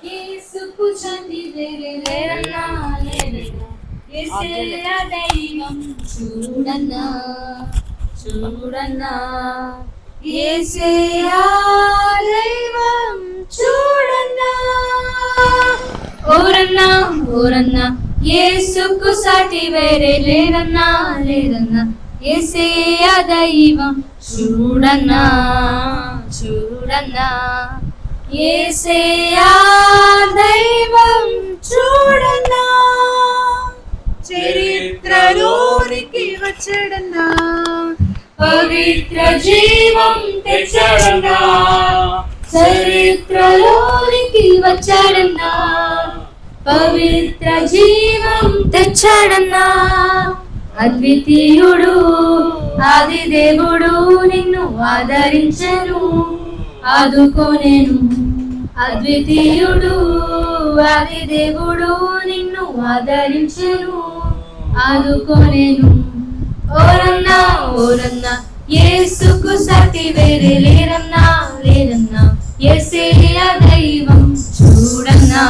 యేసుకు సాటి వేరే లేరన్నా లేరన్నా యేసయ్యా దైవం చూడన్నా చూడన్నా యేసయ్యా దైవం చూడన్నా ఓరన్నా ఓరన్నా యేసుకు సాటి వేరే లేరన్నా లేరన్నా యేసయ్యా దైవం చూడన్నా చూడన్నా యేసయ్యా దైవం చూడన్నా చరిత్రలోనికి వచ్చడన్నా పవిత్ర జీవం తెచ్చడన్నా చరిత్రలోనికి వచ్చడన్నా పవిత్ర జీవం తెచ్చడన్నా అద్వితీయుడు ఆది దేవుడు నిన్ను ఆదరించెను ఆదుకోనేను అద్వితీయుడు ఆది దేవుడు నిన్ను ఆదరించెను ఆదుకోనేను ఓరన్నా ఓరన్నా యేసుకు సాటి వేరే లేరన్నా లేరన్నా యేసయ్యా దైవం చూడన్నా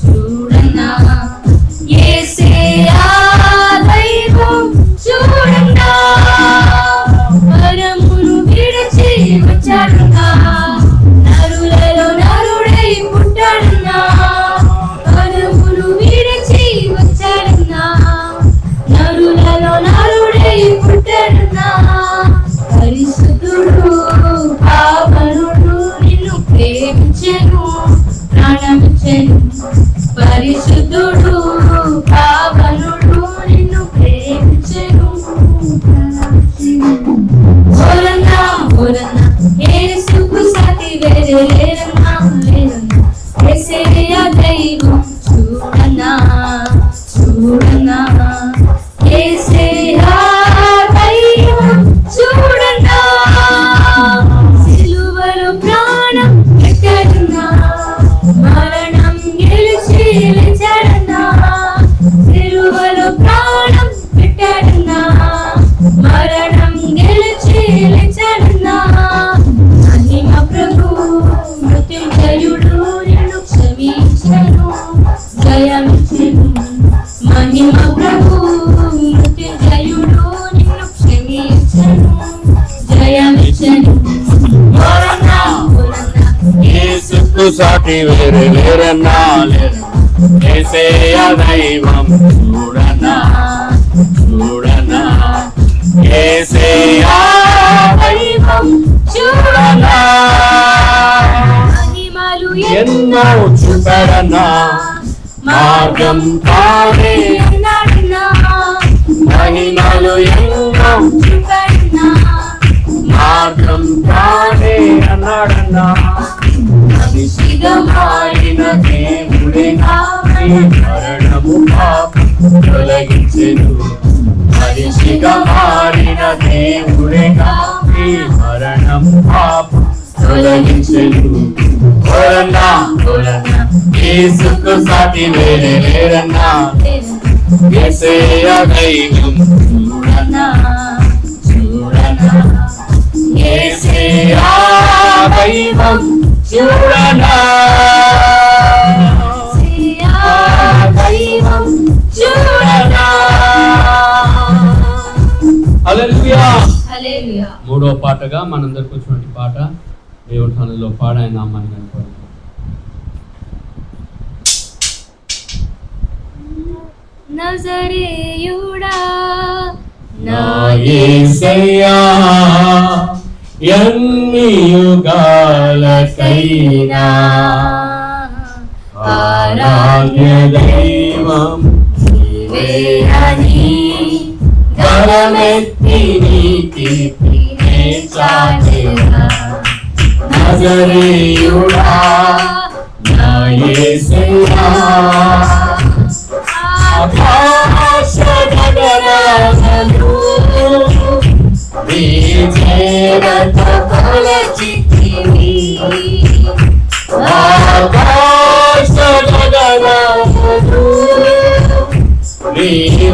చూడన్నా యేసయ్యా దైవం చూడన్నా పరమును విడిచి వచ్చాడన్నా నరులలో నరుడై పుట్టాడన్నా పరమును విడిచి వచ్చాడన్నా నరులలో నరుడై పుట్టాడన్నా పరిశుద్ధుడు పావనుడు నిన్ను ప్రేమించెను ప్రాణమిచ్చెను పరిశుద్ధుడు పావనుడు నిన్ను ప్రేమించెను ఓరన్నా ఓరన్నా యేసుకు సాటి వేరే లేరన్నా లేరన్నా యేసయ్యా దైవం చూడన్నా చూడన్నా యేసయ్యా దైవం చూడన్నా సిలువలో ప్రాణం పెట్టడన్నా మరణం గెలిచి లేచాడన్నా సిలువలో ప్రాణం పెట్టడన్నా మరణం గెలిచి లేచాడన్నా మహిమ ప్రభు మృత్యుంజయుడు నిన్ను క్షమించెను జయమిచ్చెను మహిమ ప్రభు మృత్యుంజయుడు నిన్ను క్షమించెను జయమిచ్చెను ఓరన్నా ఓరన్నా యేసుకు సాటి వేరే లేరన్నా లేరన్నా యేసయ్యా దైవం చూడన్నా చూడన్నా యేసయ్యా దైవం చూడన్నా మహిమలు ఎన్నో చూపెడన్నా మార్గం తానే ఎన్నడన్నా మహిమలు ఎన్నో చూపెడన్నా మార్గం తానే అన్నాడన్నా మనిషిగా మారిన దేవుడే నాపై మరణము పాపం తొలగించెను మనిషిగా మారిన దేవుడే నాపై మరణము పాపం తొలగించెను ఓరన్నా ఓరన్నా యేసుకు సాటి వేరే లేరన్నా యేసయ్యా దైవం చూడన్నా చూడన్నా యేసయ్యా దైవం చూడన్నా దైవం చూడన్నా హల్లెలూయా హల్లెలూయా మూడో పాటగా మనందరికి వచ్చినటువంటి పాట దేవుడి సన్నిధిలో పాడాయన నామాన్ని కనుకోవాలి. నజరేయుడా నా యేసయ్యా ఎన్ని యుగాలకైనా ఆరాధ్య దైవం నీవే అని గలమెత్తి నీ కీర్తినే చాటెదా నజరేయుడా నా యేసయ్యా ఆకాశ గగనాలు నీ చేరత కొలచితివి ఆకాశ గగనాలు నీ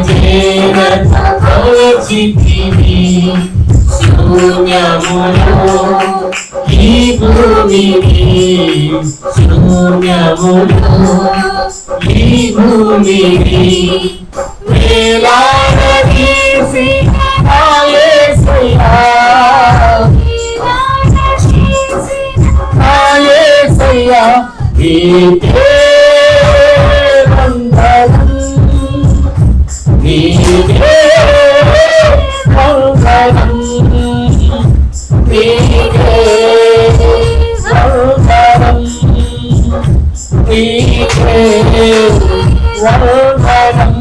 చేరత కొలచితివి శూన్యములో ఈ భూమిని శూన్యములో ఈ భూమిని వేలాడదీసి నా యేసయ్యా, నా యేసయ్యా, నీకే వందనం, నీకే వందనం, నీకే వందనం, నీకే వందనం.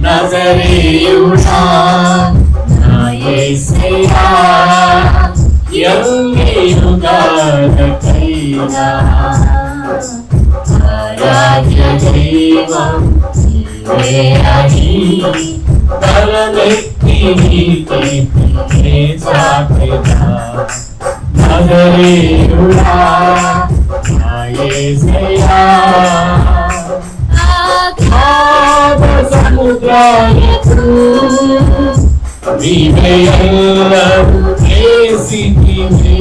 నజరేయుడా నా యేసయ్యా, ఎన్ని యుగాలకైనా ఆరాధ్య దైవం నీవే అని తలనెత్తి నీ కీర్తినే చాటెదా. నజరేయుడా నా యేసయ్యా, ఆగాధ సముద్రాలకు నీవే ఎల్లరూ చేసితివి.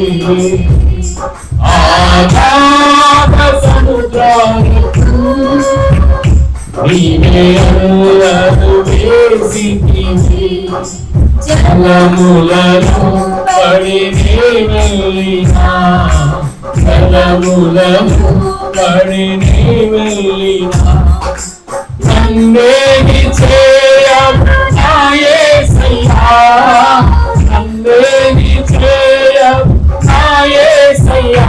ఆగాధ సముద్రాలకు నీవే ఎల్లరూ వేసితివి. జలములను పడి నీ వెళ్ళినా, జలములను పడి నీ వెళ్ళినా, నన్నేమి చేయవు నా యేసయ్యా, నన్నేమి చేయవు నా యేసయ్యా,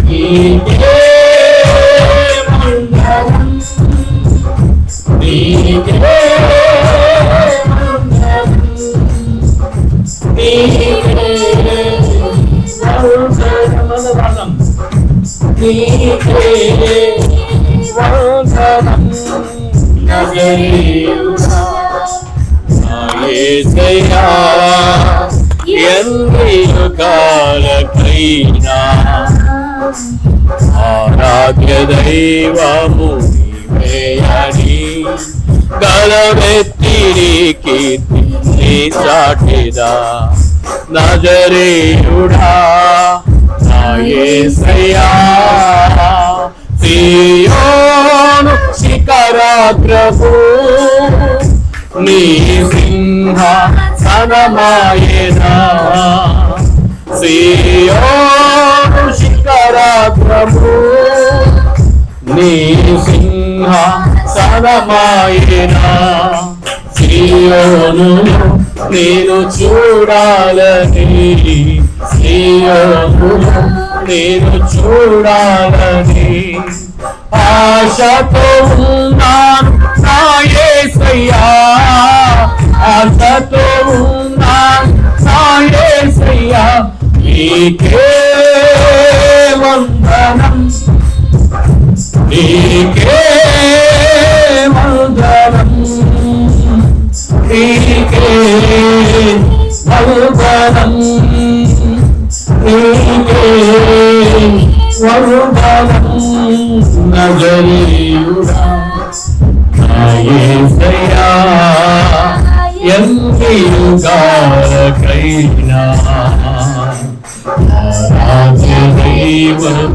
నీకే వందనం, నీకే వందనం, నీకే వందనం, నీకే వందనం. నజరేయుడా నా యేసయ్యా, ఎన్ని యుగాలకైనా ఆరాధ్య దైవము నీవే అని గలమెత్తి నీ కీర్తిని చాటెదా. నజరేయుడా నా యేసయ్యా, సియోను శిఖరాగ్రము నీ సింహాసనమాయెనా, సియోను శిఖరాగ్రము నీ సింహాసనమాయెనా. సియోనులో నేను చూడాలని, సియోనులో నేను చూడాలని ఆశతో ఉన్నాను నా యేసయ్యా, ఆశతో ఉన్నాను నా యేసయ్యా, నీకే వందనం, నీకే వందనం, నీకే వందనం, నీకే వందనం. నజరేయుడా నా యేసయ్యా, ఎన్ని యుగాలకైనా ఆరాధ్య దైవం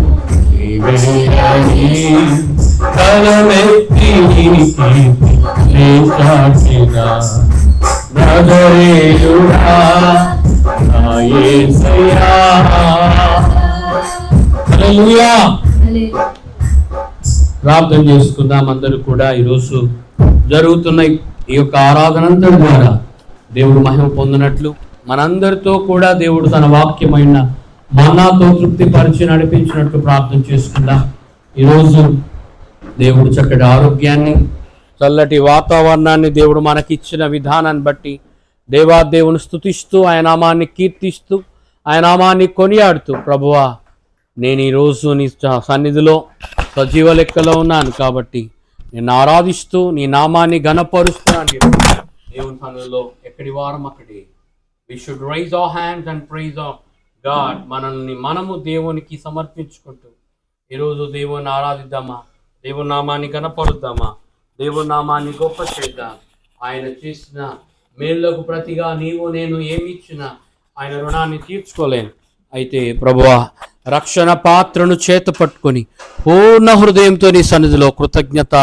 నీవే అని తలమెత్తి నీ కీర్తిని చాటెదా. నజరేయుడా నా యేసయ్యా. హల్లెలూయా. ప్రార్థన చేసుకుందాం అందరూ కూడా. ఈరోజు జరుగుతున్న ఈ యొక్క ఆరాధనంతటి ద్వారా దేవుడు మహిమ పొందినట్లు మనందరితో కూడా దేవుడు తన వాక్యమైన మన్నాతో తృప్తిపరిచి నడిపించినట్లు ప్రార్థన చేసుకుందాం. ఈరోజు దేవుడు చక్కటి ఆరోగ్యాన్ని, చల్లటి వాతావరణాన్ని దేవుడు మనకిచ్చిన విధానాన్ని బట్టి దేవుని స్తుతిస్తూ ఆయన నామాన్ని కీర్తిస్తూ ఆయన నామాన్ని కొనియాడుతూ, ప్రభువా నేను ఈరోజు నీ సన్నిధిలో సజీవ లెక్కలో ఉన్నాను కాబట్టి నేను ఆరాధిస్తూ నీ నామాన్ని ఘనపరుస్తున్నాను. దేవుని సన్నిధిలో ఎక్కడి వారం అక్కడి we should raise our hands and praise our God. మనము దేవునికి సమర్పించుకుంటూ ఈరోజు దేవుని ఆరాధిద్దామా, దేవుని నామాన్ని ఘనపరుద్దామా, దేవుని నామాన్ని గొప్ప చేద్దాం. ఆయన చేసిన మేళ్లకు ప్రతిగా నీవు నేను ఏమి ఇచ్చినా ఆయన రుణాన్ని తీర్చుకోలేను. అయితే ప్రభువా, రక్షణ పాత్రను చేత పట్టుకొని పూర్ణ హృదయంతో నీ సన్నిధిలో కృతజ్ఞత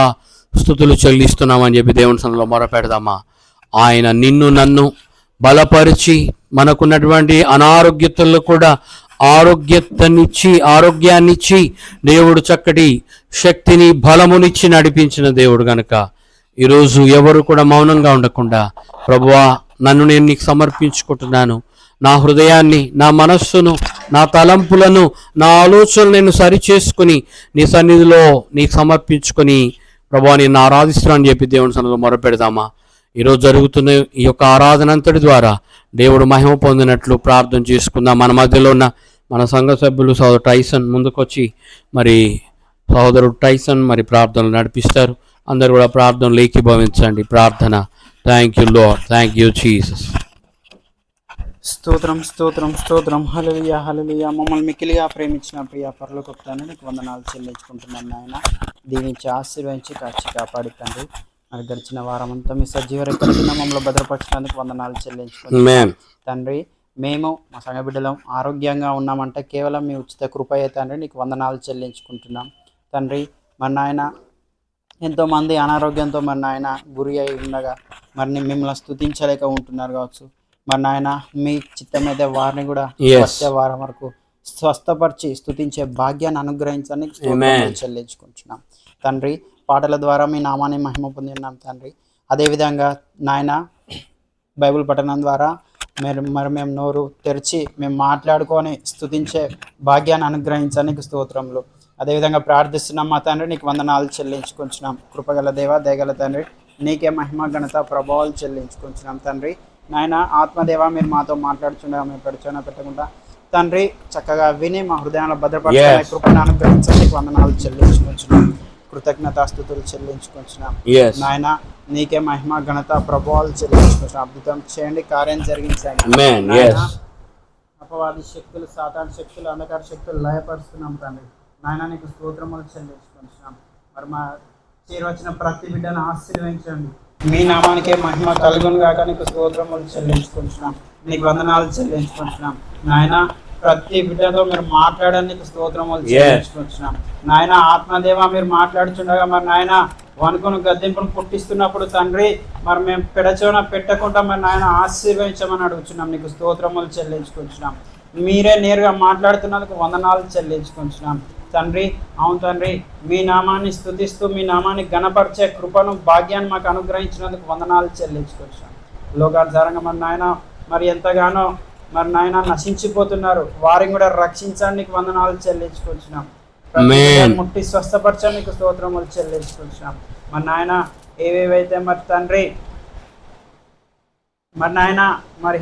స్తుతులు చెల్లిస్తున్నామని చెప్పి దేవుని సన్నిధిలో మొరపెడదామా. ఆయన నిన్ను నన్ను బలపరిచి మనకున్నటువంటి అనారోగ్యతల్లో కూడా ఆరోగ్యాన్నిచ్చి దేవుడు చక్కటి శక్తిని బలమునిచ్చి నడిపించిన దేవుడు గనుక ఈరోజు ఎవరు కూడా మౌనంగా ఉండకుండా, ప్రభువా నన్ను నేను నీకు సమర్పించుకుంటున్నాను, నా హృదయాన్ని, నా మనస్సును, నా తలంపులను, నా ఆలోచనలు నేను సరి చేసుకుని నీ సన్నిధిలో నీకు సమర్పించుకొని ప్రభువా నేను ఆరాధిస్తున్నాను చెప్పి దేవుని సన్నిధిలో మొరపెడదామా. ఈరోజు జరుగుతున్న ఈ యొక్క ఆరాధన అంతటి ద్వారా దేవుడు మహిమ పొందినట్లు ప్రార్థన చేసుకుందాం. మన మధ్యలో ఉన్న మన సంఘ సభ్యులు సోదరు టైసన్ ముందుకొచ్చి మరి సోదరుడు టైసన్ మరి ప్రార్థనలు నడిపిస్తారు. అందరూ కూడా ప్రార్థనలు ఏకీభవించండి. ప్రార్థన. Thank you lord, thank you Jesus. స్తోత్రం స్తోత్రం స్తోత్రం. హల్లెలూయా హల్లెలూయా. మమ్మల్ని మిక్కిలిగా ప్రేమించిన ప్రియ పరలోకపు తండ్రి నీకు వందనాలు చెల్లించుకుంటున్నాను నాయన. దీవించి ఆశీర్వదించి కాచి కాపాడి తండ్రి మరి గడిచిన వారం అంతా మీ సజీవ రెక్కల కింద మమ్మల్ని భద్రపరిచినందుకు వందనాలు చెల్లించుకుంటున్నాం తండ్రి. మేము మా సంఘ బిడ్డలం ఆరోగ్యంగా ఉన్నామంటే కేవలం మీ ఉచిత కృపయే తండ్రి. నీకు వందనాలు చెల్లించుకుంటున్నాం తండ్రి. మరి నాయన ఎంతోమంది అనారోగ్యంతో మరి నాయన గురి అయి ఉండగా మరి మిమ్మల్ని స్తుతించలేక ఉంటున్నారు కావచ్చు. మరి నాయన మీ చిత్తం మీద వారిని కూడా వచ్చే వారం వరకు స్వస్థపరిచి స్తుతించే భాగ్యాన్ని అనుగ్రహించడానికి చెల్లించుకుంటున్నాం తండ్రి. పాటల ద్వారా మీ నామాన్ని మహిమ పొంది ఉన్నాం తండ్రి. అదేవిధంగా నాయన బైబిల్ పఠనం ద్వారా మేము నోరు తెరిచి మేము మాట్లాడుకొని స్తుతించే భాగ్యాన్ని అనుగ్రహించడానికి స్తోత్రములు. అదేవిధంగా ప్రార్థిస్తున్నాం మా తండ్రి. నీకు వందనాలు చెల్లించుకుంటున్నాం. కృపగల దేవ, దయగల తండ్రి, నీకే మహిమ ఘనత ప్రభావాలు చెల్లించుకుంటున్నాం తండ్రి. నాయన ఆత్మదేవ, మీరు మాతో మాట్లాడుచుండగా మేము పెడుచున్న పెట్టకుండా తండ్రి చక్కగా విని మా హృదయాన్ని భద్రపరచుకునే కృపను అనుగ్రహించడానికి వందనాలు చెల్లించుకుంటున్నాం. కృతజ్ఞతాస్తుతులు చెల్లించుకుంటున్నాం నాయన. నీకే మహిమ ఘనత ప్రభావాలు చెల్లించుకుంటున్నాం. అద్భుతం చేయండి, కార్యం జరిగించండి. అపవాది శక్తులు, సాతాను శక్తులు, అంధకార శక్తులు లయపరుస్తున్నాం తండ్రి. నాయన నీకు స్తోత్రములు చెల్లించుకుంటున్నాం. మరి మా చేరవచ్చిన ప్రతి బిడ్డను ఆశీర్వదించండి. మీ నామానికే మహిమ కలుగును గాక. నీకు స్తోత్రములు చెల్లించుకుంటున్నాం. నీకు వందనాలు చెల్లించుకుంటున్నాం నాయన. ప్రతి బిడ్డతో మీరు మాట్లాడడానికి స్తోత్రములు చెల్లించుకుంటున్నాం నాయన. ఆత్మదేవ, మీరు మాట్లాడుచుండగా మరి నాయన వణుకును గద్దెంపును పుట్టిస్తున్నప్పుడు తండ్రి మరి మేము పెడచోన పెట్టకుండా మరి నాయన ఆశీర్వదించమని అడుగుతున్నాం. నీకు స్తోత్రములు చెల్లించుకుంటున్నాం. మీరే నేరుగా మాట్లాడుతున్నందుకు వందనాలు చెల్లించుకుంటున్నాం తండ్రి. అవును తండ్రి, మీ నామాన్ని స్తుతిస్తూ మీ నామాన్ని గణపరిచే కృపను భాగ్యాన్ని మాకు అనుగ్రహించినందుకు వందనాలు చెల్లించుకుంటున్నాం. లోకాధారంగా మరి నాయన మరి ఎంతగానో మరి నాయన నశించిపోతున్నారు, వారిని కూడా రక్షించడానికి వందనాలు చెల్లించుకుంటున్నాం. ముట్టి స్వస్థపరచడానికి స్తోత్రములు చెల్లించుకుంటున్నాం. మరి నాయన ఏవేవైతే మరి తండ్రి మరి నాయన మరి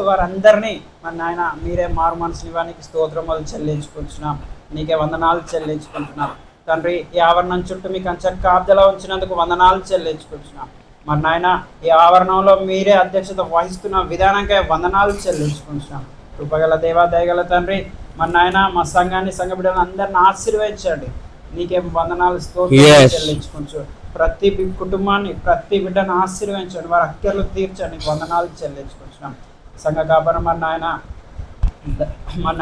వారందరినీ మరి నాయన మీరే మారు మనసు ఇవ్వడానికి స్తోత్రములు చెల్లించుకుంటున్నాం. నీకే వందనాలు చెల్లించుకుంటున్నాం తండ్రి. ఈ ఆవరణం చుట్టూ మీ కంచె కాపుదల ఉంచినందుకు వందనాలు చెల్లించుకుంటున్నాం. మరి నాయన ఈ ఆవరణంలో మీరే అధ్యక్షత వహిస్తున్న విధానంగా వందనాలు చెల్లించుకుంటున్నాం. కృపగల దేవా, దయగల తండ్రి, మరి నాయన మా సంఘాన్ని, సంఘ బిడ్డలను అందరిని ఆశీర్వదించండి. నీకే వందనాలు స్తోత్రాలు చెల్లించుకుంటూ ప్రతి కుటుంబాన్ని, ప్రతి బిడ్డను ఆశీర్వదించండి. వారి అక్కర్లు తీర్చండి. వందనాలు చెల్లించుకుంటున్నాం. సంఘ కాపరి మరి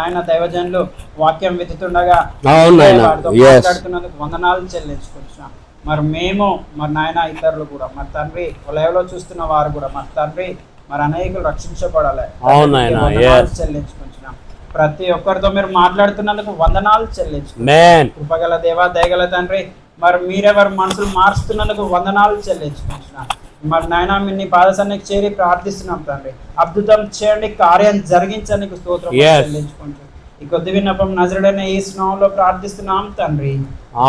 నాయన దైవజనులు వాక్యం వెతుతుండగా మాట్లాడుతున్నందుకు వందనాలు చెల్లించుకుంటున్నాం. మరి మేము మరి నాయన ఇతరులు కూడా మరి తండ్రి లైవ్లో చూస్తున్న వారు కూడా మరి తండ్రి మరి అనేకులు రక్షించబడాలి. చెల్లించుకుంటున్నాం. ప్రతి ఒక్కరితో మీరు మాట్లాడుతున్నందుకు వందనాలు చెల్లించుకుంటున్నాం. కృపగల దేవా, దయగల తండ్రి, మరి మీరే వారి మనసులు మారుస్తున్నందుకు వందనాలు చెల్లించుకుంటున్నాం. మరి నాయన నీ పాదసన్నికి చేరి ప్రార్థిస్తున్నాం తండ్రి. అద్భుతం చేయండి, కార్యం జరిగించండి. స్తోత్రం చెల్లించుకుంటూ ఈ కొద్ది విన్నపం నజరుడైన యేసు నామములో ప్రార్థిస్తున్నాం తండ్రి.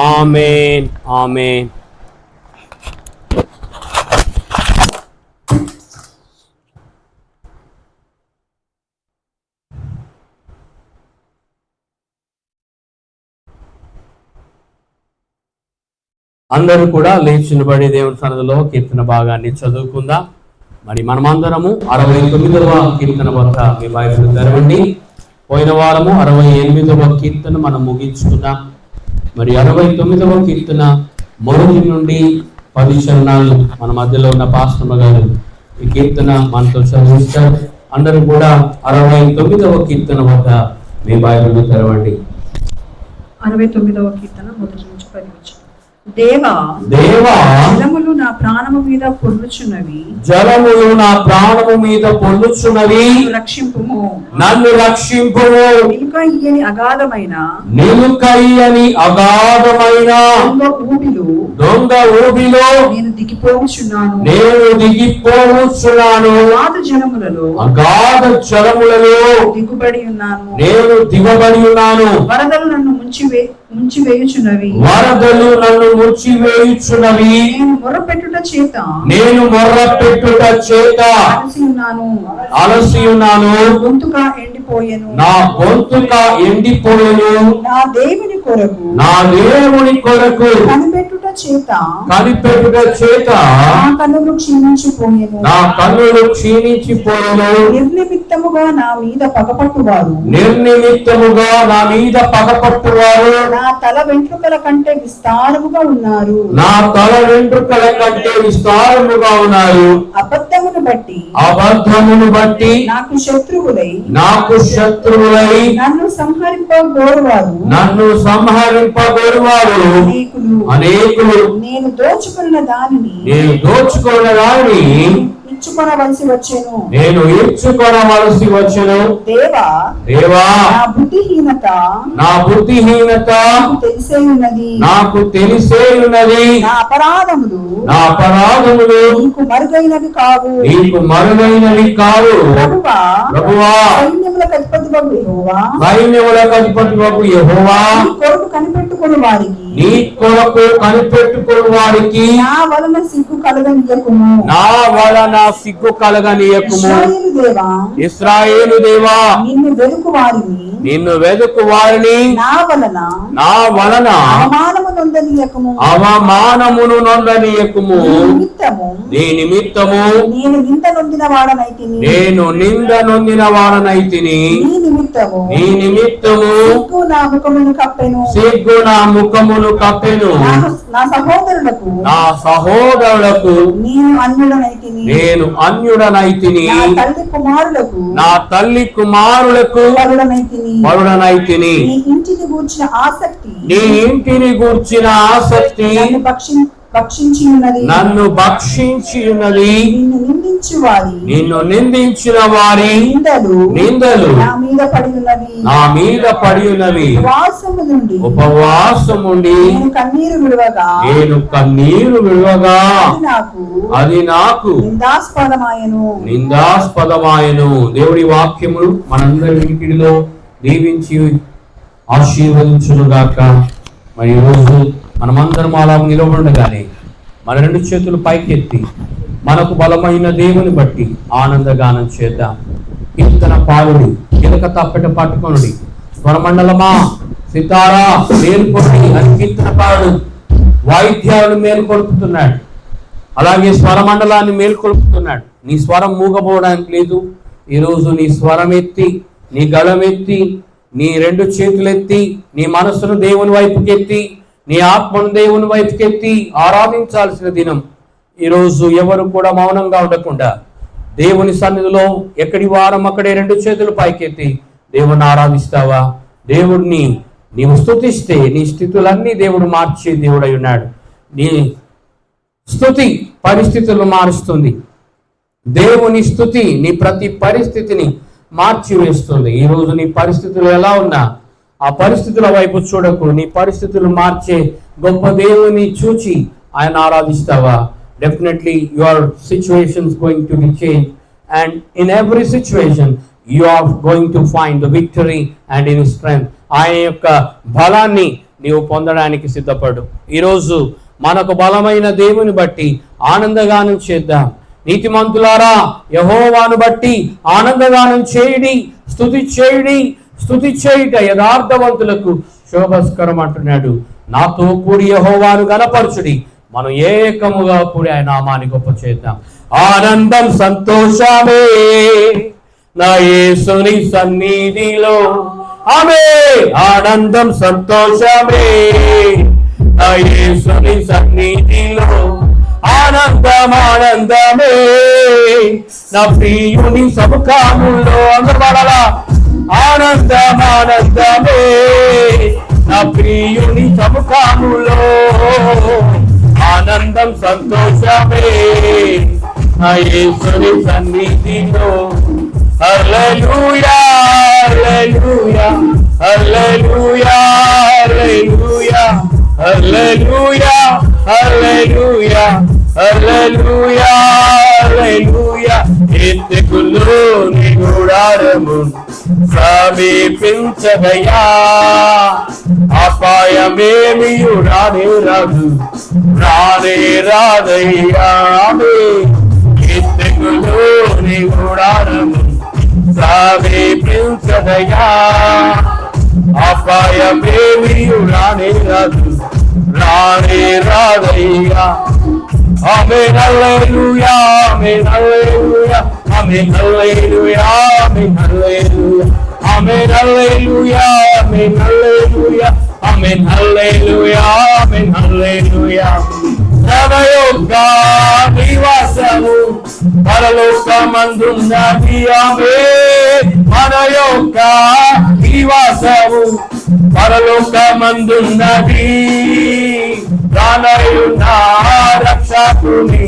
ఆమేన్, ఆమేన్. అందరూ కూడా లేచి నిలబడి దేవుని సన్నిధిలో కీర్తన భాగాన్ని చదువుకుందాం. మరి మనమందరము 69వ కీర్తన వద్ద మీ బైబిల్ తెరవండి. పోయిన వారము 68వ కీర్తన మనం ముగించుకున్నాం. మరి 69వ కీర్తన మొదటి నుండి 10 చరణాలు మన మధ్యలో ఉన్న పాస్టమ్మ గారు ఈ కీర్తన మనతో చదివిస్తారు. అందరూ కూడా 69వ కీర్తన వద్ద మీ బైబిల్ తెరవండి. 69వ కీర్తన మొదటి నుంచి 10 వచనం. దేవా జలములు నా ప్రాణము మీద పొర్లుచున్నవి, జలములు నా ప్రాణము మీద పొర్లుచున్నవి, రక్షింపుము, నన్ను రక్షింపుము. నిలుకయ్యని అగాధమైన దొంగ ఊబిలో నేను దిగిపోవచ్చున్నాను. అగాధ జలములలో దిగుబడి ఉన్నాను. నేను దిగబడి ఉన్నాను. వరదలు నన్ను ముంచివేయుచున్నవి. నేను మొర్రపెట్టుట చేత అలసి ఉన్నాను. గొంతుగా ఎండిపోయెను. నా గొంతుక ఎండిపోయెను. నా దేవుని కొరకు కనిపెట్టుట చేత నా కన్నులు క్షీణించిపోయెను. నిర్నిమిత్తముగా నా మీద పగపట్టువారు నా తల వెంట్రుకల కంటే విస్తారముగా ఉన్నారు. అబద్ధమును బట్టి నాకు శత్రువులై నన్ను సంహరింపగోరువారు అనేకులు. నేను దోచుకున్న దానిని ఇచ్చుకొనవలసి వచ్చెను. దేవా నా బుద్ధిహీనత నాకు తెలిసే ఉన్నది. నా అపరాధములు నీకు మరుగైనవి కావు. ప్రభువా సైన్యములకు అధిపతివగు యెహోవా నీ కొరకు కనిపెట్టుకొను వారికి నా వలన సిగ్గు కలగనీయకుము. ఇశ్రాయేలు దేవా నిన్ను వెదుకు వారిని నా వలన అవమానమును నొందనీయకుము. నీ నిమిత్తము నేను నింద నొందిన వాడనైతిని. నీ నిమిత్తము సిగ్గు నా ముఖమును కప్పెను. నా సహోదరులకు నేను అన్యుడనైతిని. నా తల్లి కుమారులకు వరుడనైతిని. నీ ఇంటిని గూర్చిన ఆసక్తి నన్ను భక్షించి ఉన్నది. నిన్ను నిందించిన వారి నిందలు నా మీద పడి ఉన్నవి. ఉపవాసముండి నేను కన్నీరు విడువగా అది నాకు నిందాస్పదమాయను. దేవుడి వాక్యములు మనందరి వినికిడిలో దీవించి ఆశీర్వదించునుగాక. మరి ఈరోజు మనమందరం అలా నిలబడగానే మన 2 చేతులు పైకెత్తి మనకు బలమైన దేవుని బట్టి ఆనందగానం చేద్దాం. కీర్తన పాలుడి, కిలక తప్పెట పట్టుకొనుడి, స్వరమండలమా సితారా మేల్కొండి అని కీర్తన పాలుడు వాయిద్యాలను మేల్కొల్పుతున్నాడు. అలాగే స్వరమండలాన్ని మేల్కొల్పుతున్నాడు. నీ స్వరం మూగపోవడానికి లేదు. ఈరోజు నీ స్వరం ఎత్తి, నీ గళమెత్తి, నీ 2 చేతులెత్తి, నీ మనస్సును దేవుని వైపుకెత్తి, నీ ఆత్మను దేవుని వైపుకెత్తి ఆరాధించాల్సిన దినం. ఈరోజు ఎవరు కూడా మౌనంగా ఉండకుండా దేవుని సన్నిధిలో ఎక్కడి వారం అక్కడే 2 చేతులు పైకెత్తి దేవుని ఆరాధిస్తావా? దేవుడిని నీవు స్తుతిస్తే నీ స్థితులన్నీ దేవుడు మార్చే దేవుడై ఉన్నాడు. నీ స్తుతి పరిస్థితులను మారుస్తుంది. దేవుని స్తుతి నీ ప్రతి పరిస్థితిని మార్చివేస్తుంది. ఈరోజు నీ పరిస్థితులు ఎలా ఉన్నా ఆ పరిస్థితుల వైపు చూడకు. నీ పరిస్థితులు మార్చే గొప్ప దేవుని చూచి ఆయన ఆరాధిస్తావా? Definitely your situations going to be change and in every situation you are going to find the victory and in strength. ఆయన యొక్క బలాన్ని నీవు పొందడానికి సిద్ధపడు. ఈరోజు మనకు బలమైన దేవుని బట్టి ఆనందగానం చేద్దాం. నీతిమంతులారా యెహోవాను బట్టి ఆనందగానం చేయుడి, స్తుతి చేయుడి. స్తుతి చేయుట యథార్థవంతులకు శోభస్కరం అంటున్నాడు. నాతో కూడి యెహోవాను గణపరచుడి, మనం ఏకముగా కూడి ఆయన నామాన్ని గొప్ప చేద్దాం. ఆనందం సంతోషమే నా యేసుని సన్నిధిలో, ఆమె ఆనందం సంతోషమే నా యేసుని సన్నిధిలో, ఆనందం ఆనందమే నా ప్రియుని సముఖములో అందబడాలా ఆనందం ఆనందమే నా ప్రియుని సముఖములో ఆనందం సంతోషమే నా యేసుని సన్నిధిలో హల్లెలూయా hallelujah hallelujah hallelujah hallelujah hallelujah hallelujah హల్లెలూయా ఎత్తెకులు నీ గుడారము సమీపించగయా అపాయమేమియు రానే రాదు రానే రాదయ్యా ఎత్తెకులు నీ గుడారము సమీపించగయా అపాయమేమియు రానే రాదు రానే రాదయ్యా ఆమేన్ హల్లెలూయా ఆమేన్ హల్లెలూయా ఆమేన్ హల్లెలూయా ఆమేన్ హల్లెలూయా ఆమేన్ హల్లెలూయా ఆమేన్ హల్లెలూయా ఆమేన్ హల్లెలూయా ఆమేన్ హల్లెలూయా తన యొక్క నివాసము పరలోకమందున్నది ఆమేన్ మన యొక్క నివాసము పరలోకమందున్నది రానయున్న రక్షకుని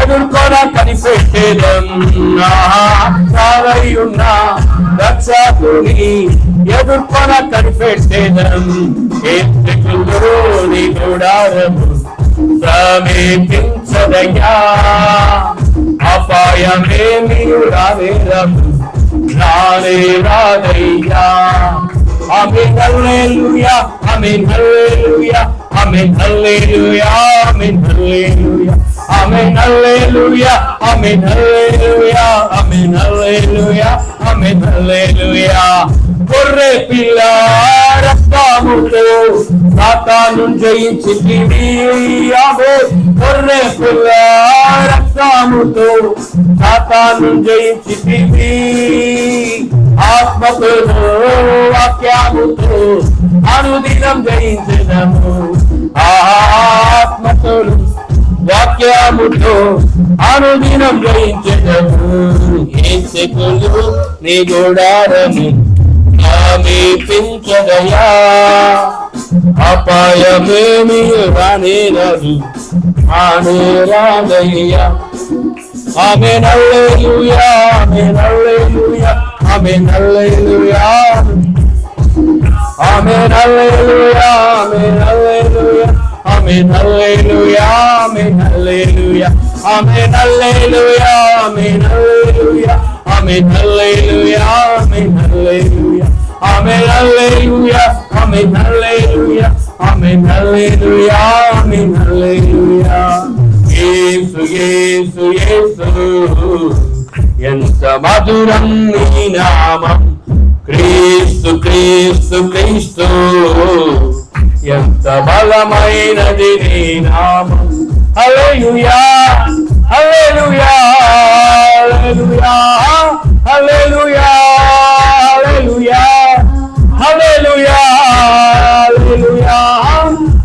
ఎదుర్కొన కనిపెట్టేదం రానయున్న రక్షకుని ఎదుర్కొన కనిపెట్టేదం ఎత్తుకులు నీ గుడారము సమీపించదయ్యా అపాయమేమి రానే రాదు రానే రాదయ్యా ఆమేన్ హల్లెలూయా ఆమేన్ హల్లెలూయా ఆమేన్ హల్లెలూయా ఆమేన్ హల్లెలూయా ఆమేన్ హల్లెలూయా ఆమేన్ హల్లెలూయా ఆమేన్ హల్లెలూయా ఆమేన్ హల్లెలూయా గొర్రె పిల్ల రక్తముతో సాతాను జయించితివి ఆమేన్ గొర్రె పిల్ల రక్తముతో సాతాను జయించితివి ఆత్మతో వాక్యముతో అనుదినం జయించెదము ఆత్మతో వాక్యముతో అనుదినం జయించెదము యేసుకులు నీ గుడారము సమీపించదయా అపాయమేమి రానే రాదు రానే రాదయ్యా ఆమేన్ హల్లెలూయా ఆమేన్ హల్లెలూయా ఆమేన్ హల్లెలూయా ఆమేన్ హల్లెలూయా ఆమేన్ హల్లెలూయా ఆమేన్ హల్లెలూయా ఆమేన్ హల్లెలూయా ఆమేన్ హల్లెలూయా ఆమేన్ హల్లెలూయా ఆమేన్ హల్లెలూయా ఆమేన్ హల్లెలూయా ఆమేన్ హల్లెలూయా ఆమేన్ హల్లెలూయా ఆమేన్ హల్లెలూయా ఆమేన్ హల్లెలూయా యేసు యేసు యేసు ఎంత మధురం నీ నామం క్రీస్తు క్రీస్తు క్రీస్తు ఎంత బలమైనది నీ నామం హల్లెలూయా hallelujah hallelujah hallelujah hallelujah hallelujah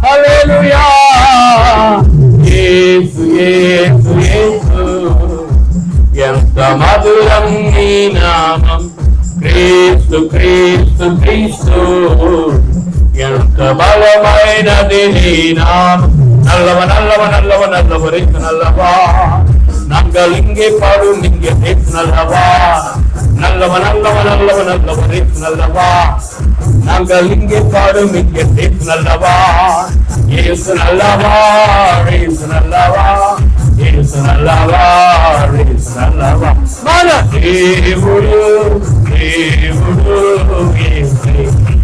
హల్లెలూయా యేసు యేసు యేసు ఎంత మధురం నీ నామం క్రీస్తు క్రీస్తు క్రీస్తు ఎంత బలమైనది నీ నామం నల్లవ నల్లవ నల్లవ నల్లవ రేసు నల్లవా నంగలింగే పాడు నింగే రేసు నల్లవా నల్లవ నల్లవ నల్లవ నల్లవ రేసు నల్లవా నంగలింగే పాడు నింగే రేసు నల్లవా యేసు నల్లవా రేసు నల్లవా యేసు నల్లవా రేసు నల్లవా మన దేవుడు దేవుడు యేసు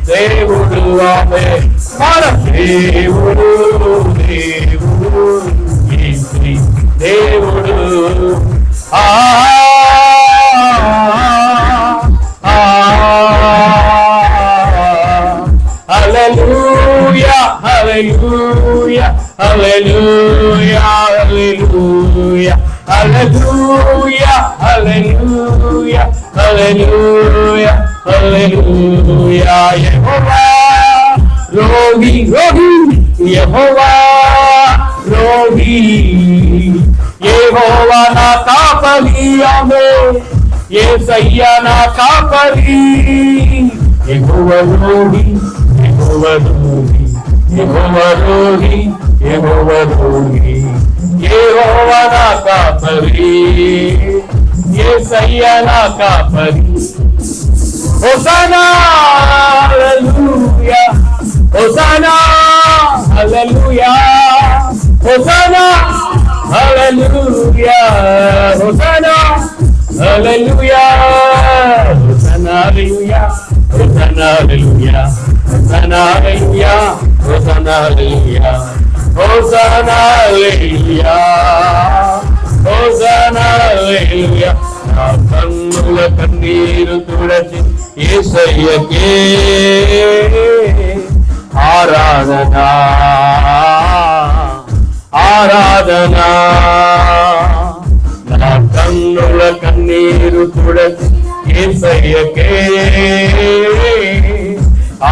దేవుడు ఆమేన్ మన దేవుడు దేవుడు యేసు దేవుడు హల్లెలూయా hallelujah hallelujah hallelujah hallelujah hallelujah hallelujah హల్లెలూయా యెహోవా రోగి రోగి యెహోవా రోగి యెహోవా నా కాపరి ఆమేన్ యేసయ్యా నా కాపరి యెహోవా రోహి యెహోవా రోహి యెహోవా రోహి యెహోవా రోహి యెహోవా నా కాపరి యేసయ్యా నా కాపరి హోసానా హల్లెలూయా హోసానా హల్లెలూయా హోసానా హల్లెలూయా హోసానా హల్లెలూయా హోసానా హల్లెలూయా హోసానా హల్లెలూయా హోసానా హల్లెలూయా హోసానా హల్లెలూయా హోసానా హల్లెలూయా హోసానా హల్లెలూయా నా కన్నుల కన్నీరు తుడచి యేసయ్యకే ఆరాధనా ఆరాధనా నా కన్నుల కన్నీరు తుడచి యేసయ్యకే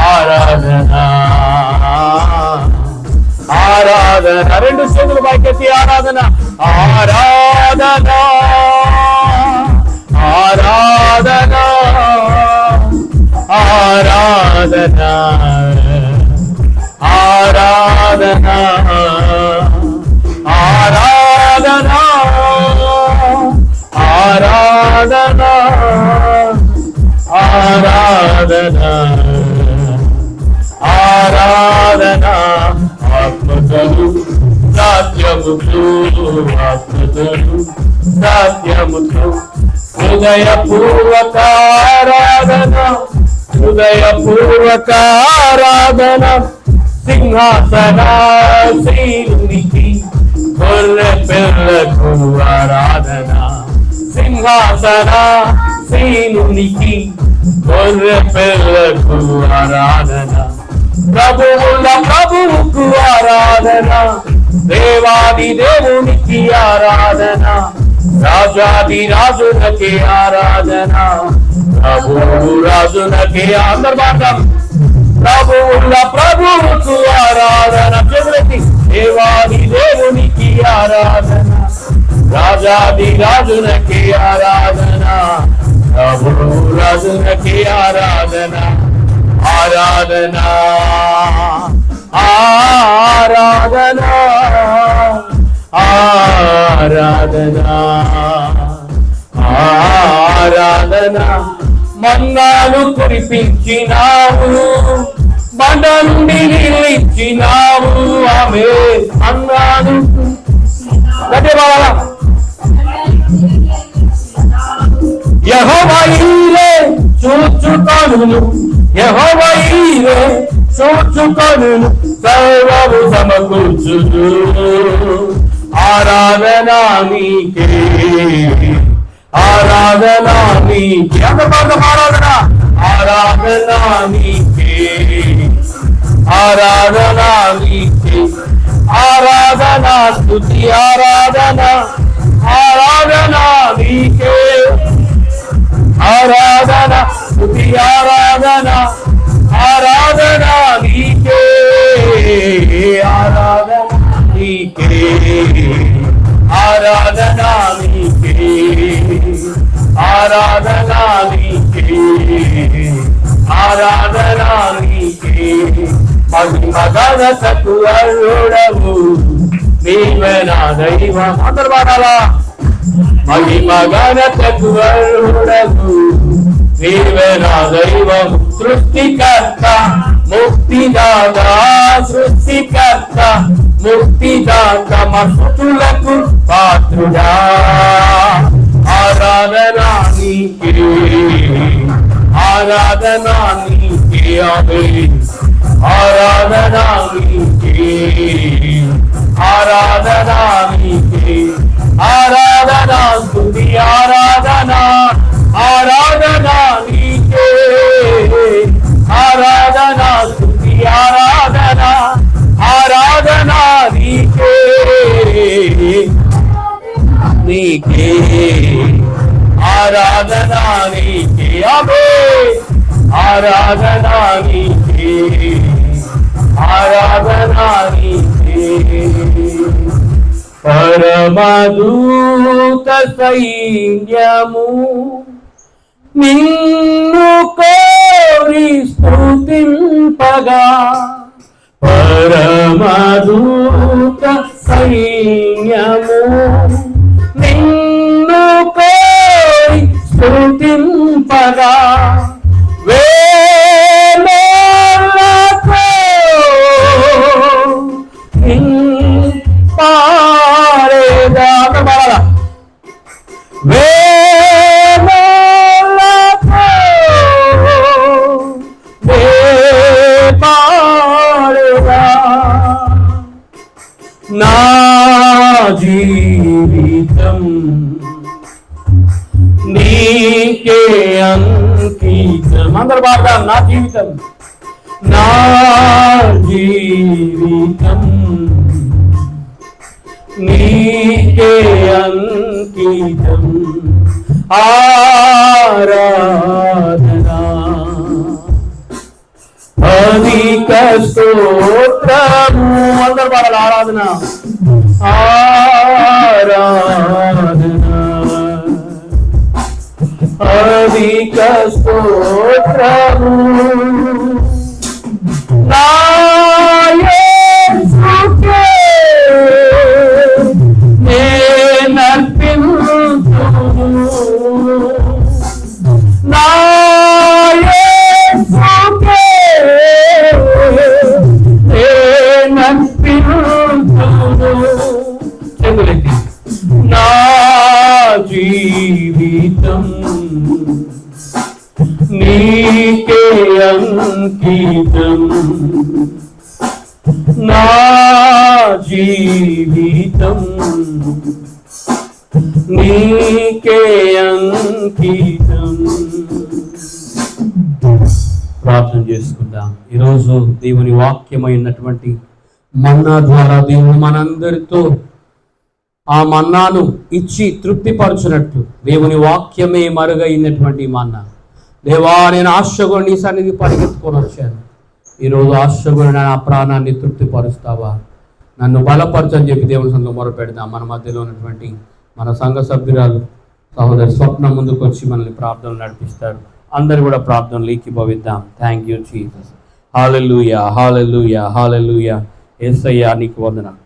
ఆరాధనా ఆరాధన రెండు చేతులు పైకెత్తి ఆరాధన ఆరాధన ఆరాధన ఆరాధన ఆరాధన ఆరాధన ఆరాధన ఆరాధన ఆరాధన ఆత్మతలు సత్యముతో ఆత్మతలు సత్యముతో హృదయపూర్వక ఆరాధన హృదయపూర్వక ఆరాధన సింహాసనాసీనునికి గొర్రె పిల్లకు ఆరాధన సింహాసనాసీనునికి గొర్రె పిల్లకు ఆరాధన ప్రభువుల ప్రభువుకు ఆరాధన దేవాది దేవునికి ఆరాధన రాజాది రాజునకి ఆరాధన ప్రభువు రాజునకి అందర్భాగం ప్రభువుల ప్రభువుకు ఆరాధన చెవులకి దేవాది దేవునికి ఆరాధన రాజాది రాజునకి ఆరాధన ప్రభువు రాజునకి ఆరాధన ఆరాధన ఆరాధన ఆరాధన ఆరాధన మన్నాను కురిపించినావు బండ నుండి నిలిచినావు ఆమె అన్నాను యెహోవా ఈరే చూచుకొనును యెహోవా ఈరే చూచుకొనును సర్వము సమకూర్చును ఆరాధన నీకే ఆరాధన నీకే అందరికీ ఆరాధన ఆరాధన నీకే ఆరాధన నీకే ఆరాధన స్తుతి ఆరాధన ఆరాధన నీకే ఆరాధన స్తుతి ఆరాధన ఆరాధన నీకే ఆరాధన నీకే ఆరాధన నీకే ఆరాధన నీకే ఆరాధన నీకే మహిమగణతకు అర్హుడవు నీవే నా దైవం అందరు పాడాలా మహిమగణతకు అర్హుడవు నీవే నా దైవం సృష్టికర్త ముక్తిదాత సృష్టికర్త ముక్తిదాత మస్తులకు పాత్రుడా ఆరాధన నీకే ఆరాధన నీకే ఆరాధన నీకే ఆరాధన నీకే ఆరాధన స్తుతి ఆరాధన ఆరాధన నీకే ఆరాధన స్తుతి ఆరాధన ఆరాధన నీకే నీకే ఆరాధన నీకే ఆరాధన నీకే ఆరాధన నీకే పరమదూత సైన్యము నిన్ను కోరి స్తుతింపగా, పరమదూత సైన్యము నిన్ను కోరి స్తుతింపగా, వేణులతో పాడేదా నా జీవితం నీకే అంకితం. అందరు పాడదాం. నా జీవితం, నా జీవితం నీకే అంకితం. ఆరాధనా అధిక స్తోత్రము. అందరు పాడాలి. ఆరాధన, ఆరాధన అధిక స్తోత్రము. నా యేసుకే నేనర్పింతును, నా యేసుకే నేనర్పింతును. చెంగులెత్తి నా జీవితం నీకే అంకితం, నా జీవితం నీకే అంకితం. ప్రార్థన చేసుకుందాం. ఈరోజు దేవుని వాక్యమైనటువంటి మన్నా ద్వారా దేవుడు మనందరితో ఆ మన్నాను ఇచ్చి తృప్తిపరచునట్టు దేవుని వాక్యమే మరుగైనటువంటి మన్నా. దేవా, నేను ఆశగా నీ సన్నిధి పరిగెత్తుకొని వచ్చాను. ఈరోజు ఆశగా నా ప్రాణాన్ని తృప్తిపరుస్తావా, నన్ను బలపరచని చెప్పి దేవుని సంఘం మొరపెడదాం. మన మధ్యలో ఉన్నటువంటి మన సంఘ సభ్యురాలు సహోదరి స్వప్న ముందుకు వచ్చి మనల్ని ప్రార్థనలు నడిపిస్తారు. అందరు కూడా ప్రార్థనలు ఏకీభవిద్దాం. Thank you Jesus. Hallelujah, hallelujah, hallelujah. యేసయ్యా నీకు వందనాలు.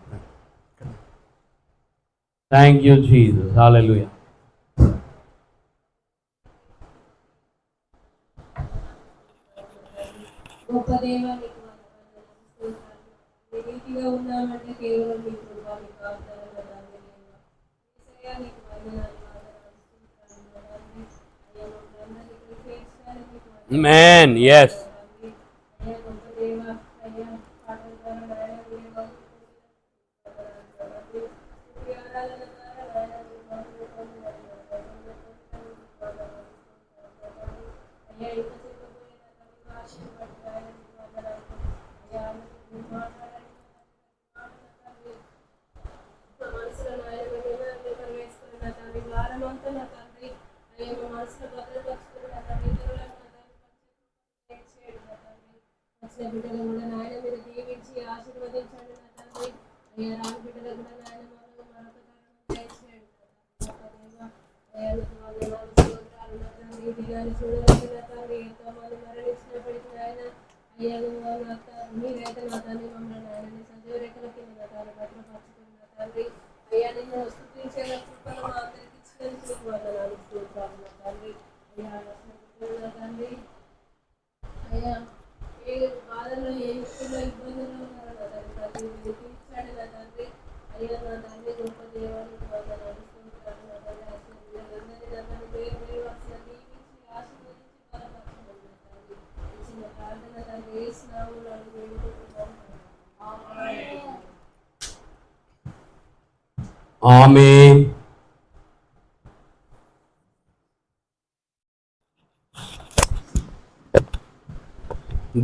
Thank you Jesus. హల్లెలూయా. గొప్ప దేవా, నీకు వందనాలు. ఈ రీతిగా ఉన్నామంటే కేవలం మీ కృప, మీ కాపుదల వల్లనే దేవా. యేసయ్యా, నీకు వందనాలు. Amen. Yes. బిడ్డలు కూడా నాయన మీరు దీవించి ఆశీర్వదించండి నా తండ్రి. అయ్యా, రాని బిడ్డలు కూడా నాయన మరొక దయచేయండి దినాన్ని చూడవచ్చు నా తండ్రి. ఎంతో మంది మరణించినప్పటికీ నాయన అయ్యా మీరైతే నా తండ్రి మమ్మల్ని నాయన సజీవ రేఖల కింద నా తండ్రి భద్రపరచుకున్న తండ్రి. అయ్యా, నిన్ను స్తుతించే కృపను మా అందరికి ఇచ్చినందుకు వందనాలు, స్తోత్రాలు నా తండ్రి. అయ్యా, నా తండ్రి అయ్యా, ఏ బాధల్లో ఏ ఇబ్బందుల్లో ఉన్నారో నా తండ్రి మీరు తీర్చాడు నా తండ్రి. అయ్యా, నా తండ్రి గొప్ప దేవానికి వందనాలు, స్తోత్రాలు నా తండ్రి. అందరినీ నా తండ్రి పేరు పేరు అసలు దీవించి ఆశీర్వదించి బలపరచండి నా తండ్రి. ఇచ్చిన ప్రార్థన తండ్రి యేసు నామములో అడిగి వేడుకుంటున్నాము. ఆమేన్.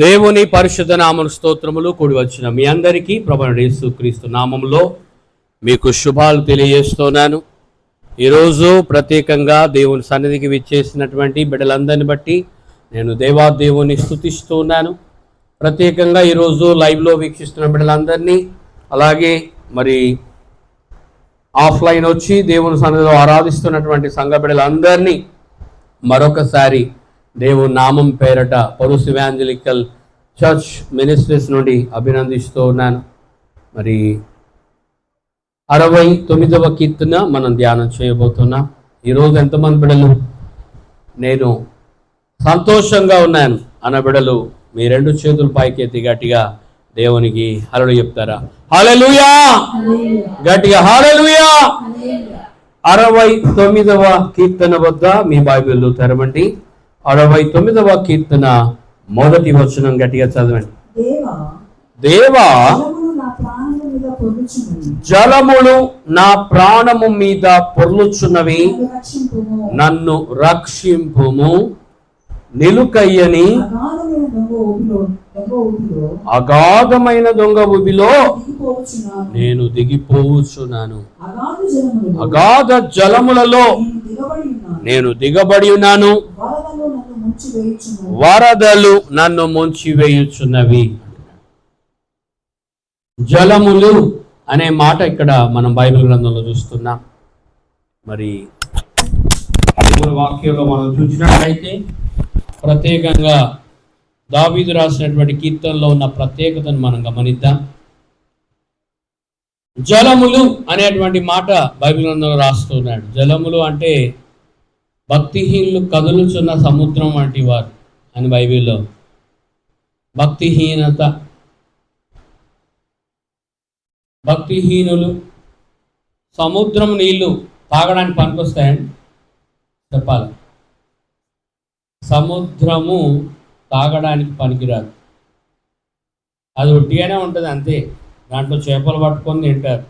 దేవుని పరిశుద్ధ నామములు స్తోత్రములు కూడి వచ్చిన మీ అందరికీ ప్రభువైన యేసుక్రీస్తు నామములో మీకు శుభాలు తెలియజేస్తున్నాను. ఈరోజు ప్రత్యేకంగా దేవుని సన్నిధికి విచ్చేసినటువంటి బిడ్డలందరిని బట్టి నేను దేవుని స్తుతిస్తూ ఉన్నాను. ప్రత్యేకంగా ఈరోజు లైవ్లో వీక్షిస్తున్న బిడ్డలందరినీ, అలాగే మరి ఆఫ్లైన్ వచ్చి దేవుని సన్నిధిలో ఆరాధిస్తున్నటువంటి సంఘ బిడ్డలందరినీ మరొకసారి దేవుని నామం పేరట పరుస్ ఇవాంజలికల్ చర్చ్ మినిస్ట్రీస్ నుండి అభినందిస్తూ ఉన్నాను. మరి 69వ కీర్తన మనం ధ్యానం చేయబోతున్నాం. ఈరోజు ఎంతమంది బిడ్డలు నేను సంతోషంగా ఉన్నాను అన్న బిడ్డలు మీ 2 చేతులు పైకెత్తి గట్టిగా దేవునికి హల్లెలూయా చెప్తారా? హల్లెలూయా, గట్టిగా హల్లెలూయా. 69వ కీర్తన వద్ద మీ బైబిల్ తెరవండి. 69వ కీర్తన మొదటి వచనం గట్టిగా చదవండి. దేవా, జలములు నా ప్రాణము మీద పొర్లుచున్నవి, నన్ను రక్షింపుము. నిలుకయ్యని అగాధమైన దొంగ ఊబిలో నేను దిగిపోవచ్చున్నాను. అగాధ జలములలో నేను దిగబడి ఉన్నాను, వరదలు నన్ను ముంచివేయుచున్నవి. జలములు అనే మాట ఇక్కడ మనం బైబిల్ గ్రంథంలో చూస్తున్నాం. మరి దేవుని వాక్యంలో మనం చూసినట్లయితే ప్రత్యేకంగా దావీదు రాసినటువంటి కీర్తనలో ఉన్న ప్రత్యేకతను మనం గమనిద్దాం. జలములు అనేటువంటి మాట బైబిల్ గ్రంథంలో రాస్తున్నాడు. జలములు అంటే భక్తిహీనులు కదులుచున్న సముద్రం వంటి వారు అని బైబిల్లో. భక్తిహీనత, భక్తిహీనులు, సముద్రం నీళ్లు తాగడానికి పనికొస్తాయండి చెప్పాలి. సముద్రము తాగడానికి పనికిరాదు, అది ఒట్టిగానే ఉంటుంది అంతే. దాంట్లో చేపలు పట్టుకొని తింటారు.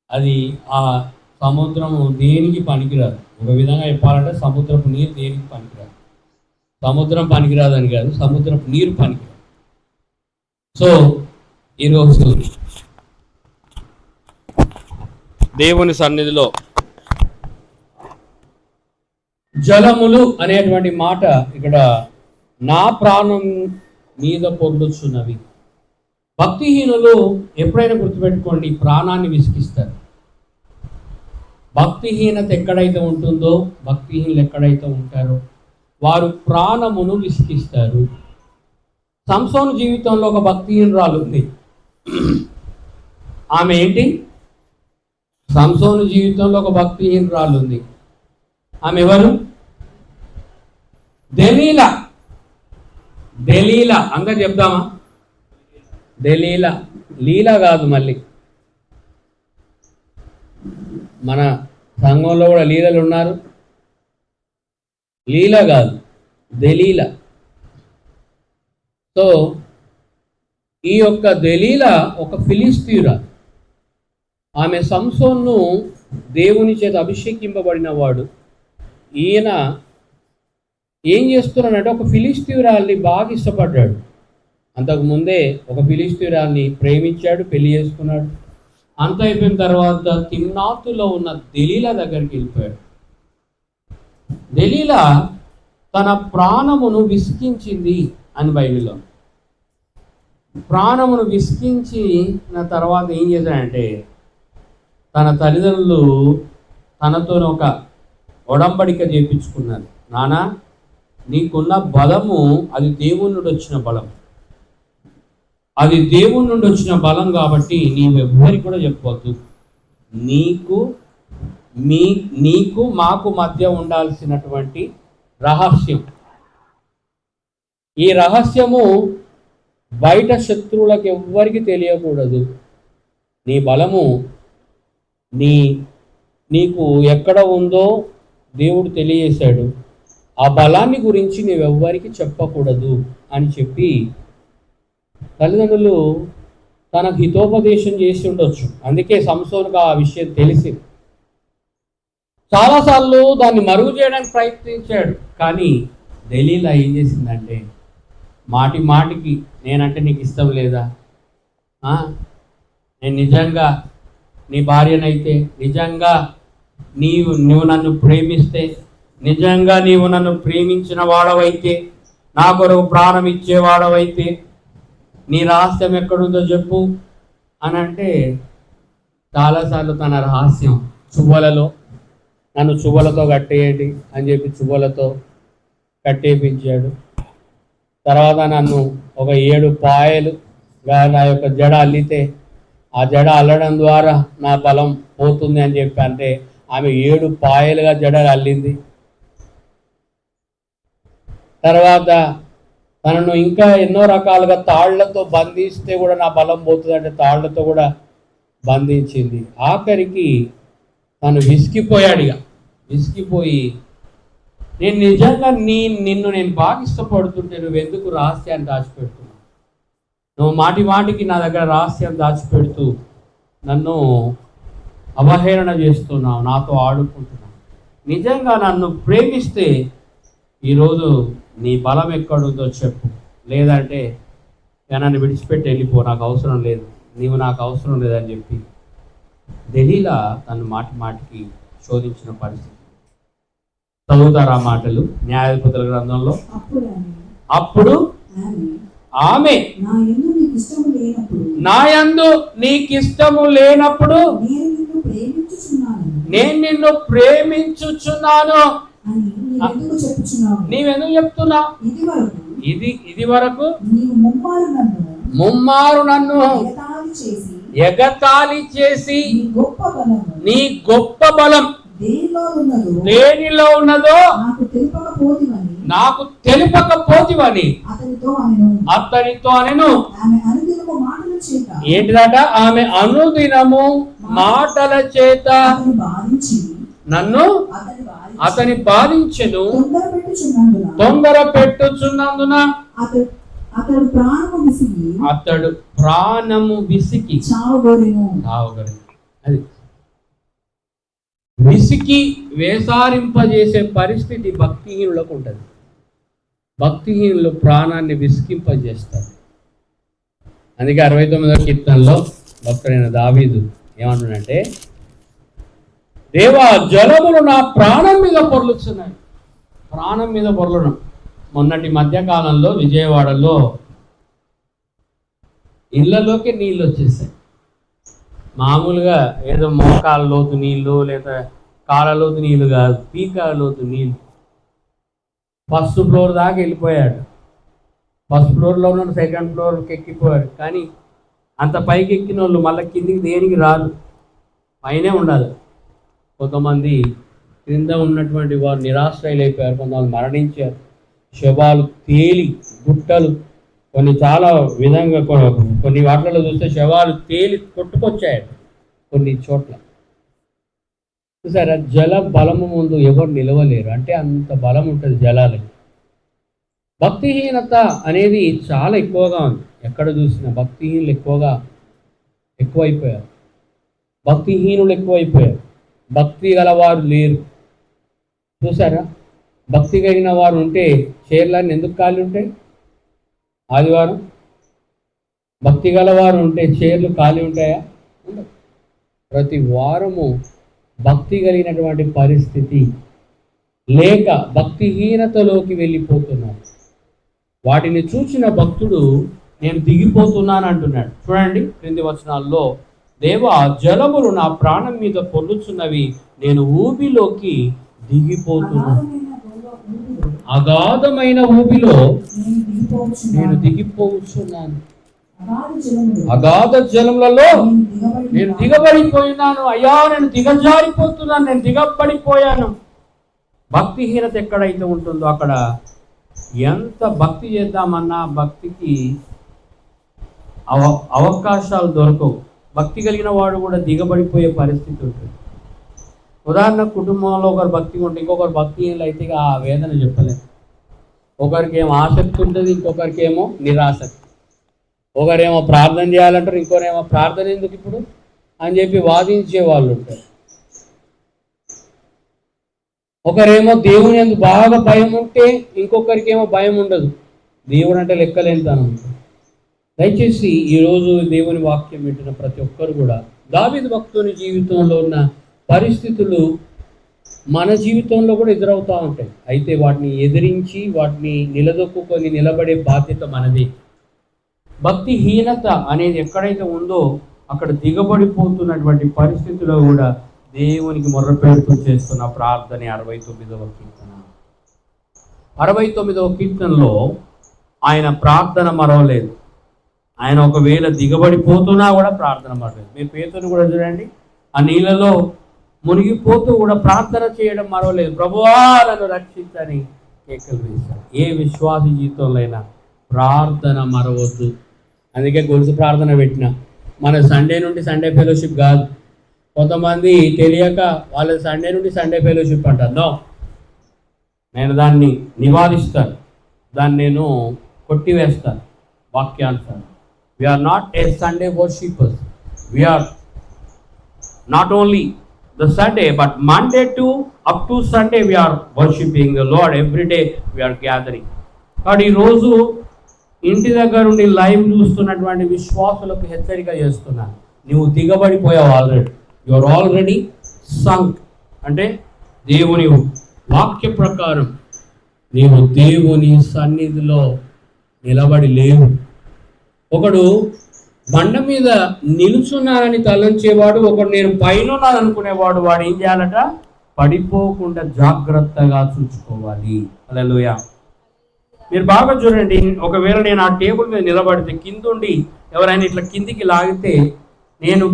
అది ఆ సముద్రము దేనికి పనికిరాదు. ఒక విధంగా చెప్పాలంటే సముద్రపు నీరు దేనికి పనికిరాదు. సముద్రం పనికిరాదు అని కాదు, సముద్రపు నీరు పనికిరాదు. సో ఈరోజు దేవుని సన్నిధిలో జలములు అనేటువంటి మాట ఇక్కడ నా ప్రాణం మీద పొర్లుచున్నవి. భక్తిహీనులు ఎప్పుడైనా గుర్తుపెట్టుకోండి, ప్రాణాన్ని విసిగిస్తారు. భక్తిహీనత ఎక్కడైతే ఉంటుందో, భక్తిహీనులు ఎక్కడైతే ఉంటారో వారు ప్రాణమును విసిగిస్తారు. సంసోను జీవితంలో ఒక భక్తిహీనురాలు ఉంది. ఆమె ఏంటి? సంసోను జీవితంలో ఒక భక్తిహీనురాలు ఉంది. ఆమె ఎవరు? దెలీలా. దెలీలా అందరు చెప్దామా? దెలీలా, లీలా కాదు. మళ్ళీ మన సంఘంలో కూడా లీలలు ఉన్నారు. లీలా కాదు, దెలీలా. సో ఈ యొక్క దెలీలా ఒక ఫిలిస్తీయురాలు. ఆమె సంసోన్ను దేవుని చేత అభిషేకింపబడిన వాడు. ఈయన ఏం చేస్తున్నాడంటే ఒక ఫిలిస్తీయురాల్ని బాగా ఇష్టపడ్డాడు. అంతకుముందే ఒక ఫిలిస్తీయురాల్ని ప్రేమించాడు, పెళ్లి చేసుకున్నాడు. అంత అయిపోయిన తర్వాత తిమ్నాతులో ఉన్న దెలీలా దగ్గరికి వెళ్ళిపోయాడు. దెలీలా తన ప్రాణమును విసికించింది అని బైబిల్లో. ప్రాణమును విసికించిన తర్వాత ఏం చేశాడంటే తన తల్లిదండ్రులు తనతో ఒక ఒడంబడిక చేయించుకున్నారు. నానా, నీకున్న బలము అది దేవుని నుండి వచ్చిన బలం, అది దేవుని నుండి వచ్చిన బలం కాబట్టి నీవెవ్వరికి కూడా చెప్పవద్దు. నీకు మాకు మధ్య ఉండాల్సినటువంటి రహస్యం, ఈ రహస్యము బయట శత్రువులకు ఎవ్వరికి తెలియకూడదు. నీ బలము నీకు ఎక్కడ ఉందో దేవుడు తెలియజేశాడు. ఆ బలాన్ని గురించి నీవెవ్వరికి చెప్పకూడదు అని చెప్పి తల్లిదండ్రులు తనకు హితోపదేశం చేసి ఉండొచ్చు. అందుకే సంసోనుకు ఆ విషయం తెలిసింది. చాలాసార్లు దాన్ని మరుగు చేయడానికి ప్రయత్నించాడు. కానీ దెలీలా ఏం చేసిందంటే మాటి మాటికి నేనంటే నీకు ఇష్టం లేదా, నేను నిజంగా నీ భార్యనైతే, నిజంగా నువ్వు నన్ను ప్రేమిస్తే, నిజంగా నీవు నన్ను ప్రేమించిన వాడవైతే, నా కొరకు ప్రాణం ఇచ్చేవాడవైతే నీ రహస్యం ఎక్కడుందో చెప్పు అని అంటే చాలాసార్లు తన రహస్యం చువ్వలలో, నన్ను చువ్వలతో కట్టేయండి అని చెప్పి చువ్వలతో కట్టేపించాడు. తర్వాత నన్ను ఒక 7 పాయలుగా నా యొక్క జడ అల్లితే ఆ జడ అల్లడం ద్వారా నా బలం పోతుంది అని చెప్పి అంటే ఆమె 7 పాయలుగా జడలు అల్లింది. తర్వాత తనను ఇంకా ఎన్నో రకాలుగా తాళ్లతో బంధిస్తే కూడా నా బలం పోతుంది అంటే తాళ్లతో కూడా బంధించింది. ఆఖరికి తను విసిగిపోయాడు. ఇక విసిగిపోయి, నేను నిజంగా నిన్ను నేను బాగా ఇష్టపడుతుంటే నువ్వు ఎందుకు రహస్యాన్ని దాచిపెడుతున్నావు? నువ్వు మాటి మాటికి నా దగ్గర రహస్యం దాచిపెడుతూ నన్ను అవహేళన చేస్తున్నావు, నాతో ఆడుకుంటున్నావు. నిజంగా నన్ను ప్రేమిస్తే ఈరోజు నీ బలం ఎక్కడుందో చెప్పు, లేదంటే నన్ను విడిచిపెట్టి వెళ్ళిపో, నాకు అవసరం లేదు, నీవు నాకు అవసరం లేదని చెప్పి దెలీలా తను మాటి మాటికి శోధించిన పరిస్థితి. చదువుతారు ఆ మాటలు న్యాయాధిపతుల గ్రంథంలో. అప్పుడు ఆమె నా యందు నీకిష్టము లేనప్పుడు నేను నిన్ను ప్రేమించుచున్నాను నీవెందుకు చెప్తున్నావు? ఇది వరకు ముమ్మారు నన్ను ఎగతాళి చేసి నీ గొప్ప బలం దేనిలో ఉన్నదో నాకు తెలుపకపోతివని అతనితో అనెను. ఏంటిదట? ఆమె అనుదినము మాటల చేత నన్ను అతని బాధించెను, తొందర పెట్టుచున్నందున అతడు ప్రాణము విసికి చావగొరెను. అది విసికి వేసారింపజేసే పరిస్థితి భక్తిహీనులకు ఉంటుంది. భక్తిహీనులు ప్రాణాన్ని విసికింపజేస్తారు. అందుకే 69వ కీర్తనలో భక్తుడైన దావీదు ఏమంటున్నాడంటే, దేవా జలములు నా ప్రాణం మీద పొర్లుతున్నాయి. ప్రాణం మీద పొర్లడం. మొన్నటి మధ్యకాలంలో విజయవాడలో ఇళ్లలోకి నీళ్ళు వచ్చేసాయి. మామూలుగా ఏదో మోకాల లోతు నీళ్ళు లేదా కాళ్ళలోతు నీళ్ళు కాదు, పీకాల లోతు నీళ్ళు. ఫస్ట్ ఫ్లోర్ దాకా వెళ్ళిపోయాడు. ఫస్ట్ ఫ్లోర్లో ఉన్న సెకండ్ ఫ్లోర్కి ఎక్కిపోయాడు. కానీ అంత పైకి ఎక్కిన వాళ్ళు మళ్ళీ కిందికి దేనికి రాదు, పైనే ఉండాలి. కొంతమంది క్రింద ఉన్నటువంటి వారు నిరాశ్రయులైపోయారు, కొంతమంది మరణించారు. శవాలు తేలి, గుట్టలు కొన్ని చాలా విధంగా కొన్ని వాటిలలో చూస్తే శవాలు తేలి కొట్టుకొచ్చాయట కొన్ని చోట్ల. చూసారా, జల బలము ముందు ఎవరు నిలవలేరు. అంటే అంత బలం ఉంటుంది జలాలకి. భక్తిహీనత అనేది చాలా ఎక్కువగా ఉంది. ఎక్కడ చూసినా భక్తిహీనులు ఎక్కువైపోయారు. భక్తిహీనులు ఎక్కువైపోయారు. భక్తి గలవారు లేరు. చూసారా, భక్తి కలిగిన వారు ఉంటే చైర్లన్నీ ఎందుకు ఖాళీ ఉంటాయి? ఆదివారం భక్తి గలవారు ఉంటే చైర్లు ఖాళీ ఉంటాయా? ఉండవు. ప్రతి వారము భక్తి కలిగినటువంటి పరిస్థితి లేక భక్తిహీనతలోకి వెళ్ళిపోతున్నాడు. వాటిని చూసిన భక్తుడు నేను దిగిపోతున్నాను అంటున్నాడు. చూడండి క్రింది వచనాల్లో, దేవా జలములు నా ప్రాణం మీద పొర్లుచున్నవి, నేను ఊబిలోకి దిగిపోతున్నాను. అగాధమైన ఊబిలో నేను దిగిపోతున్నాను. అగాధ జలములలో నేను దిగబడిపోయినాను. అయ్యా నేను దిగజారిపోతున్నాను, నేను దిగబడిపోయాను. భక్తిహీనత ఎక్కడైతే ఉంటుందో అక్కడ ఎంత భక్తి చేద్దామన్నా భక్తికి అవకాశాలు దొరకవు. భక్తి కలిగిన వాడు కూడా దిగబడిపోయే పరిస్థితి ఉంటుంది. ఉదాహరణ, కుటుంబంలో ఒకరు భక్తి ఉంటే ఇంకొకరు భక్తిహీనులు అయితే ఆ వేదన చెప్పలేదు. ఒకరికి ఏమో ఆసక్తి ఉంటుంది, ఇంకొకరికి ఏమో నిరాసక్తి. ఒకరేమో ప్రార్థన చేయాలంటారు, ఇంకోరేమో ప్రార్థన ఎందుకు ఇప్పుడు అని చెప్పి వాదించే వాళ్ళు ఉంటారు. ఒకరేమో దేవుని ఎందుకు బాగా భయం ఉంటే ఇంకొకరికి ఏమో భయం ఉండదు. దేవుడు అంటే లెక్కలేనితనం. దయచేసి ఈరోజు దేవుని వాక్యం వింటున్న ప్రతి ఒక్కరు కూడా దావీదు భక్తుని జీవితంలో ఉన్న పరిస్థితులు మన జీవితంలో కూడా ఎదురవుతూ ఉంటాయి. అయితే వాటిని ఎదిరించి వాటిని నిలదొక్కుని నిలబడే బాధ్యత మనది. భక్తిహీనత అనేది ఎక్కడైతే ఉందో అక్కడ దిగబడిపోతున్నటువంటి పరిస్థితిలో కూడా దేవునికి మొర్రపెడుతూ చేస్తున్న ప్రార్థన 69వ కీర్తన. 69వ కీర్తనలో ఆయన ప్రార్థన మరవలేదు. ఆయన ఒకవేళ దిగబడిపోతున్నా కూడా ప్రార్థన మరవలేదు. మీరు పేతురుని కూడా చూడండి, ఆ నీళ్ళలో మునిగిపోతూ కూడా ప్రార్థన చేయడం మరవలేదు. ప్రభువా నన్ను రక్షించని కేకలు వేశాడు. ఏ విశ్వాస జీవితంలో అయినా ప్రార్థన మరవద్దు. అందుకే గొలుసు ప్రార్థన పెట్టిన. మన సండే నుండి సండే ఫెలోషిప్ కాదు. కొంతమంది తెలియక వాళ్ళ సండే నుండి సండే ఫెలోషిప్ అంటారు. నో, నేను దాన్ని నివారిస్తాను, దాన్ని నేను కొట్టివేస్తాను. వాక్యానుసారం we are not a Sunday worshippers. We are not only the Sunday, but Monday to up to Sunday we are worshiping the Lord. Every day we are gathering. కాబట్టి ఈరోజు ఇంటి దగ్గర నుండి లైవ్ చూస్తున్నటువంటి విశ్వాసులకు హెచ్చరిక చేస్తున్నాను. నువ్వు దిగబడిపోయావు already. You are already sunk. అంటే దేవుని వాక్య ప్రకారం నీవు దేవుని సన్నిధిలో నిలబడి లేవు. ఒకడు బండ మీద నిలుచున్నానని తలంచేవాడు, ఒకడు నేను పైన ఉన్నాను అనుకునేవాడు. వాడు ఏం చేయాలట? పడిపోకుండా జాగ్రత్తగా చూసుకోవాలి. హల్లెలూయా. మీరు బాగా చూడండి, ఒకవేళ నేను ఆ టేబుల్ మీద నిలబడితే కిందుండి ఎవరైనా ఇట్లా కిందికి లాగితే నేను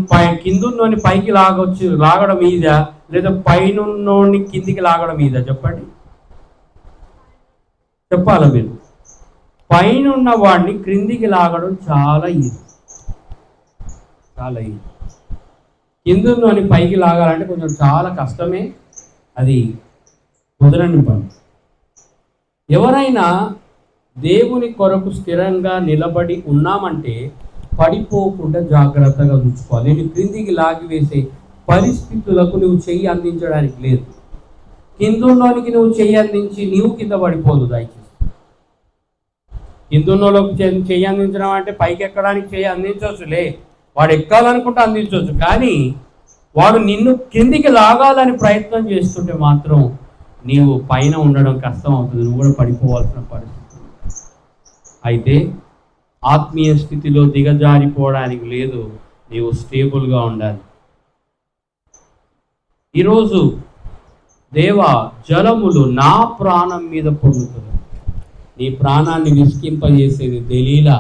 కిందున్నోని పైకి లాగడం మీద, లేదా పైనున్నోని కిందికి లాగడం మీద? చెప్పండి, చెప్పాలా మీరు? పైన ఉన్న వాడిని క్రిందికి లాగడం చాలా ఈజీ, చాలా ఈజీ. కిందున్నోని పైకి లాగాలంటే కొంచెం చాలా కష్టమే, అది కుదరని పని. ఎవరైనా దేవుని కొరకు స్థిరంగా నిలబడి ఉన్నామంటే పడిపోకుండా జాగ్రత్తగా చూసుకోవాలి. నేను క్రిందికి లాగివేసే పరిస్థితులకు నువ్వు చెయ్యి అందించడానికి లేదు. కిందున్నోనికి నువ్వు చెయ్యి అందించి నీవు కింద పడిపోదు. దయచేసి కిందున్నోళ్ళకు చెయ్యి అందించడం అంటే పైకి ఎక్కడానికి చెయ్యి అందించవచ్చులే, వాడు ఎక్కాలనుకుంటే అందించవచ్చు. కానీ వాడు నిన్ను కిందికి లాగాలని ప్రయత్నం చేస్తుంటే మాత్రం నీవు పైన ఉండడం కష్టం అవుతుంది, నువ్వు కూడా పడిపోవాల్సిన పరిస్థితి. అయితే ఆత్మీయ స్థితిలో దిగజారిపోవడానికి లేదు, నీవు స్టేబుల్గా ఉండాలి. ఈరోజు దేవా జలములు నా ప్రాణం మీద పొందుతుంది. నీ ప్రాణాన్ని విసికింపజేసేది దెలీలా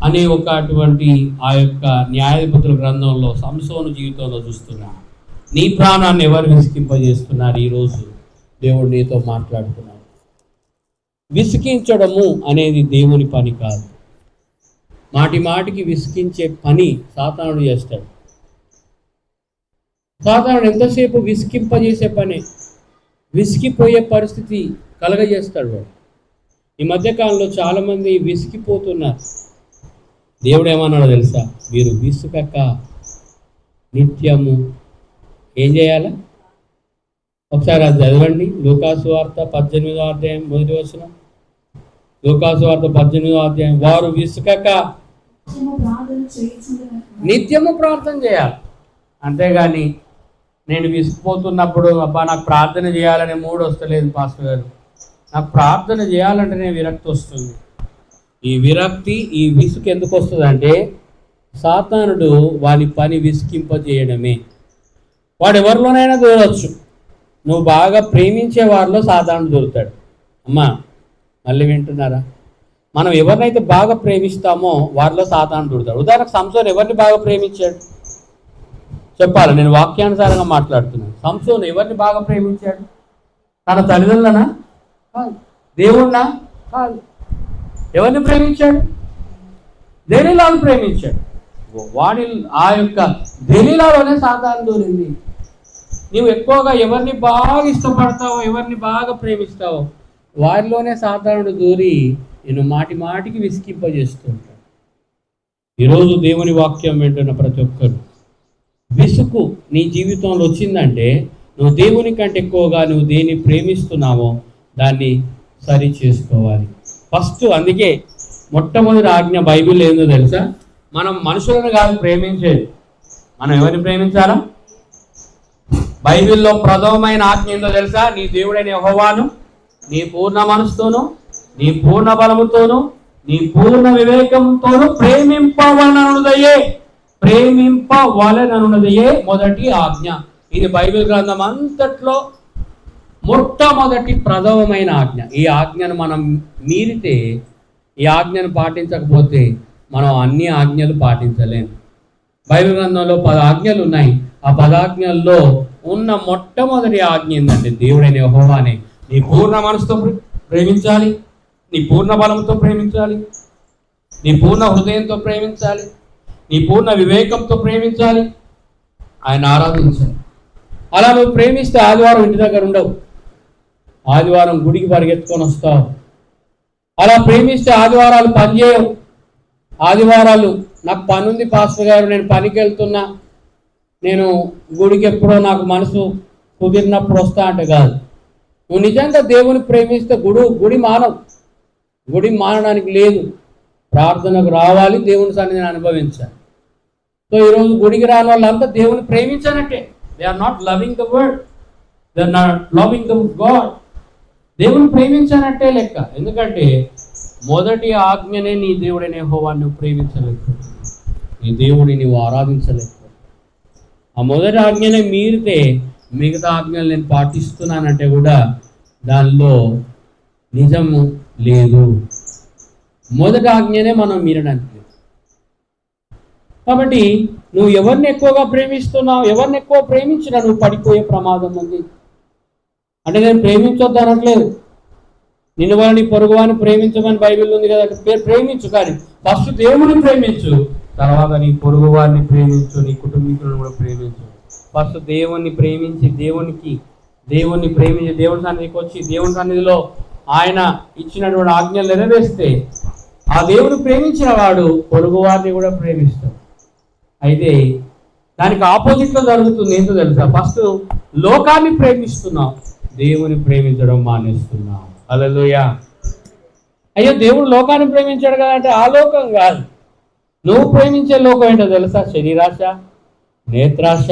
అనే అటువంటి ఆ యొక్క న్యాయాధిపతుల గ్రంథంలో సంసోను జీవితంలో చూస్తున్నా. నీ ప్రాణాన్ని ఎవరు విసికింపజేస్తున్నారు? ఈరోజు దేవుడు నీతో మాట్లాడుతున్నాడు. విసికించడము అనేది దేవుని పని కాదు. మాటి మాటికి విసికించే పని సాతానుడు చేస్తాడు. సాతానుడు ఎంతసేపు విసికింపజేసే పని, విసిగిపోయే పరిస్థితి కలగజేస్తాడు వాడు. ఈ మధ్యకాలంలో చాలామంది విసిగిపోతున్నారు. దేవుడు ఏమన్నాడో తెలుసా? మీరు విసుకక నిత్యము ఏం చేయాలి? ఒకసారి అది చదవండి. లూకాసు వార్త 18వ అధ్యాయం 1వ వచనం. లూకాసు వార్త 18వ అధ్యాయం. వారు విసుకక నిత్యము ప్రార్థన చేయాలి. అంతేగాని నేను విసిగిపోతున్నప్పుడు అబ్బా నాకు ప్రార్థన చేయాలనే మూడు వస్తలేదు పాస్టర్ గారు, నాకు ప్రార్థన చేయాలంటేనే విరక్తి వస్తుంది. ఈ విరక్తి, ఈ విసుగు ఎందుకు వస్తుంది అంటే సాతానుడు వాని పని విసికింపజేయడమే. వాడు ఎవరిలోనైనా దూరవచ్చు. నువ్వు బాగా ప్రేమించే వారిలో సాతానుడు దొరుకుతాడు. అమ్మా మళ్ళీ వింటున్నారా? మనం ఎవరినైతే బాగా ప్రేమిస్తామో వారిలో సాతానుడు దొరుకుతాడు. ఉదాహరణకు సంసోను ఎవరిని బాగా ప్రేమించాడు చెప్పాలి, నేను వాక్యానుసారంగా మాట్లాడుతున్నాను. సంసోను ఎవరిని బాగా ప్రేమించాడు? తన తల్లిదండ్రులనా? కాదు. దేవుణ్ణా? కాదు. ఎవరిని ప్రేమించాడు? దెలీలాను ప్రేమించాడు. వాడి ఆ యొక్క దెలీలాలోనే సాతాను దూరింది. నీవు ఎక్కువగా ఎవరిని బాగా ఇష్టపడతావో, ఎవరిని బాగా ప్రేమిస్తావో వారిలోనే సాతానుడు దూరి నేను మాటి మాటికి విసికింపజేస్తూ ఉంటాడు. ఈరోజు దేవుని వాక్యం వింటున్న ప్రతి ఒక్కరు విసుగు నీ జీవితంలో వచ్చిందంటే నువ్వు దేవుని కంటే ఎక్కువగా నువ్వు దేన్ని ప్రేమిస్తున్నావో దాన్ని సరి చేసుకోవాలి ఫస్ట్. అందుకే మొట్టమొదటి ఆజ్ఞ బైబిల్ ఏందో తెలుసా? మనం మనుషులను కాదు ప్రేమించేది, మనం ఎవరిని ప్రేమించాలా? బైబిల్లో ప్రథమమైన ఆజ్ఞ ఏందో తెలుసా? నీ దేవుడైన యెహోవాను నీ పూర్ణ మనసుతోనూ, నీ పూర్ణ బలముతోనూ, నీ పూర్ణ వివేకంతోనూ ప్రేమింపవలనను ప్రేమింపవలననున్నదయే, ప్రేమింపవలననున్నదయే మొదటి ఆజ్ఞ. ఇది బైబిల్ గ్రంథం అంతట్లో మొట్టమొదటి ప్రథమమైన ఆజ్ఞ. ఈ ఆజ్ఞను మనం మీరితే, ఈ ఆజ్ఞను పాటించకపోతే మనం అన్ని ఆజ్ఞలు పాటించలేము. బైబిల్ గ్రంథంలో 10 ఆజ్ఞలు ఉన్నాయి. ఆ 10 ఆజ్ఞల్లో ఉన్న మొట్టమొదటి ఆజ్ఞ ఏంటంటే, దేవుడైన యెహోవానే నీ పూర్ణ మనసుతో ప్రేమించాలి, నీ పూర్ణ బలంతో ప్రేమించాలి, నీ పూర్ణ హృదయంతో ప్రేమించాలి, నీ పూర్ణ వివేకంతో ప్రేమించాలి, ఆయన ఆరాధించాలి. అలా నువ్వు ప్రేమిస్తే ఆదివారం ఇంటి దగ్గర ఉండవు, ఆదివారం గుడికి పరిగెత్తుకొని వస్తావు. అలా ప్రేమిస్తే ఆదివారాలు పనిచేయవు. ఆదివారాలు నాకు పని ఉంది పాస్టర్ గారు, నేను పనికి వెళ్తున్నా, నేను గుడికి ఎప్పుడో నాకు మనసు కుదిరినప్పుడు వస్తా అంటే కాదు. నువ్వు నిజంగా దేవుని ప్రేమిస్తే గుడి మానవు. గుడి మానడానికి లేదు, ప్రార్థనకు రావాలి, దేవుని సన్నిధిని అనుభవించాలి. సో ఈరోజు గుడికి రాని వాళ్ళంతా దేవుని ప్రేమించాలంటే they are not loving the word, they are not loving the God. దేవుని ప్రేమించానంటే లెక్క. ఎందుకంటే మొదటి ఆజ్ఞనే నీ దేవుడైన యెహోవాను నువ్వు ప్రేమించలేకపోతున్నావు, నీ దేవుడిని నువ్వు ఆరాధించలేకపోతున్నావు. ఆ మొదటి ఆజ్ఞనే మీరితే మిగతా ఆజ్ఞలు నేను పాటిస్తున్నానంటే కూడా దానిలో నిజము లేదు. మొదటి ఆజ్ఞనే మనం మీరడానికి లేదు. కాబట్టి నువ్వు ఎవరిని ఎక్కువగా ప్రేమిస్తున్నావు, ఎవరిని ఎక్కువ ప్రేమించినా నువ్వు పడిపోయే ప్రమాదం ఉంది. అంటే నేను ప్రేమించొద్దు అనట్లేదు, నిన్ను వారిని పొరుగువాని ప్రేమించమని బైబిల్ ఉంది కదా, ప్రేమించు, కానీ ఫస్ట్ దేవుని ప్రేమించు, తర్వాత నీ పొరుగు వారిని ప్రేమించు, నీ కుటుంబీకులను కూడా ప్రేమించు. ఫస్ట్ దేవుణ్ణి ప్రేమించి దేవుణ్ణి ప్రేమించి దేవుని సన్నిధికి వచ్చి దేవుని సన్నిధిలో ఆయన ఇచ్చినటువంటి ఆజ్ఞలు నెరవేరిస్తే ఆ దేవుని ప్రేమించిన వాడు పొరుగు వారిని కూడా ప్రేమిస్తాడు. అయితే దానికి ఆపోజిట్లో జరుగుతుంది ఏంటో తెలుసా? ఫస్ట్ లోకాన్ని ప్రేమిస్తున్నాం, దేవుని ప్రేమించడం మానేస్తున్నాం. హల్లెలూయా. అయ్యో దేవుడు లోకాన్ని ప్రేమించాడు కదా అంటే ఆ లోకం కాదు. నువ్వు ప్రేమించే లోకం ఏంటో తెలుసా? శరీరాశ, నేత్రాశ,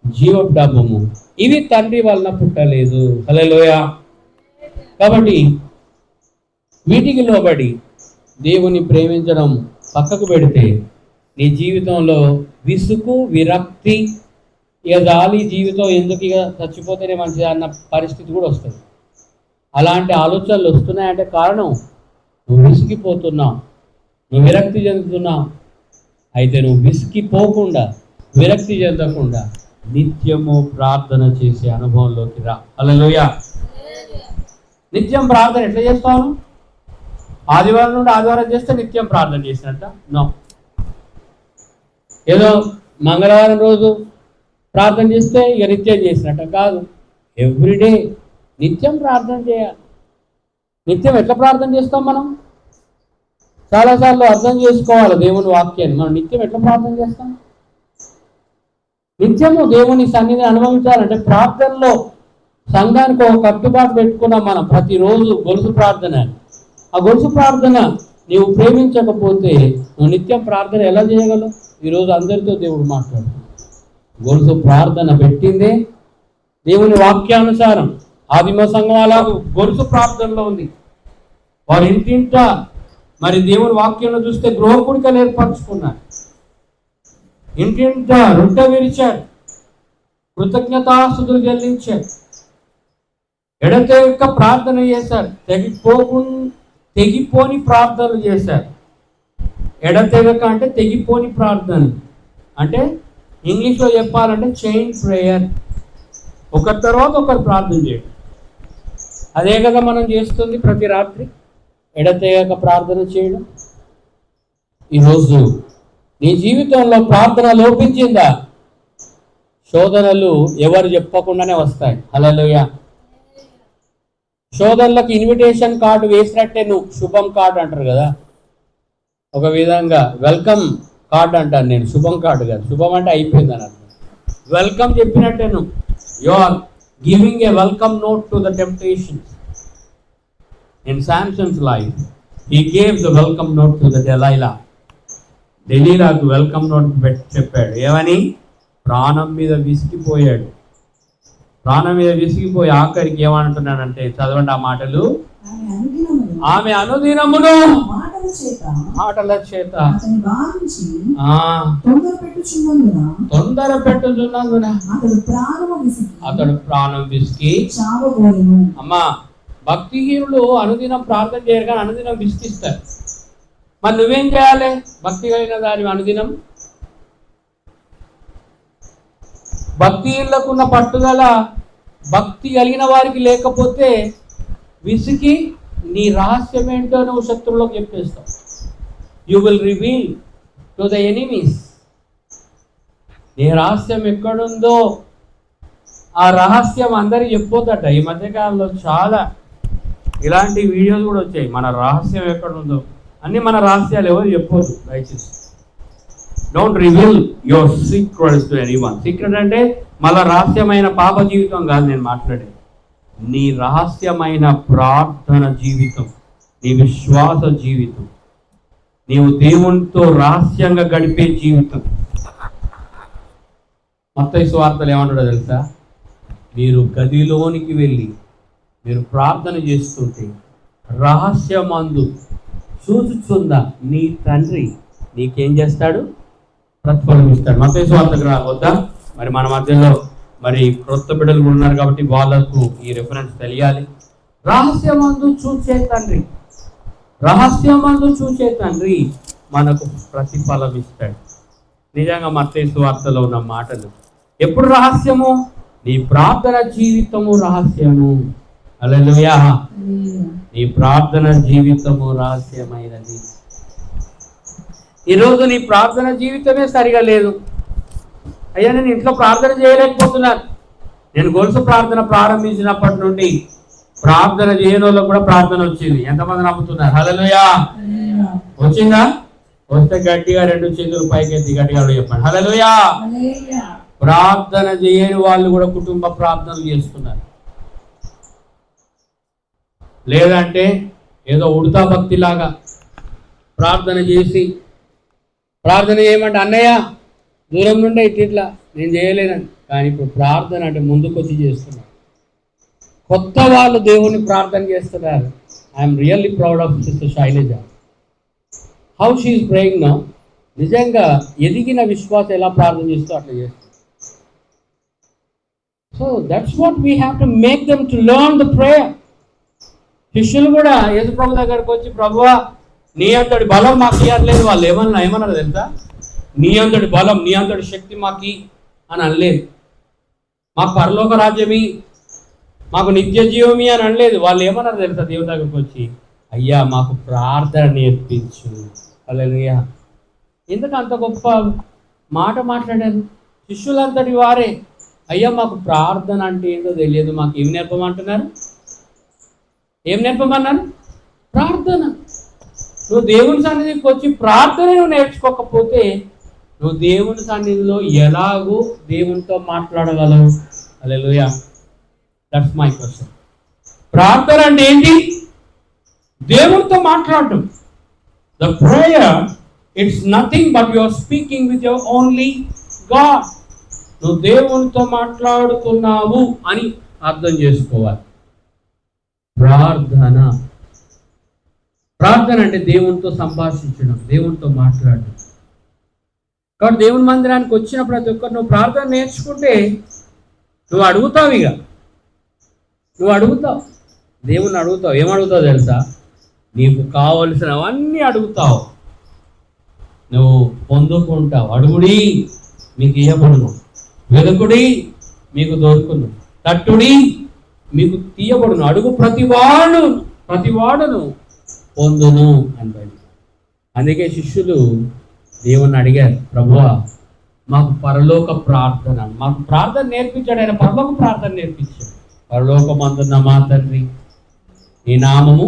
జీవోద్డమము. ఇవి తండ్రి వలన పుట్టలేదు. హల్లెలూయా. కాబట్టి వీటికి లోబడి దేవుని ప్రేమించడం పక్కకు పెడితే నీ జీవితంలో విసుగు, విరక్తి, ఇక జాలి, జీవితం ఎందుకు ఇక చచ్చిపోతేనే మంచిది అన్న పరిస్థితి కూడా వస్తుంది. అలాంటి ఆలోచనలు వస్తున్నాయంటే కారణం నువ్వు విసిగిపోతున్నావు, నువ్వు విరక్తి చెందుతున్నావు. అయితే నువ్వు విసిగిపోకుండా, విరక్తి చెందకుండా నిత్యము ప్రార్థన చేసే అనుభవంలోకి రా. హల్లెలూయా. నిత్యం ప్రార్థన ఎట్లా చేస్తావు? ఆదివారం నుండి ఆదివారం చేస్తే నిత్యం ప్రార్థన చేసినట్ట? నో. ఏదో మంగళవారం రోజు ప్రార్థన చేస్తే ఇక నిత్యం చేసినట్ట కాదు. ఎవ్రీడే నిత్యం ప్రార్థన చేయాలి. నిత్యం ఎట్లా ప్రార్థన చేస్తాం మనం? చాలాసార్లు అర్థం చేసుకోవాలి దేవుని వాక్యాన్ని. మనం నిత్యం ఎట్లా ప్రార్థన చేస్తాం? నిత్యము దేవుని సన్నిధిని అనుభవించాలంటే ప్రార్థనలో సంఘానికి ఒక కట్టుబాటు పెట్టుకున్నాం మనం. ప్రతిరోజు గొలుసు ప్రార్థన. ఆ గొలుసు ప్రార్థన నీవు ప్రేమించకపోతే నువ్వు నిత్యం ప్రార్థన ఎలా చేయగలవు? ఈరోజు అందరితో దేవుడు మాట్లాడుతున్నాడు. గొలుసు ప్రార్థన పెట్టిందే దేవుని వాక్యానుసారం. ఆదిమ సంఘం అలా గొలుసు ప్రార్థనలో ఉంది. వారి ఇంటింట మరి దేవుని వాక్యంలో చూస్తే గృహకుడికలు ఏర్పరచుకున్నారు. ఇంటింట రొట్టె విరిచాడు, కృతజ్ఞతాస్తుతులు చెల్లించాడు, ఎడతెగక ప్రార్థన చేశారు, తెగిపోని ప్రార్థనలు చేశారు. ఎడతెగక అంటే తెగిపోని ప్రార్థన అంటే ఇంగ్లీష్లో చెప్పాలంటే చైన్ ప్రేయర్. ఒకరి తర్వాత ఒకరు ప్రార్థన చేయడం. అదే కదా మనం చేస్తుంది ప్రతి రాత్రి, ఎడతెగక ప్రార్థన చేయడం. ఈరోజు నీ జీవితంలో ప్రార్థన లోపించిందా? శోధనలు ఎవరు చెప్పకుండానే వస్తాయి. హల్లెలూయా. శోధనలకు ఇన్విటేషన్ కార్డు వేసినట్టే నువ్వు శుభం కార్డు అంటారు కదా, ఒక విధంగా వెల్కమ్ కార్డు అంటాను నేను, శుభం కార్డు కాదు. శుభం అంటే అయిపోయిందని అర్థం. వెల్కమ్ చెప్పినట్టే నువ్వు. You are giving a welcome note to the temptations. In Samson's life he gave the welcome note to the డెలీలాకు వెల్కమ్ నోట్ చెప్పాడు. ఏమని? ప్రాణం మీద విసిగిపోయాడు. ప్రాణం మీద విసిగిపోయి ఆఖరికి ఏమంటున్నాడంటే, చదవండి ఆ మాటలు. ఆమె అనుదినమును మాటల చేత అతని బాధించి ఆ తొందర పెట్టుచున్నందున అతడు ప్రాణం విసికి చావబోయెను. అమ్మా, భక్తిహీనులు అనుదినం ప్రార్థన చేయరు కానీ అనుదినం విసికిస్తారు. మరి నువ్వేం చేయాలి? భక్తి కలిగిన దాని అనుదినం భక్తిహీనులకున్న పట్టుదల భక్తి కలిగిన వారికి లేకపోతే విసికి నీ రహస్యం ఏంటో నువ్వు శత్రువులకు చెప్పేస్తావు. You will reveal to the enemies. నీ రహస్యం ఎక్కడుందో ఆ రహస్యం అందరికి చెప్పొద్దట. ఈ మధ్యకాలంలో చాలా ఇలాంటి వీడియోలు కూడా వచ్చాయి. మన రహస్యం ఎక్కడుందో అన్ని మన రహస్యాలు ఎవరు చెప్పొద్దు దయచేసి. Don't reveal your secrets to anyone. Secret అంటే మళ్ళా రహస్యమైన పాప జీవితం కాదు నేను మాట్లాడేది. నీ రహస్యమైన ప్రార్థన జీవితం, నీ విశ్వాస జీవితం, నీవు దేవునితో రహస్యంగా గడిపే జీవితం. మత్తయి సువార్తలు ఏమంటాడో తెలుసా? మీరు గదిలోనికి వెళ్ళి మీరు ప్రార్థన చేస్తుంటే రహస్యమందు చూచుచున్న నీ తండ్రి నీకేం చేస్తాడు? ప్రతిఫలం ఇస్తాడు. మత్తయి సువార్తకు రావద్దా? మరి మన మధ్యలో మరి క్రొత్త బిడ్డలు ఉన్నారు కాబట్టి వాళ్ళకు ఈ రిఫరెన్స్ తెలియాలి. రహస్యమందు చూచే తండ్రి, రహస్యమందు చూచే తండ్రి మనకు ప్రతిఫలం ఇస్తాడు. నిజంగా మత్తయి సువార్తలో ఉన్న మాటలు. ఎప్పుడు రహస్యము? నీ ప్రార్థన జీవితము రహస్యము. హల్లెలూయా. నీ ప్రార్థన జీవితము రహస్యమైనది. ఈరోజు నీ ప్రార్థన జీవితమే సరిగా లేదు. అయ్యా నేను ఇంట్లో ప్రార్థన చేయలేకపోతున్నాను. నేను గొలుసు ప్రార్థన ప్రారంభించినప్పటి నుండి ప్రార్థన చేయని వాళ్ళకు కూడా ప్రార్థన వచ్చింది. ఎంతమంది నమ్ముతున్నారు? హల్లెలూయా. వచ్చిందా? వస్తే గట్టిగా 2 చేతులు పైకెత్తి గట్టిగా చెప్పండి హల్లెలూయా. ప్రార్థన చేయని వాళ్ళు కూడా కుటుంబ ప్రార్థనలు చేస్తున్నారు. లేదంటే ఏదో ఉడతా భక్తిలాగా ప్రార్థన చేసి ప్రార్థన చేయమంటే అన్నయ్య దూరం నుండే ఇట్లా నేను చేయలేదని. కానీ ఇప్పుడు ప్రార్థన అంటే ముందుకు వచ్చి చేస్తున్నారు. కొత్త వాళ్ళు దేవుని ప్రార్థన చేస్తున్నారు. I'm really proud of sister Shailaja. How she is praying now. నిజంగా ఎదిగిన విశ్వాసం ఎలా ప్రార్థన చేస్తూ అట్లా చేస్తుంది. So that's what we have to make them to learn the prayer. శిష్యులు కూడా యేసు ప్రభు దగ్గరకు వచ్చి ప్రభువా నీ అంతటి బలం మాకు ఇవ్వట్లేదు. వాళ్ళు ఏమన్నారు తెలుసా? నీ అంతటి బలం, నీ అంతటి శక్తి మాకి అని అనలేదు. మాకు పరలోక రాజ్యమి, మాకు నిత్య జీవమి అని అనలేదు. వాళ్ళు ఏమన్నారు తెలుసా? దేవుని దగ్గరకు వచ్చి అయ్యా మాకు ప్రార్థన నేర్పించు. హల్లెలూయా. ఎందుకు అంత గొప్ప మాట మాట్లాడారు? శిష్యులంతటి వారే అయ్యా మాకు ప్రార్థన అంటే ఏంటో తెలియదు, మాకు ఏం నేర్పమంటున్నారు? ఏం నేర్పమన్నారు? ప్రార్థన. నువ్వు దేవుని సన్నిధికి వచ్చి ప్రార్థన నువ్వు నేర్చుకోకపోతే నువ్వు దేవుని సన్నిధిలో ఎలాగూ దేవునితో మాట్లాడగలవు? హల్లెలూయా. That's my question. ప్రార్థన అంటే ఏంటి? దేవునితో మాట్లాడటం. The prayer it's nothing but you are speaking with your only God. నువ్వు దేవునితో మాట్లాడుతున్నావు అని అర్థం చేసుకోవాలి. ప్రార్థన ప్రార్థన అంటే దేవునితో సంభాషించడం, దేవునితో మాట్లాడడం. కాబట్టి దేవుని మందిరానికి వచ్చిన ప్రతి ఒక్కరు నువ్వు ప్రార్థన నేర్చుకుంటే నువ్వు అడుగుతావు. ఇక నువ్వు అడుగుతావు, దేవుణ్ణి అడుగుతావు. ఏమడుగుతావు తెలుసా? నీకు కావలసినవన్నీ అడుగుతావు, నువ్వు పొందుకుంటావు. అడుగుడి మీకు ఇయ్యబడును, వెదుకుడి మీకు దొరుకును, తట్టుడి మీకు తీయబడును, అడుగు ప్రతివాడును పొందును అని బయట. అందుకే శిష్యులు దేవుణ్ణి అడిగారు, ప్రభువా మాకు పరలోక ప్రార్థన, మాకు ప్రార్థన నేర్పించాడు. ఆయన పరలోక ప్రార్థన నేర్పించాడు. పరలోకమందున్న మా తండ్రి నీ నామము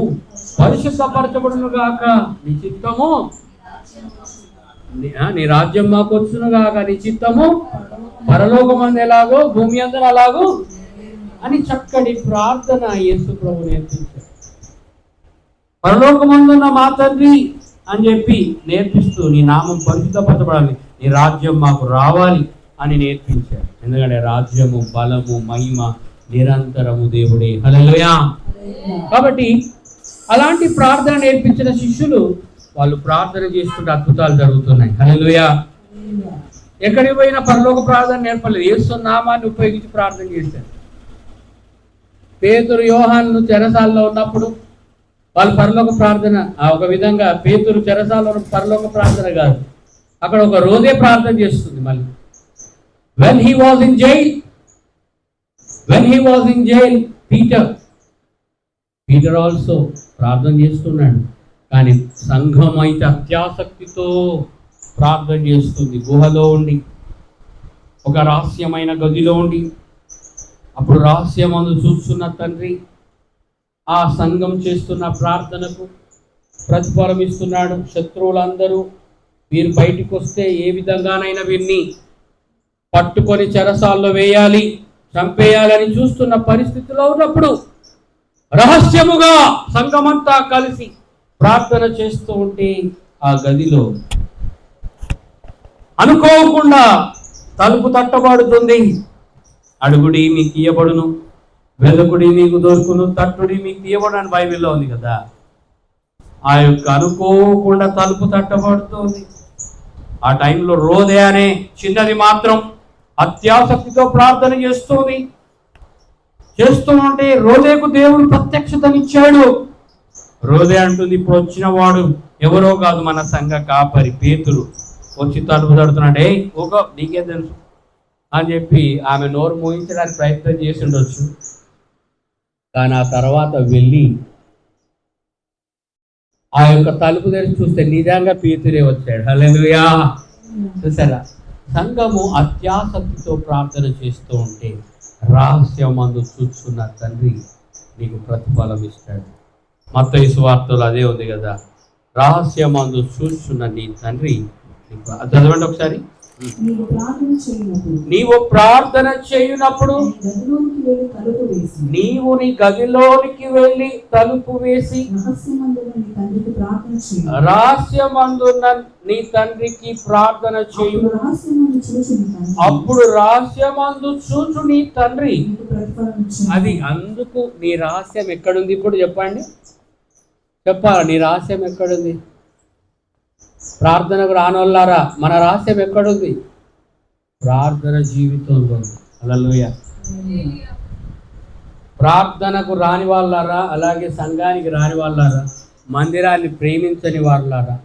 పరిశుద్ధపరచబడును గాక, నీ చిత్తము నీ రాజ్యం మాకు వచ్చును గాక, నీ చిత్తము పరలోకమందు ఎలాగో భూమి అందరూ అలాగో అని చక్కటి ప్రార్థన యేసు ప్రభు నేర్పించాడు. పరలోకమందున్న మా తండ్రి అని చెప్పి నేర్పిస్తూ నీ నామం పరిశుద్ధపరచబడాలి, నీ రాజ్యం మాకు రావాలి అని నేర్పించాడు. ఎందుకంటే రాజ్యము, బలము, మహిమ నిరంతరము దేవుడే. హల్లెలూయా. కాబట్టి అలాంటి ప్రార్థన నేర్పించిన శిష్యులు వాళ్ళు ప్రార్థన చేసుకుంటే అద్భుతాలు జరుగుతున్నాయి. హల్లెలూయా. ఎక్కడికి పోయినా పరలోక ప్రార్థన నేర్పలేదు, యేసు నామాన్ని ఉపయోగించి ప్రార్థన చేశారు. పేతురు యోహాను చెరసాలలో ఉన్నప్పుడు వాళ్ళు పరలోక ప్రార్థన, ఒక విధంగా పేతురు చెరసాలలో పరలోక ప్రార్థన కాదు, అక్కడ ఒక రోజే ప్రార్థన చేస్తుంది. మళ్ళీ when he was in jail Peter also ప్రార్థన చేస్తున్నాడు. కానీ సంఘం అయితే అత్యాసక్తితో ప్రార్థన చేస్తుంది. గుహలో ఉండి, ఒక రహస్యమైన గదిలో ఉండి, అప్పుడు రహస్యమందు చూస్తున్న తండ్రి ఆ సంఘం చేస్తున్న ప్రార్థనకు ప్రతిఫలం ఇస్తున్నాడు. శత్రువులందరూ వీరు బయటికి వస్తే ఏ విధంగానైనా వీరిని పట్టుకొని చెరసాల్లో వేయాలి, చంపేయాలని చూస్తున్న పరిస్థితిలో ఉన్నప్పుడు రహస్యముగా సంఘమంతా కలిసి ప్రార్థన చేస్తూ ఉంటే ఆ గదిలో అనుకోకుండా తలుపు తట్టబడుతుంది. అడుగుడి మీకు ఇయ్యబడును, వెదకుడి మీకు దొరుకును, తట్టుడి మీకు ఇయ్యబడు అని బైబిల్లో ఉంది కదా. ఆ యొక్క అనుకోకుండా తలుపు తట్టబడుతుంది. ఆ టైంలో రోదే అనే చిన్నది మాత్రం అత్యాసక్తితో ప్రార్థన చేస్తూ ఉంటే రోదేకు దేవుడు ప్రత్యక్షతనిచ్చాడు. రోదే అంటుంది, ఇప్పుడు వచ్చిన వాడు ఎవరో కాదు, మన సంఘ కాపరి పేతురు వచ్చి తలుపు తడుతున్నాడు. ఒక నీకే తెలుసు అని చెప్పి ఆమె నోరు మోయించడానికి ప్రయత్నం చేసి ఉండొచ్చు. కానీ ఆ తర్వాత వెళ్ళి ఆ యొక్క తలుపు తెరిచి చూస్తే నిజంగా పేతురే వచ్చాడు. హల్లెలూయా. చూసారా, సంఘము అత్యాసక్తితో ప్రార్థన చేస్తూ ఉంటే రహస్యమందు చూస్తున్న తండ్రి నీకు ప్రతిఫలం ఇస్తాడు. మత్తయి సువార్తలో అదే ఉంది కదా, రహస్యమందు చూస్తున్న నీ తండ్రి నీకు. చదవండి ఒకసారి. నీవు ప్రార్థన చేయునప్పుడు నీవు నీ గదిలోనికి వెళ్ళి తలుపు వేసి రహస్యమందున్న నీ తండ్రికి ప్రార్థన చేయు, అప్పుడు రహస్యమందు చూచు నీ తండ్రి. అది అందుకు నీ రహస్యం ఎక్కడుంది ఇప్పుడు చెప్పండి, చెప్పాలా? నీ రహస్యం ఎక్కడుంది? ప్రార్థనకు రానోళ్ళారా, మన రహస్యం ఎక్కడుంది? ప్రార్థన జీవితంలో. హల్లెలూయా. ప్రార్థనకు రాని వాళ్ళారా, అలాగే సంఘానికి రాని వాళ్ళారా, మందిరాన్ని ప్రేమించని వాళ్ళారా,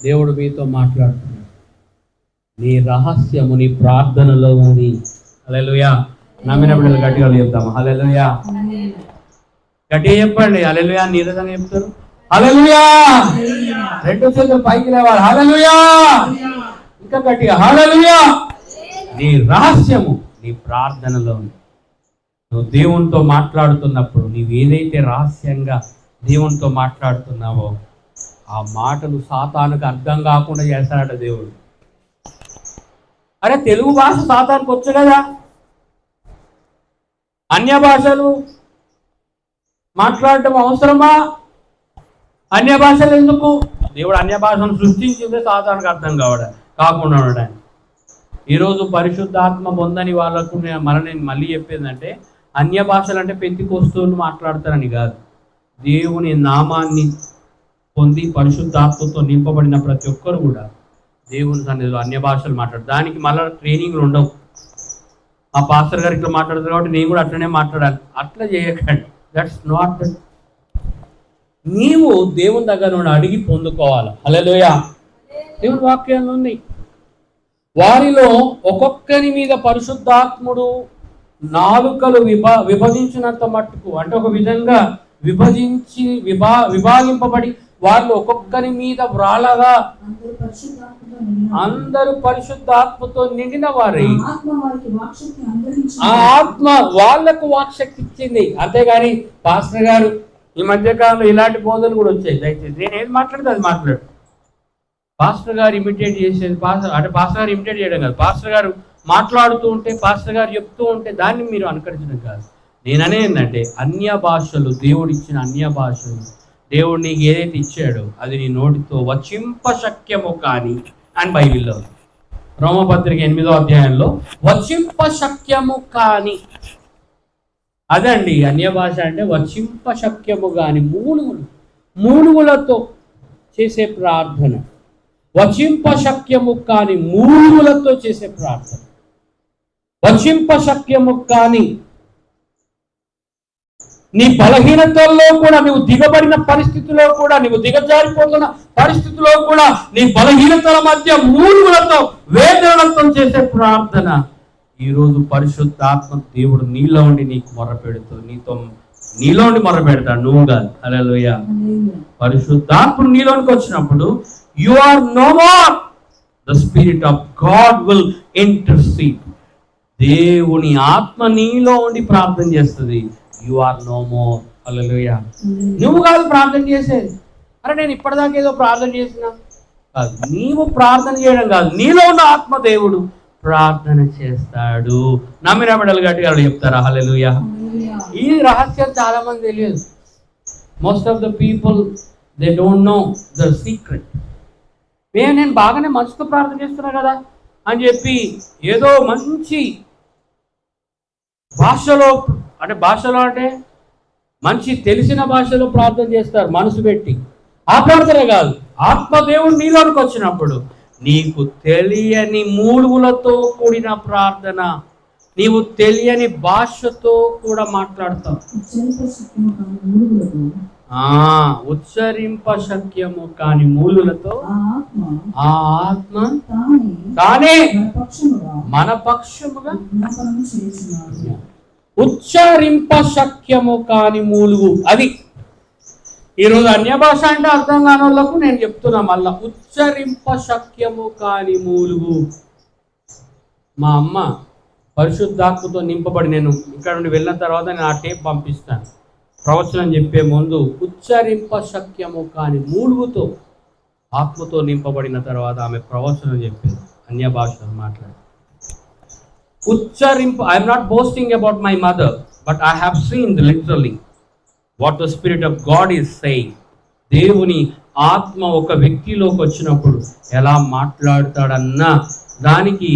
దేవుడు మీతో మాట్లాడుతున్నాడు. నీ రహస్యము నీ ప్రార్థనలో ఉంది. హల్లెలూయా. నమ్మిన బిడ్డలు గట్టిగా చెప్తాము హల్లెలూయా. గట్టిగా చెప్పండి హల్లెలూయా. నీరసంగా చెప్తారు హల్లెలూయా. రెండు చేతులు పైకి లేవాలి హల్లెలూయా. ఇంకా గట్టిగా హల్లెలూయా. నీ రహస్యము నీ ప్రార్థనలో ఉంది. నువ్వు దేవునితో మాట్లాడుతున్నప్పుడు నీవు ఏదైతే రహస్యంగా దేవునితో మాట్లాడుతున్నావో ఆ మాటలు సాతానుకు అర్థం కాకుండా చేస్తాడట దేవుడు. అరే తెలుగు భాష సాతానుకు వచ్చు కదా, అన్య భాషలు మాట్లాడటం అవసరమా? అన్య భాషలు ఎందుకు? దేవుడు అన్య భాషను సృష్టించిందే సాతానుకు అర్థం కాకుండా ఉండడానికి. ఈరోజు పరిశుద్ధాత్మ పొందని వాళ్ళకు నేను మళ్ళీ చెప్పేదంటే, అన్య భాషలు అంటే పెంతెకొస్తూలు మాట్లాడతారని కాదు. దేవుని నామాన్ని పొంది పరిశుద్ధాత్మతో నింపబడిన ప్రతి ఒక్కరు కూడా దేవుని సన్నిధిలో అన్య భాషలు మాట్లాడతారు. దానికి మళ్ళీ ట్రైనింగ్లు ఉండవు. ఆ పాస్టర్ గారు ఇట్లా మాట్లాడతారు కాబట్టి నేను కూడా అట్లనే మాట్లాడాలి, అట్లా చేయకండి. That's not. నీవు దేవుని దగ్గర నుండి అడిగి పొందుకోవాలి. హల్లెలూయా. దేవుని వాక్యాలు ఉంది. వారిలో ఒక్కొక్కరి మీద పరిశుద్ధాత్ముడు నాలుకలు విభజించినంత మట్టుకు, అంటే ఒక విధంగా విభాగింపబడి వాళ్ళు ఒక్కొక్కరి మీద వ్రాలగా అందరూ పరిశుద్ధాత్మతో నిండిన వారి ఆ ఆత్మ వాళ్లకు వాక్శక్తి ఇచ్చింది. అంతేగాని పాస్టర్ గారు ఈ మధ్యకాలంలో ఇలాంటి బోధనలు కూడా వచ్చాయి. దయచేసి నేను ఏది మాట్లాడితే అది మాట్లాడు. పాస్టర్ గారు ఇమిటేట్ చేసేది పాస్టర్ గారు ఇమిటేట్ చేయడం కాదు, పాస్టర్ గారు మాట్లాడుతూ ఉంటే, పాస్టర్ గారు చెప్తూ ఉంటే దాన్ని మీరు అనుకరించడం కాదు. నేననే ఏంటంటే అన్య భాషలు, దేవుడిచ్చిన అన్య భాషలు, దేవుడు నీకు ఏదైతే ఇచ్చాడో అది నీ నోటితో వచింపశక్యము కానీ అని బైబిల్లో రోమపత్రిక 8వ అధ్యాయంలో వచింపశక్యము కానీ, అదండి అన్య భాష అంటే వచింపశక్యము కానీ మూలుగులతో చేసే ప్రార్థన, వచింపశక్యము కాని మూలుగులతో చేసే ప్రార్థన, వచింపశక్యము కాని నీ బలహీనతల్లో కూడా, నువ్వు దిగబడిన పరిస్థితిలో కూడా, నువ్వు దిగజారిపోతున్న పరిస్థితిలో కూడా, నీ బలహీనతల మధ్య మూలుగులతో వేదనలతో చేసే ప్రార్థన ఈరోజు పరిశుద్ధాత్మ దేవుడు నీలో ఉండి నీకు మొరపెడుతూ నీలో ఉండి మొరపెడతాడు, నువ్వు కాదు. హల్లెలూయా. పరిశుద్ధాత్ముడు నీలోనికి వచ్చినప్పుడు you are no more. The spirit of God will intercede. దేవుని ఆత్మ నీలో ఉండి ప్రార్థన చేస్తుంది. You are no more. Hallelujah. నువ్వు కాదు ప్రార్థన చేసేది. అరే నేను ఇప్పటిదాకా ఏదో ప్రార్థన చేసినా కాదు, నీవు ప్రార్థన చేయడం కాదు, నీలో ఉన్న ఆత్మ దేవుడు ప్రార్థన చేస్తాడు. నమ్మిన బిడ్డలు గట్టిగా చెప్తారా హల్లెలూయా. ఈ రహస్యం చాలా మంది తెలియదు. Most of the people they don't know the secret. నేను బాగానే మనసుతో ప్రార్థన చేస్తున్నా కదా అని చెప్పి ఏదో మంచి భాషలో అంటే మంచి తెలిసిన భాషలో ప్రార్థన చేస్తారు మనసు పెట్టి. ఆ ప్రార్థన కాదు, ఆత్మదేవుడు నీలోనికి వచ్చినప్పుడు నీకు తెలియని మూలుగులతో కూడిన ప్రార్థన, నీవు తెలియని భాషతో కూడా మాట్లాడతావు. ఉచ్చరింప శక్యము కాని మూలులతో ఆ ఆత్మ తానే మన పక్షముగా ఉచ్చరింప శక్యము కాని మూలుగు. అది ఈరోజు అన్య భాష అంటే అర్థం కాని వాళ్ళకు నేను చెప్తున్నా మళ్ళా, ఉచ్చరింప శక్యము కాని మూలుగు. మా అమ్మ పరిశుద్ధాత్మతో నింపబడి, నేను ఇక్కడ నుండి వెళ్ళిన తర్వాత నేను ఆ టేప్ పంపిస్తాను. ప్రవచనం చెప్పే ముందు ఉచ్చరింప శక్యము కాని మూలుగుతో ఆత్మతో నింపబడిన తర్వాత ఆమె ప్రవచనం చెప్పింది, అన్య భాషలో మాట్లాడి. ఉచ్చరింప, I'm not boasting about my mother, but I have seen literally what the spirit of God is saying. దేవుని ఆత్మ ఒక వ్యక్తిలోకి వచ్చినప్పుడు ఎలా మాట్లాడతాడన్న దానికి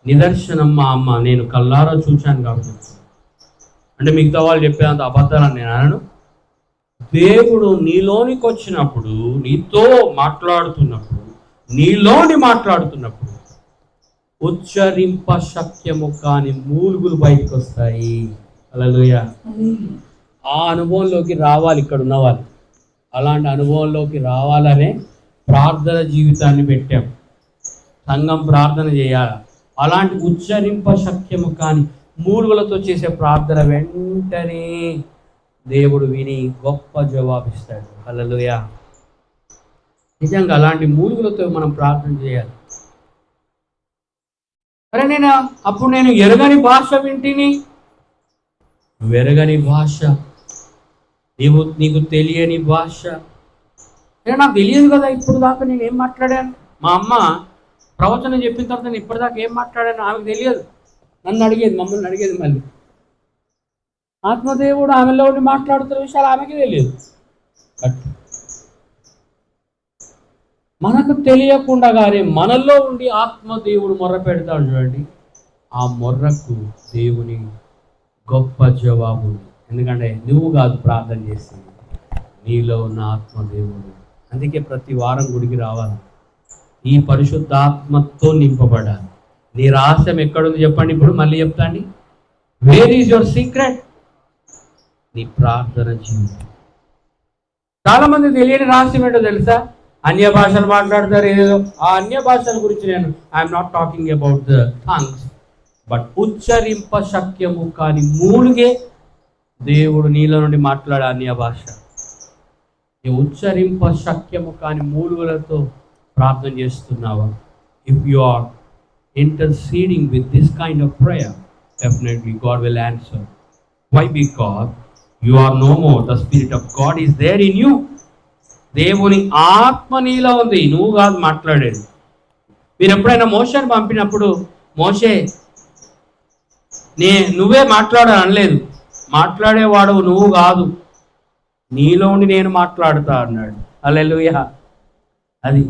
నిదర్శనం మా అమ్మ. నేను కల్లారా చూశాను కాబట్టి. అంటే మిగతా వాళ్ళు చెప్పేంత అబద్ధాలని నేను అనను. దేవుడు నీలోనికి వచ్చినప్పుడు, నీతో మాట్లాడుతున్నప్పుడు, నీలోని మాట్లాడుతున్నప్పుడు ఉచ్చరింప శక్యము కాని మూలుగులు బయటకు వస్తాయి. హల్లెలూయా. ఆ అనుభవంలోకి రావాలి ఇక్కడ ఉన్నవాళ్ళు. అలాంటి అనుభవంలోకి రావాలనే ప్రార్థన జీవితాన్ని పెట్టాం. సంఘం ప్రార్థన చేయాలి. అలాంటి ఉచ్చరింప శక్యము కాని మూలుగులతో చేసే ప్రార్థన వెంటనే దేవుడు విని గొప్ప జవాబిస్తాడు. హల్లెలూయా. నిజంగా అలాంటి మూలుగులతో మనం ప్రార్థన చేయాలి. అరే అప్పుడు నేను ఎరగని భాష వింటిని. వెరగని భాష, నీకు తెలియని భాష. నాకు తెలియదు కదా ఇప్పుడు దాకా నేను ఏం మాట్లాడాను. మా అమ్మ ప్రవచనం చెప్పిన తర్వాత నేను ఇప్పటిదాకా ఏం మాట్లాడాను ఆమెకు తెలియదు. నన్ను అడిగేది, మమ్మల్ని అడిగేది. మళ్ళీ ఆత్మదేవుడు ఆమెలో ఉండి మాట్లాడుతున్న విషయాలు ఆమెకి తెలియదు. మనకు తెలియకుండానే మనలో ఉండి ఆత్మదేవుడు మొర్ర పెడతాడు చూడండి. ఆ మొర్రకు దేవుని గొప్ప జవాబు. ఎందుకంటే నువ్వు కాదు ప్రార్థన చేస్తుంది, నీలో ఉన్న ఆత్మదేవుడు. అందుకే ప్రతి వారం గుడికి రావాలి. ఈ పరిశుద్ధాత్మతో నింపబడాలి. నీ రహస్యం ఎక్కడుంది చెప్పండి. ఇప్పుడు మళ్ళీ చెప్తాండి. Where is your secret? నీ ప్రార్థన జీవితం. చాలా మంది తెలియని రహస్యం ఏంటో తెలుసా? అన్య భాషలు మాట్లాడతారు ఏదో. ఆ అన్య భాషల గురించి నేను I'm not talking about the tongues, but ఉచ్చరింప శక్యము కాని మూలుగే దేవుడు నీలో నుండి మాట్లాడే అన్య భాష. ఈ ఉచ్చరింప శక్యము కాని మూలుగులతో ప్రార్థన చేస్తున్నావా? If you are interceding with this kind of prayer, definitely God will answer. Why? Because you are no more. The Spirit of God is there in you. దేవుని ఆత్మ నీలో ఉంది, నువ్వు కాదు మాట్లాడేది. మీరు ఎప్పుడైనా మోషేని పంపినప్పుడు మోషే నువ్వే మాట్లాడాలని అనలేదు. మాట్లాడేవాడు నువ్వు కాదు, నీలో ఉండి నేను మాట్లాడుతా అన్నాడు. హల్లెలూయా. అది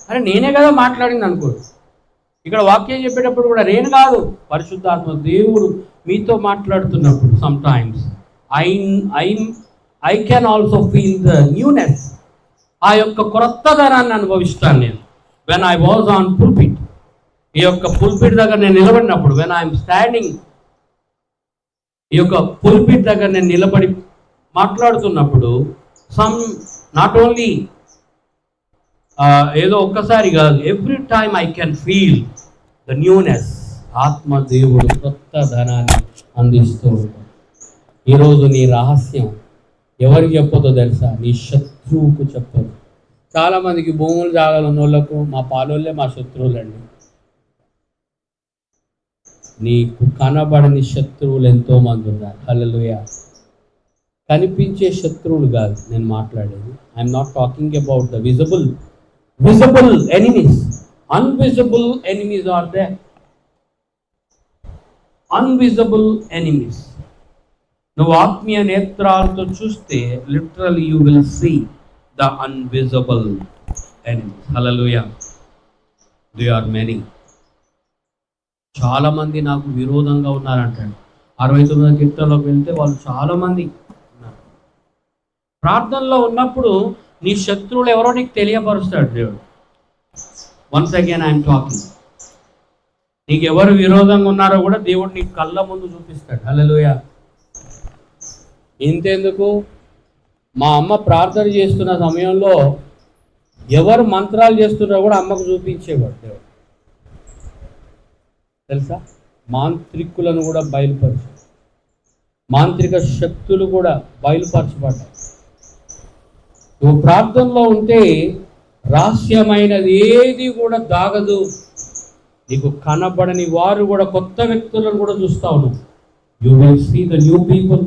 అరే నేనే కదా మాట్లాడింది అనుకో. ఇక్కడ వాక్యం చెప్పేటప్పుడు కూడా నేను కాదు, పరిశుద్ధాత్మ దేవుడు మీతో మాట్లాడుతున్నప్పుడు some times I can also feel the newness. ఆ యొక్క క్రొత్తదనాన్ని అనుభవిస్తాను నేను. When I was on pulpit, ఈ యొక్క పుల్పిట్ దగ్గర నేను నిలబడినప్పుడు, వెన్ ఐఎమ్ స్టాండింగ్, ఈ యొక్క పుల్పిట్ దగ్గర నేను నిలబడి మాట్లాడుతున్నప్పుడు, సమ్ నాట్ ఓన్లీ ఏదో ఒక్కసారి కాదు, every time I can feel the newness. ఆత్మదేవుడు కొత్త ధనాన్ని అందిస్తూ ఉంటాడు. ఈరోజు నీ రహస్యం ఎవరికి చెప్పదో తెలుసా? నీ శత్రువుకు చెప్పదు. చాలామందికి భూములు జాగాలు ఉన్న వాళ్ళకు మా పాలోళ్ళే మా శత్రువులండి. నీకు కనబడని శత్రువులు ఎంతోమంది ఉన్నారు. హల్లెలూయా. కనిపించే శత్రువులు కాదు నేను మాట్లాడేది. I'm not talking about the visible enemies. Invisible enemies are there. Invisible enemies. నువ్వు ఆత్మీయ నేత్రాలతో చూస్తే literally you will see the invisible enemies. Hallelujah. They are many. చాలామంది నాకు విరోధంగా ఉన్నారంటాడు. 69 కీర్తనలోకి వెళ్తే వాళ్ళు చాలామంది ఉన్నారు. ప్రార్థనలో ఉన్నప్పుడు నీ శత్రువులు ఎవరో నీకు తెలియపరుస్తాడు దేవుడు. Once again I'm talking. నీకు ఎవరు విరోధంగా ఉన్నారో కూడా దేవుడు నీ కళ్ళ ముందు చూపిస్తాడు. హల్లెలూయా. ఇంతెందుకు, మా అమ్మ ప్రార్థన చేస్తున్న సమయంలో ఎవరు మంత్రాలు చేస్తున్నారో కూడా అమ్మకు చూపించేవాడు దేవుడు. తెలుసా? మాంత్రికులను కూడా బయలుపరిచాడు. మాంత్రిక శక్తులు కూడా బయలుపరచబడ్డాయి. నువ్వు ప్రార్థనలో ఉంటే రహస్యమైనది ఏది కూడా దాగదు. నీకు కనబడని వారు కూడా, కొత్త వ్యక్తులను కూడా చూస్తావు నువ్వు. You will see the new people.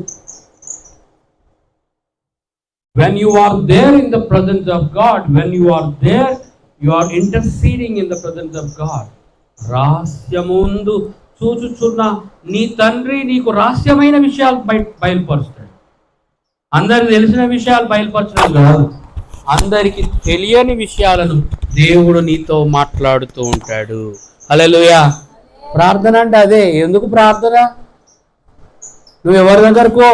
When you are there in the presence of God, when you are there, you are interceding in the presence of God. రహస్యముందు చూచుచున్న నీ తండ్రి నీకు రహస్యమైన విషయాలు బయలుపరుస్తాడు. అందరికి తెలిసిన విషయాలు బయలుపరచడం కాదు, అందరికి తెలియని విషయాలను దేవుడు నీతో మాట్లాడుతూ ఉంటాడు. హల్లెలూయా. ప్రార్థన అంటే అదే. ఎందుకు ప్రార్థన? నువ్వు ఎవరి దగ్గరకో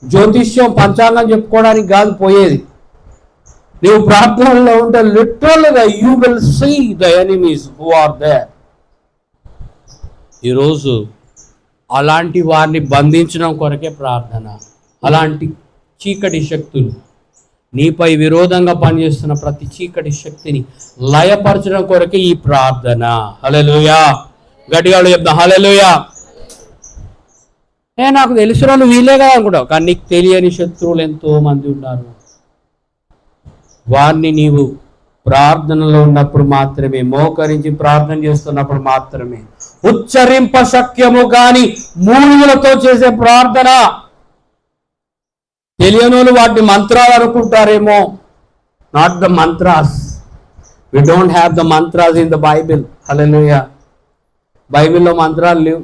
జ్యోతిష్యం పంచాంగం చెప్పుకోవడానికి కాదు పోయేది. నీవు ప్రార్థనలో ఉంటే లిటరల్గా you will see the enemies who are there. ఈరోజు అలాంటి వారిని బంధించడం కొరకే ప్రార్థన. అలాంటి చీకటి శక్తులు, నీపై విరోధంగా పనిచేస్తున్న ప్రతి చీకటి శక్తిని లయపరచడం కొరకే ఈ ప్రార్థన. హల్లెలూయా. గట్టిగా చెప్తాం హల్లెలూయా. నాకు తెలిసిన వాళ్ళు వీళ్ళే కదా అనుకుంటావు, కానీ నీకు తెలియని శత్రువులు ఎంతో మంది ఉన్నారు. వారిని నీవు ప్రార్థనలో ఉన్నప్పుడు మాత్రమే, మోకరించి ప్రార్థన చేస్తున్నప్పుడు మాత్రమే ఉచ్చరింప శక్యము. కానీ మూలుగులతో చేసే ప్రార్థన తెలియని వాళ్ళు వాటిని మంత్రాలు అనుకుంటారేమో. Not the mantras. We don't have the mantras in the Bible. Hallelujah. బైబిల్లో మంత్రాలు లేవు.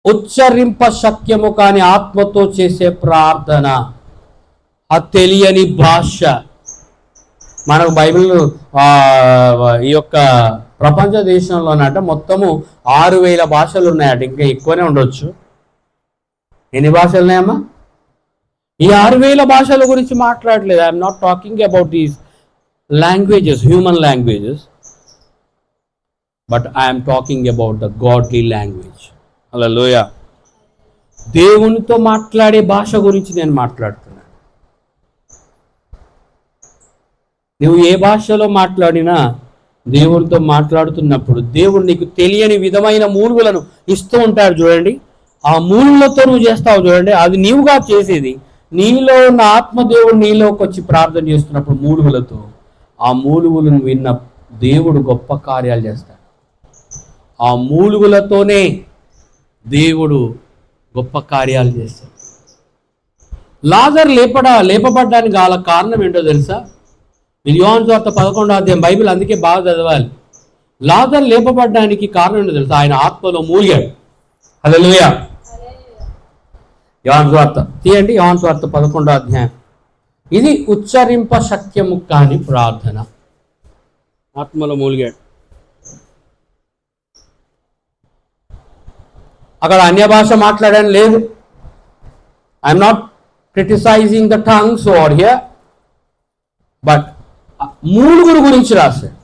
ఉచ్చరింప శక్యము కానీ ఆత్మతో చేసే ప్రార్థన, ఆ తెలియని భాష. మనకు బైబిల్ ఈ యొక్క ప్రపంచ దేశంలోనట మొత్తము 6000 భాషలు ఉన్నాయట. ఇంకా ఎక్కువనే ఉండొచ్చు. ఎన్ని భాషలు ఉన్నాయమ్మా? ఈ 6000 భాషల గురించి మాట్లాడలేదు. I'm not talking about these languages, human languages, but I'm talking about the godly language. Hallelujah. దేవునితో మాట్లాడే భాష గురించి నేను మాట్లాడుతున్నాను. నువ్వు ఏ భాషలో మాట్లాడినా దేవునితో మాట్లాడుతున్నప్పుడు దేవుడు నీకు తెలియని విధమైన మూలుగులను ఇస్తూ ఉంటాడు. చూడండి, ఆ మూలుగులతో నువ్వు చేస్తావు చూడండి, అది నీవుగా చేసేది. నీలో ఉన్న ఆత్మదేవుడు నీలోకి వచ్చి ప్రార్థన చేస్తున్నప్పుడు మూలుగులతో, ఆ మూలుగులను విన్న దేవుడు గొప్ప కార్యాలు చేస్తాడు. ఆ మూలుగులతోనే దేవుడు గొప్ప కార్యాలు చేస్తాడు. లాజరు లేపబడ్డానికి గల కారణం ఏంటో తెలుసా? యోహాను సువార్త 11వ అధ్యాయం బైబిల్ అందుకే బాగా చదవాలి. లాజరు లేపబడ్డానికి కారణం ఏంటో తెలుసా? ఆయన ఆత్మలో మూలిగాడు. హల్లెలూయా. యోహాను సువార్త తీయండి, యోహాను సువార్త 11వ అధ్యాయం. ఇది ఉచ్చరింప శక్యము కాని ప్రార్థన. ఆత్మలో మూలిగాడు. అక్కడ అన్య భాష మాట్లాడని లేదు. I'm not criticising the tongues over here. But మూలుగురు గురించి రాశాడు.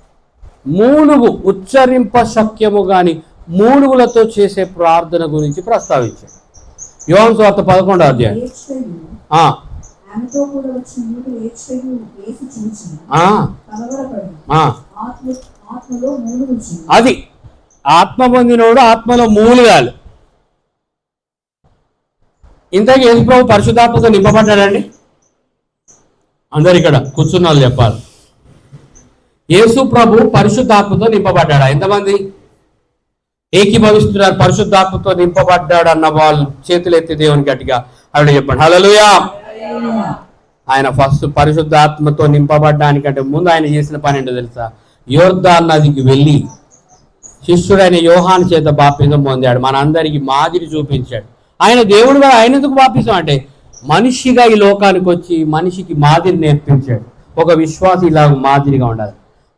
మూలుగు ఉచ్చరింప శక్యము గాని మూలుగులతో చేసే ప్రార్థన గురించి ప్రస్తావించాడు. యోహాను సువార్త 11వ అధ్యాయం. ఏడ్చేయు, ఆ, ఆమెతో కూడా వచ్చిన యూదులు ఏడ్చేయు, యేసు చూచి ఆ, కలవరపడి ఆ. ఆత్మలో మూలుగుచు. అది ఆత్మ పొందినోడు ఆత్మలో మూలుగాలి. ఇంతకీ యేసు ప్రభు పరిశుద్ధాత్మతో నింపబడ్డాడండి? అందరు ఇక్కడ కూర్చున్న వాళ్ళు చెప్పాలి. యేసు ప్రభు పరిశుద్ధాత్మతో నింపబడ్డాడా? ఎంతమంది ఏకీభవిస్తున్నారు? పరిశుద్ధాత్మతో నింపబడ్డాడు అన్న వాళ్ళు చేతులు ఎత్తి దేవుని గట్టిగా ఆవిడ చెప్పండి హల్లెలూయా. ఆయన ఫస్ట్ పరిశుద్ధాత్మతో నింపబడ్డానికంటే ముందు ఆయన చేసిన పని ఏంటో తెలుసా? యోర్దాను నదికి వెళ్ళి శిష్యుడైన యోహాను చేత బాప్తిసం పొందాడు. మనందరికి మాదిరి చూపించాడు. ఆయన దేవుడుగా ఆయన ఎందుకు బాప్తిసం అంటే మనిషిగా ఈ లోకానికి వచ్చి మనిషికి మాదిరి నేర్పించాడు. ఒక విశ్వాసి ఇలా మాదిరిగా ఉండాలి.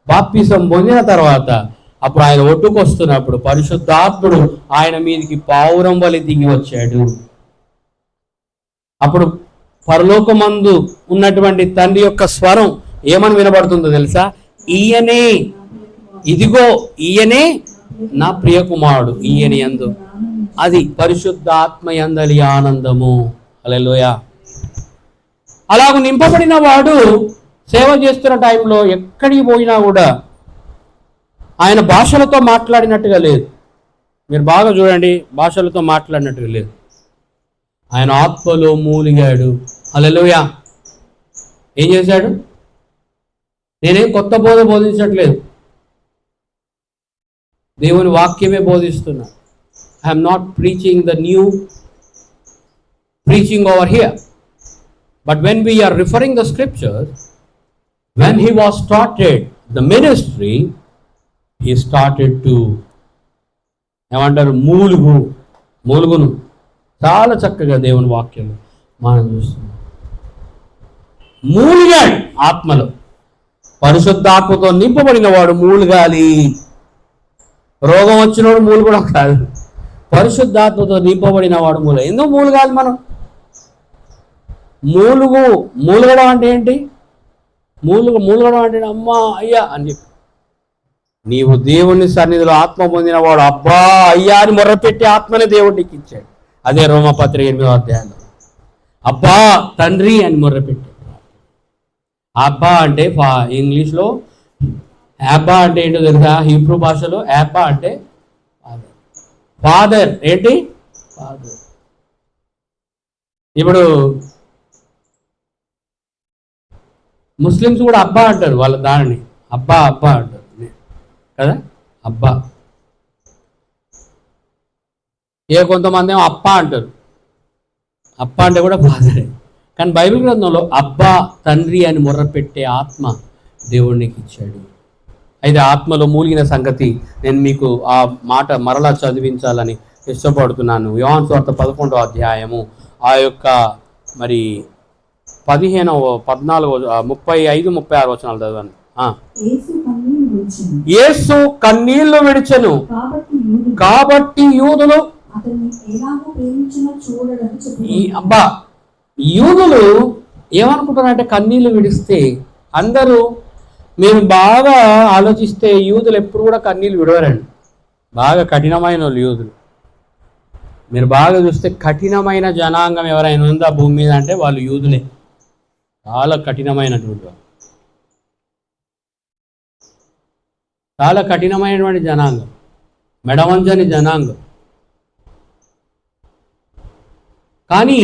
బాప్తిసం పొందిన తర్వాత అప్పుడు ఆయన ఒట్టుకొస్తున్నప్పుడు పరిశుద్ధాత్ముడు ఆయన మీదకి పావురం వలె దిగి వచ్చాడు. అప్పుడు పరలోకమందు ఉన్నటువంటి తండ్రి యొక్క స్వరం ఏమని వినబడుతుందో తెలుసా? ఈయనే, ఇదిగో ఈయనే నా ప్రియ కుమారుడు, ఈయన యందు. అది పరిశుద్ధాత్మ యందలి ఆనందము. హల్లెలూయా. అలాగ నింపబడిన వాడు సేవ చేస్తున్న టైంలో ఎక్కడికి పోయినా కూడా ఆయన భాషలతో మాట్లాడినట్టుగా లేదు. మీరు బాగా చూడండి, భాషలతో మాట్లాడినట్టుగా లేదు. ఆయన ఆత్మలో మూలిగాడు. హల్లెలూయా. ఏం చేశాడు? నేనేం కొత్త బోధ బోధించట్లేదు, దేవుని వాక్యమే బోధిస్తున్నా. I'm not preaching the new preaching over here, but when we are referring the scriptures, when he was started the ministry, he started to ఏమంటారు మూలుగును చాలా చక్కగా దేవుని వాక్యం మనం చూస్తున్నాం. మూలిగాడు ఆత్మలో. పరిశుద్ధాత్మతో నింపబడిన వాడు మూలుగాలి. రోగం వచ్చినోడు మూలుగడం కాదు, పరిశుద్ధాత్మతో నింపబడిన వాడు ఎందుకు మూలుగాలి? మనం మూలుగడం అంటే ఏంటి? మూలుగడం అంటే అమ్మా అయ్యా అని చెప్పి. నీవు దేవుని సన్నిధిలో ఆత్మ పొందిన వాడు అబ్బా అయ్యా అని మొర్రపెట్టి ఆత్మనే దేవుడికి ఇచ్చాడు. అదే రోమపత్రిక 8వ అధ్యాయంలో అబ్బా తండ్రి అని మొర్రపెట్టాడు. అబ్బా అంటే ఇంగ్లీష్లో యాబ్బా అంటే ఏంటో తెలుసా? హీబ్రూ భాషలో యాబ్బా అంటే ఫాదర్. ఏంటి? ఫాదర్. ఇప్పుడు ముస్లిమ్స్ కూడా అబ్బా అంటారు, వాళ్ళ దానిని అబ్బా అంటారు కదా, అబ్బా. కొంతమంది ఏమో అప్ప అంటారు. అప్ప అంటే కూడా ఫాదరే. కానీ బైబిల్ గ్రంథంలో అబ్బా తండ్రి అని మొర్రపెట్టే ఆత్మ దేవుడికి ఇచ్చాడు. అయితే ఆత్మలో మూలిగిన సంగతి నేను మీకు ఆ మాట మరలా చదివించాలని ఇష్టపడుతున్నాను. యోహాను సువార్త 11వ అధ్యాయము ఆ యొక్క మరి 15, 14, 35, 36 వచనాలు చదవండి. యేసు కన్నీళ్లు విడిచెను, కాబట్టి యూదులు అబ్బా యూదులు ఏమనుకుంటారంటే కన్నీళ్లు విడిస్తే అందరూ, మీరు బాగా ఆలోచిస్తే యూదులు ఎప్పుడు కూడా కన్నీళ్ళు విడవరండి. బాగా కఠినమైన వాళ్ళు యూదులు. మీరు బాగా చూస్తే కఠినమైన జనాంగం ఎవరైనా ఉందా భూమి మీద అంటే వాళ్ళు యూదులే. చాలా కఠినమైనటువంటి వాళ్ళు, చాలా కఠినమైనటువంటి జనాంగం, మెడవంజని జనాంగం. కానీ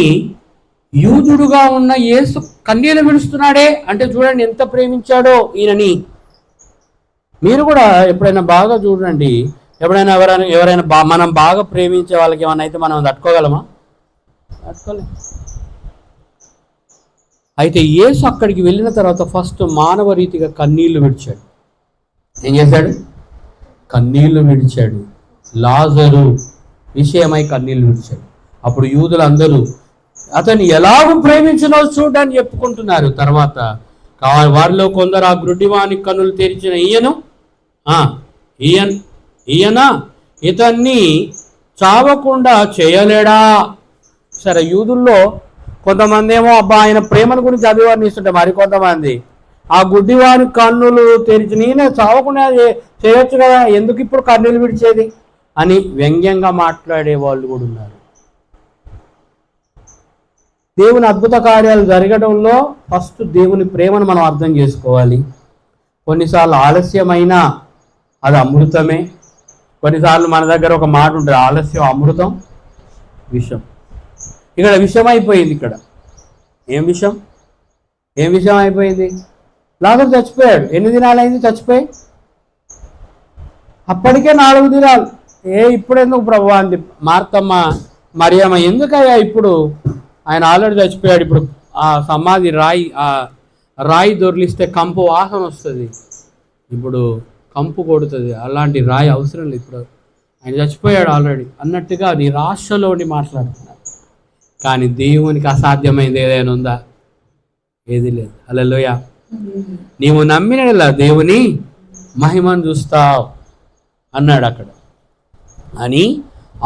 యూదుడుగా ఉన్న యేసు కన్నీళ్లు విడుస్తున్నాడే అంటే చూడండి ఎంత ప్రేమించాడో ఈయనని. మీరు కూడా ఎప్పుడైనా బాగా చూడండి, ఎవరైనా మనం బాగా ప్రేమించే వాళ్ళకి ఏమైనా అయితే మనం తట్టుకోగలమా? తట్టుకోలేం. అయితే యేసు అక్కడికి వెళ్ళిన తర్వాత ఫస్ట్ మానవ రీతిగా కన్నీళ్లు విడిచాడు. ఏం చేశాడు? కన్నీళ్లు విడిచాడు. లాజరు విషయమై కన్నీళ్లు విడిచాడు. అప్పుడు యూదులందరూ అతన్ని ఎలాగూ ప్రేమించినో చూడని చెప్పుకుంటున్నారు. తర్వాత వారిలో కొందరు ఆ గ్రుడ్డివాని కన్నులు తెరిచిన ఈయన ఇతన్ని చావకుండా చేయలేడా? సరే, యూదుల్లో కొంతమంది ఏమో అబ్బా ఆయన ప్రేమను గురించి అభివర్ణిస్తుంటే, మరికొంతమంది ఆ గుడ్డివాని కన్నులు తెరిచి నేనే చావకుండా చేయొచ్చు కదా, ఎందుకు ఇప్పుడు కన్నులు విడిచేది అని వ్యంగ్యంగా మాట్లాడే వాళ్ళు కూడా ఉన్నారు. దేవుని అద్భుత కార్యాలు జరగడంలో ఫస్ట్ దేవుని ప్రేమను మనం అర్థం చేసుకోవాలి. కొన్నిసార్లు ఆలస్యమైన అది అమృతమే. కొన్నిసార్లు మన దగ్గర ఒక మాట ఉంటుంది, ఆలస్యం అమృతం విషం. ఇక్కడ విషం అయిపోయింది. ఇక్కడ ఏం విషం అయిపోయింది? లాజరు చచ్చిపోయాడు. ఎన్ని దినాలైంది చచ్చిపోయి? అప్పటికే 4 దినాలు. ఇప్పుడు ఎందుకు ప్రభువా అంది మార్తమ్మ మరియమ్మ. ఎందుకయ్యా ఇప్పుడు? ఆయన ఆల్రెడీ చచ్చిపోయాడు. ఇప్పుడు ఆ సమాధి రాయి దొర్లిస్తే కంపు వాసన వస్తుంది, ఇప్పుడు కంపు కొడుతుంది, అలాంటి రాయి అవసరం లేదు, ఇప్పుడు ఆయన చచ్చిపోయాడు ఆల్రెడీ అన్నట్టుగా నిరాశలోని మాట్లాడుతున్నారు. కానీ దేవునికి అసాధ్యమైనది ఏదైనా ఉందా? ఏది లేదు. హల్లెలూయా. నీవు నమ్మినలా దేవుని మహిమను చూస్తావు అన్నాడు అక్కడ అని.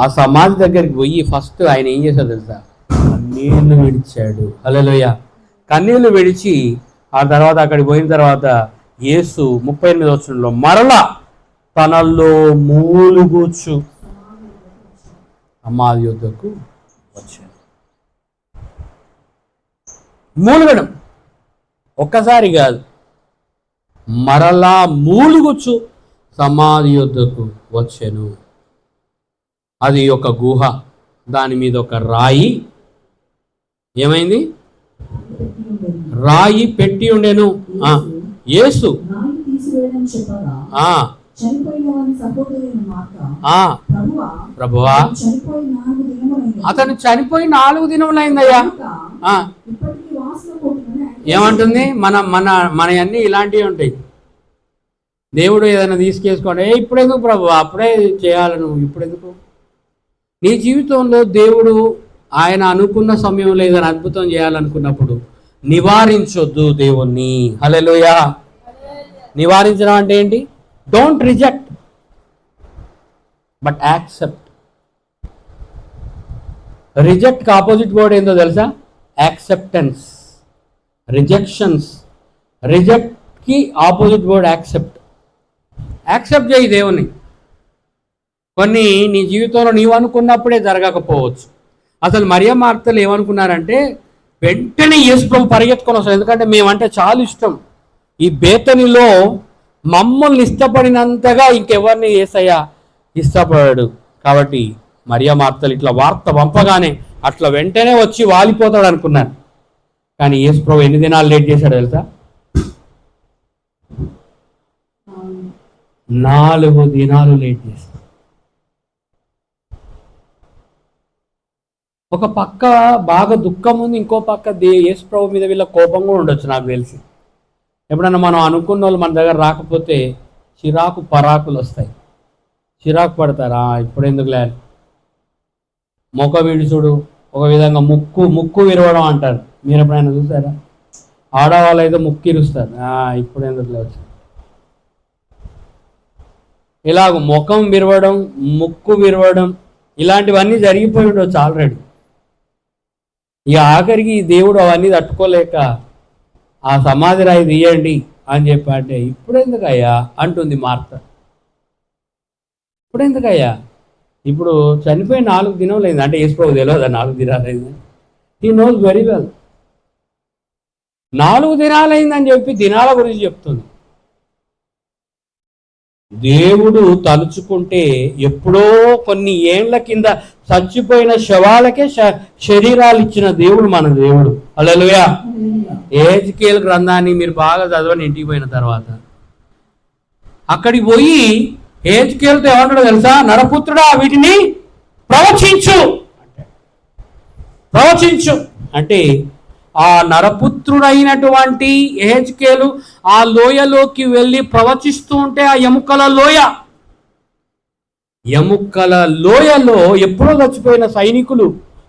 ఆ సమాధి దగ్గరికి పోయి ఫస్ట్ ఆయన ఏం చేశాడు తెలుసా? కన్నీళ్లు విడిచాడు. హల్లెలూయా. కన్నీళ్లు విడిచి ఆ తర్వాత అక్కడికి పోయిన తర్వాత యేసు 38వ వచనంలో మరలా తనలో మూలుగూచు సమాధి యొద్దకు వచ్చాడు. మూలుగడం ఒక్కసారి కాదు, మరలా మూలుగుచ్చు సమాధి యొద్దకు వచ్చాను. అది ఒక గుహ, దాని మీద ఒక రాయి ఏమైంది? రాయి పెట్టి ఉండేను. యేసు ప్రభువా అతను చనిపోయి 4 దినములైందయ్యా. ఏమంటుంది? మన అన్నీ ఇలాంటివి ఉంటాయి. దేవుడు ఏదైనా తీసుకేసుకోండి, ఇప్పుడు ఎందుకు ప్రభువా, అప్పుడే చేయాలి, నువ్వు ఇప్పుడు ఎందుకు? నీ జీవితంలో దేవుడు ఆయన అనుకున్న సమయంలో ఏదైనా అద్భుతం చేయాలనుకున్నప్పుడు నివారించొద్దు దేవుణ్ణి. హల్లెలూయా. నివారించడం అంటే ఏంటి? Don't reject but accept. రిజెక్ట్కి ఆపోజిట్ వర్డ్ ఏందో తెలుసా? యాక్సెప్టెన్స్. రిజెక్షన్స్, రిజెక్ట్కి ఆపోజిట్ వర్డ్ యాక్సెప్ట్. యాక్సెప్ట్ చేయి దేవుని. కొన్ని నీ జీవితంలో నీవు అనుకున్నప్పుడే జరగకపోవచ్చు. అసలు మరియ మార్తలు ఏమనుకున్నారంటే వెంటనే యేసు ప్రభు పరిగెత్తుకొని వస్తారు, ఎందుకంటే మేమంటే చాలా ఇష్టం. ఈ బేతనిలో మమ్మల్ని ఇష్టపడినంతగా ఇంకెవరిని యేసయ్య ఇష్టపడాడు. కాబట్టి మరియ మార్తలు ఇట్లా వార్త పంపగానే అట్లా వెంటనే వచ్చి వాలిపోతాడు అనుకున్నాను. కానీ యేసు ప్రభు ఎన్ని దినాలు లేట్ చేశాడు తెలుసా? 4 దినాలు లేట్ చేశాడు. ఒక పక్క బాగా దుఃఖం ఉంది, ఇంకో పక్క యేసు ప్రభు మీద వీళ్ళ కోపం కూడా ఉండొచ్చు నాకు తెలిసి. ఎప్పుడన్నా మనం అనుకున్న వాళ్ళు మన దగ్గర రాకపోతే చిరాకు పరాకులు వస్తాయి, చిరాకు పడతారా, ఇప్పుడు ఎందుకు లేదు, మొక్క విడుచుడు, ఒక విధంగా ముక్కు విరవడం అంటారు. మీరు ఎప్పుడైనా చూసారా? ఆడవాళ్ళు అయితే ముక్కు ఇరుస్తారు, ఇప్పుడు ఎందుకు లేదు. ఇలాగ ముఖం విరవడం, ముక్కు విరవడం, ఇలాంటివన్నీ జరిగిపోయి ఉండొచ్చు ఆల్రెడీ. ఇక ఆఖరికి దేవుడు అవన్నీ తట్టుకోలేక ఆ సమాధి రాయి తీయండి అని చెప్పి అంటే ఇప్పుడు ఎందుకయ్యా అంటుంది మార్త. ఇప్పుడు ఎందుకయ్యా? ఇప్పుడు చనిపోయి 4 దినాలు అయింది అంటే యేసు ప్రభు తెలియదా 4 దినాలు అయింది? He knows very well. 4 దినాలు అయిందని చెప్పి దినాల గురించి చెప్తుంది. దేవుడు తలుచుకుంటే ఎప్పుడో కొన్ని ఏండ్ల కింద చచ్చిపోయిన శవాలకే శరీరాలు ఇచ్చిన దేవుడు మన దేవుడు. హల్లెలూయా. యెహెజ్కేలు గ్రంథాన్ని మీరు బాగా చదవండి ఇంటికి పోయిన తర్వాత. అక్కడికి పోయి యెహెజ్కేలుతో ఏమంటాడో తెలుసా? నరపుత్రుడా వీటిని ప్రవచించు అంటే ఆ నరపుత్రుడైనటువంటి యెహెజ్కేలు ఆ లోయలోకి వెళ్ళి ప్రవచిస్తూ ఉంటే ఆ ఎముకల లోయలో ఎప్పుడో చచ్చిపోయిన సైనికులు,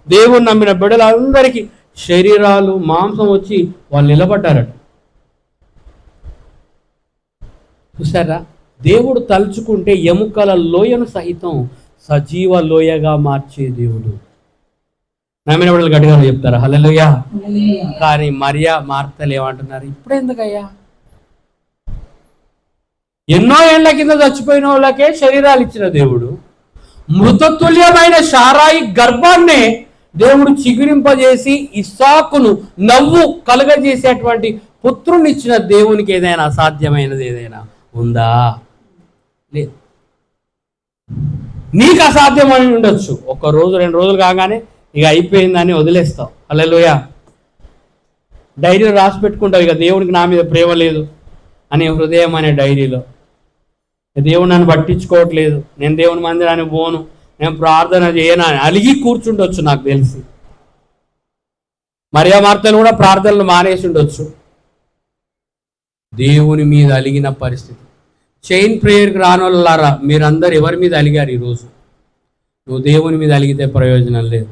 దేవుని నమ్మిన బిడ్డలందరికీ శరీరాలు మాంసం వచ్చి వాళ్ళు నిలబడ్డారట. చూసారా? దేవుడు తలుచుకుంటే ఎముకల లోయను సహితం సజీవ లోయగా మార్చే దేవుడు. నమ్మిన బిడ్డలు గట్టిగా చెప్తారా హల్లెలూయా. కానీ మరియ మార్తలు ఏమంటున్నారు? ఇప్పుడు ఎందుకయ్యా ఎన్నో ఏళ్ల కింద చచ్చిపోయిన వాళ్ళకే శరీరాలు ఇచ్చిన దేవుడు మృతతుల్యమైన షారాయి గర్భాన్నే దేవుడు చిగురింపజేసి ఇస్సాకును నవ్వు కలుగజేసేటువంటి పుత్రుని ఇచ్చిన దేవునికి ఏదైనా అసాధ్యమైనది ఏదైనా ఉందా? లేదు. నీకు అసాధ్యమని ఉండొచ్చు, 1 రోజు 2 రోజులు కాగానే ఇక అయిపోయిందని వదిలేస్తావు. హల్లెలూయా. డైరీలో రాసి పెట్టుకుంటావు, ఇక దేవునికి నా మీద ప్రేమ లేదు అని హృదయం అనే డైరీలో. దేవుడు నన్ను పట్టించుకోవట్లేదు, నేను దేవుని మందిరానికి పోను, నేను ప్రార్థన చేయను అని అలిగి కూర్చుండొచ్చు. నాకు తెలిసి మరియా మార్తలు కూడా ప్రార్థనలు మానేసి ఉండొచ్చు. దేవుని మీద అలిగిన పరిస్థితి. చైన్ ప్రేయర్కి రానోళ్ళారా, మీరందరూ ఎవరి మీద అలిగారు ఈరోజు? నువ్వు దేవుని మీద అలిగితే ప్రయోజనం లేదు.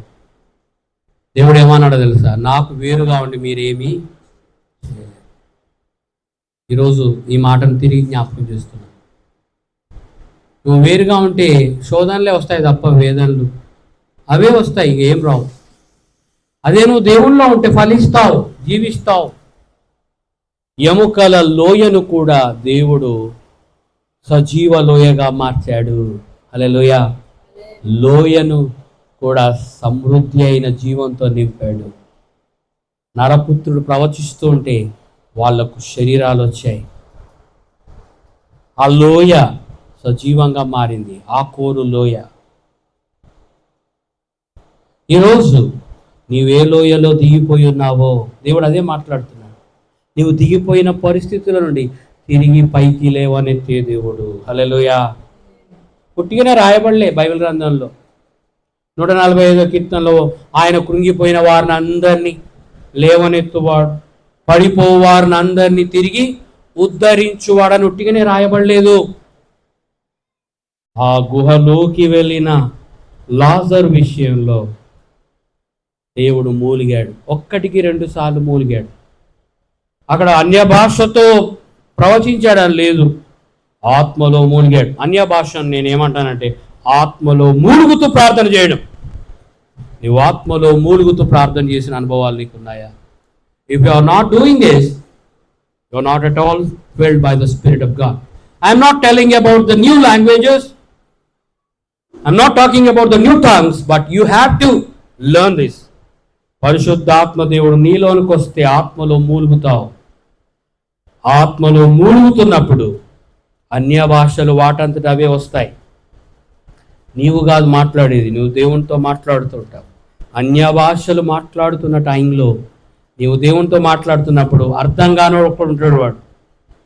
దేవుడు ఏమన్నాడో తెలుసా? నాకు వేరుగా ఉండి మీరేమీ చేయలేరు. ఈరోజు ఈ మాటను తిరిగి జ్ఞాపకం చేస్తున్నాను. నువ్వు వేరుగా ఉంటే శోధనలే వస్తాయి తప్ప వేదనలు అవే వస్తాయి, ఏం రావు. అదే నువ్వు దేవుళ్ళో ఉంటే ఫలిస్తావు, జీవిస్తావు. ఎముకల లోయను కూడా దేవుడు సజీవ లోయగా మార్చాడు. హల్లెలూయా. లోయను కూడా సమృద్ధి అయిన జీవంతో నింపాడు. నరపుత్రుడు ప్రవచిస్తూ ఉంటే వాళ్లకు శరీరాలు వచ్చాయి. ఆ లోయ సజీవంగా మారింది, ఆ కోరు లోయ. ఈరోజు నీవే లోయలో దిగిపోయి ఉన్నావో దేవుడు అదే మాట్లాడుతున్నాడు. నీవు దిగిపోయిన పరిస్థితుల నుండి తిరిగి పైకి లేవనెత్తే దేవుడు. హల్లెలూయా. పుట్టిగానే రాయబడలే బైబిల్ గ్రంథంలో. 145వ కీర్తనలో ఆయన కృంగిపోయిన వారిని అందరినీ లేవనెత్తువాడు, పడిపోవు వారిని అందరినీ తిరిగి ఉద్ధరించువాడని ఉట్టిగానే రాయబడలేదు. ఆ గుహలోకి వెళ్ళిన లాజరు విషయంలో దేవుడు మూలిగాడు, 1కి 2 సార్లు మూలిగాడు. అక్కడ అన్య భాషతో ప్రవచించాడని లేదు, ఆత్మలో మూలిగాడు. అన్య భాషను నేనేమంటానంటే ఆత్మలో మూలుగుతూ ప్రార్థన చేయడం. నీవు ఆత్మలో మూలుగుతూ ప్రార్థన చేసిన అనుభవాలు నీకున్నాయా? If you are not doing this, you are not at all filled by the spirit of God. I'm not telling about the new languages, I'm not talking about the new tongues, but you have to learn this. పరిశుద్ధాత్మ దేవుడు నీలోనికి వస్తే ఆత్మలో మూలుగుతావు. ఆత్మలో మూలుగుతున్నప్పుడు అన్య భాషలు వాటంతట అవే వస్తాయి. నీవు కాదు మాట్లాడేది, నువ్వు దేవునితో మాట్లాడుతుంటావు. అన్య భాషలు మాట్లాడుతున్న టైంలో నీవు దేవునితో మాట్లాడుతున్నప్పుడు అర్థం కానోడు ఒకడు ఉంటాడు,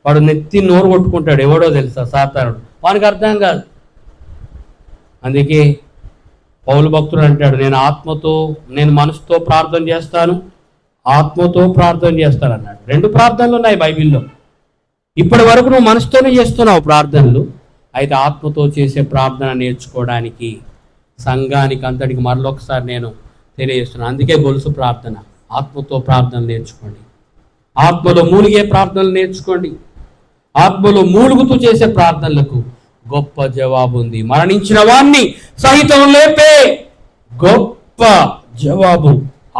వాడు నెత్తి నోరు కొట్టుకుంటాడు. ఎవడో తెలుసా? సాతానుడు. వానికి అర్థం కాదు. అందుకే పౌలు భక్తుడు అంటాడు, నేను మనసుతో ప్రార్థన చేస్తాను, ఆత్మతో ప్రార్థన చేస్తాను అన్నాడు. 2 ప్రార్థనలు ఉన్నాయి బైబిల్లో. ఇప్పటి వరకు నువ్వు మనసుతోనే చేస్తున్నావు ప్రార్థనలు, అయితే ఆత్మతో చేసే ప్రార్థన నేర్చుకోవడానికి సంఘానికి అంతటికి మరొకసారి నేను తెలియజేస్తున్నాను. అందుకే గొలుసు ప్రార్థన. ఆత్మతో ప్రార్థన నేర్చుకోండి, ఆత్మలో మూలిగే ప్రార్థనలు నేర్చుకోండి. ఆత్మలో మూలుగుతూ చేసే ప్రార్థనలకు గొప్ప జవాబు ఉంది. మరణించిన వాణ్ణి సహితం లేపే గొప్ప జవాబు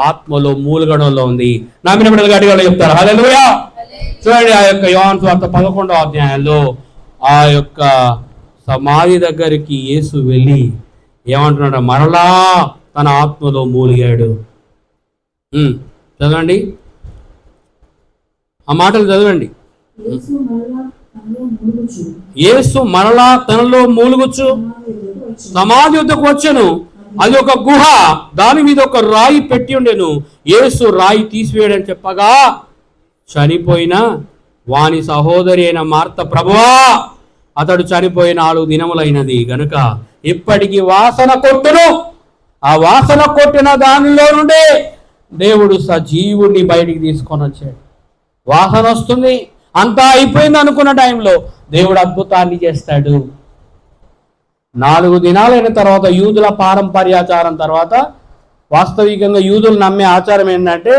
ఆత్మలో మూలగడంలో ఉంది. నమ్మిన బిడ్డలు గట్టిగా చెప్తారు హల్లెలూయా. చూడండి, ఆ యొక్క యోహాను సువార్త 11వ అధ్యాయంలో ఆ యొక్క సమాధి దగ్గరికి యేసు వెళ్ళి ఏమంటున్నాడు? మరలా తన ఆత్మలో మూలిగాడు. చదవండి, ఆ మాటలు చదవండి. యేసు మరలా తనలో మూలుగుచు సమాధి వద్దకు వచ్చెను. అది ఒక గుహ, దాని మీద ఒక రాయి పెట్టి ఉండెను. యేసు రాయి తీసివేయడని చెప్పగా చనిపోయిన వాని సహోదరి అయిన మార్త, ప్రభువా అతడు చనిపోయి 4 దినములైనది గనుక ఇప్పటికీ వాసన కొట్టును. ఆ వాసన కొట్టిన దానిలో నుండే దేవుడు సజీవుడిని బయటికి తీసుకొని వచ్చాడు. వాసన వస్తుంది, అంతా అయిపోయింది అనుకున్న టైంలో దేవుడు అద్భుతాన్ని చేస్తాడు. 4 దినాలైన తర్వాత యూదుల పారంపర్యాచారం తర్వాత, వాస్తవికంగా యూదులు నమ్మే ఆచారం ఏంటంటే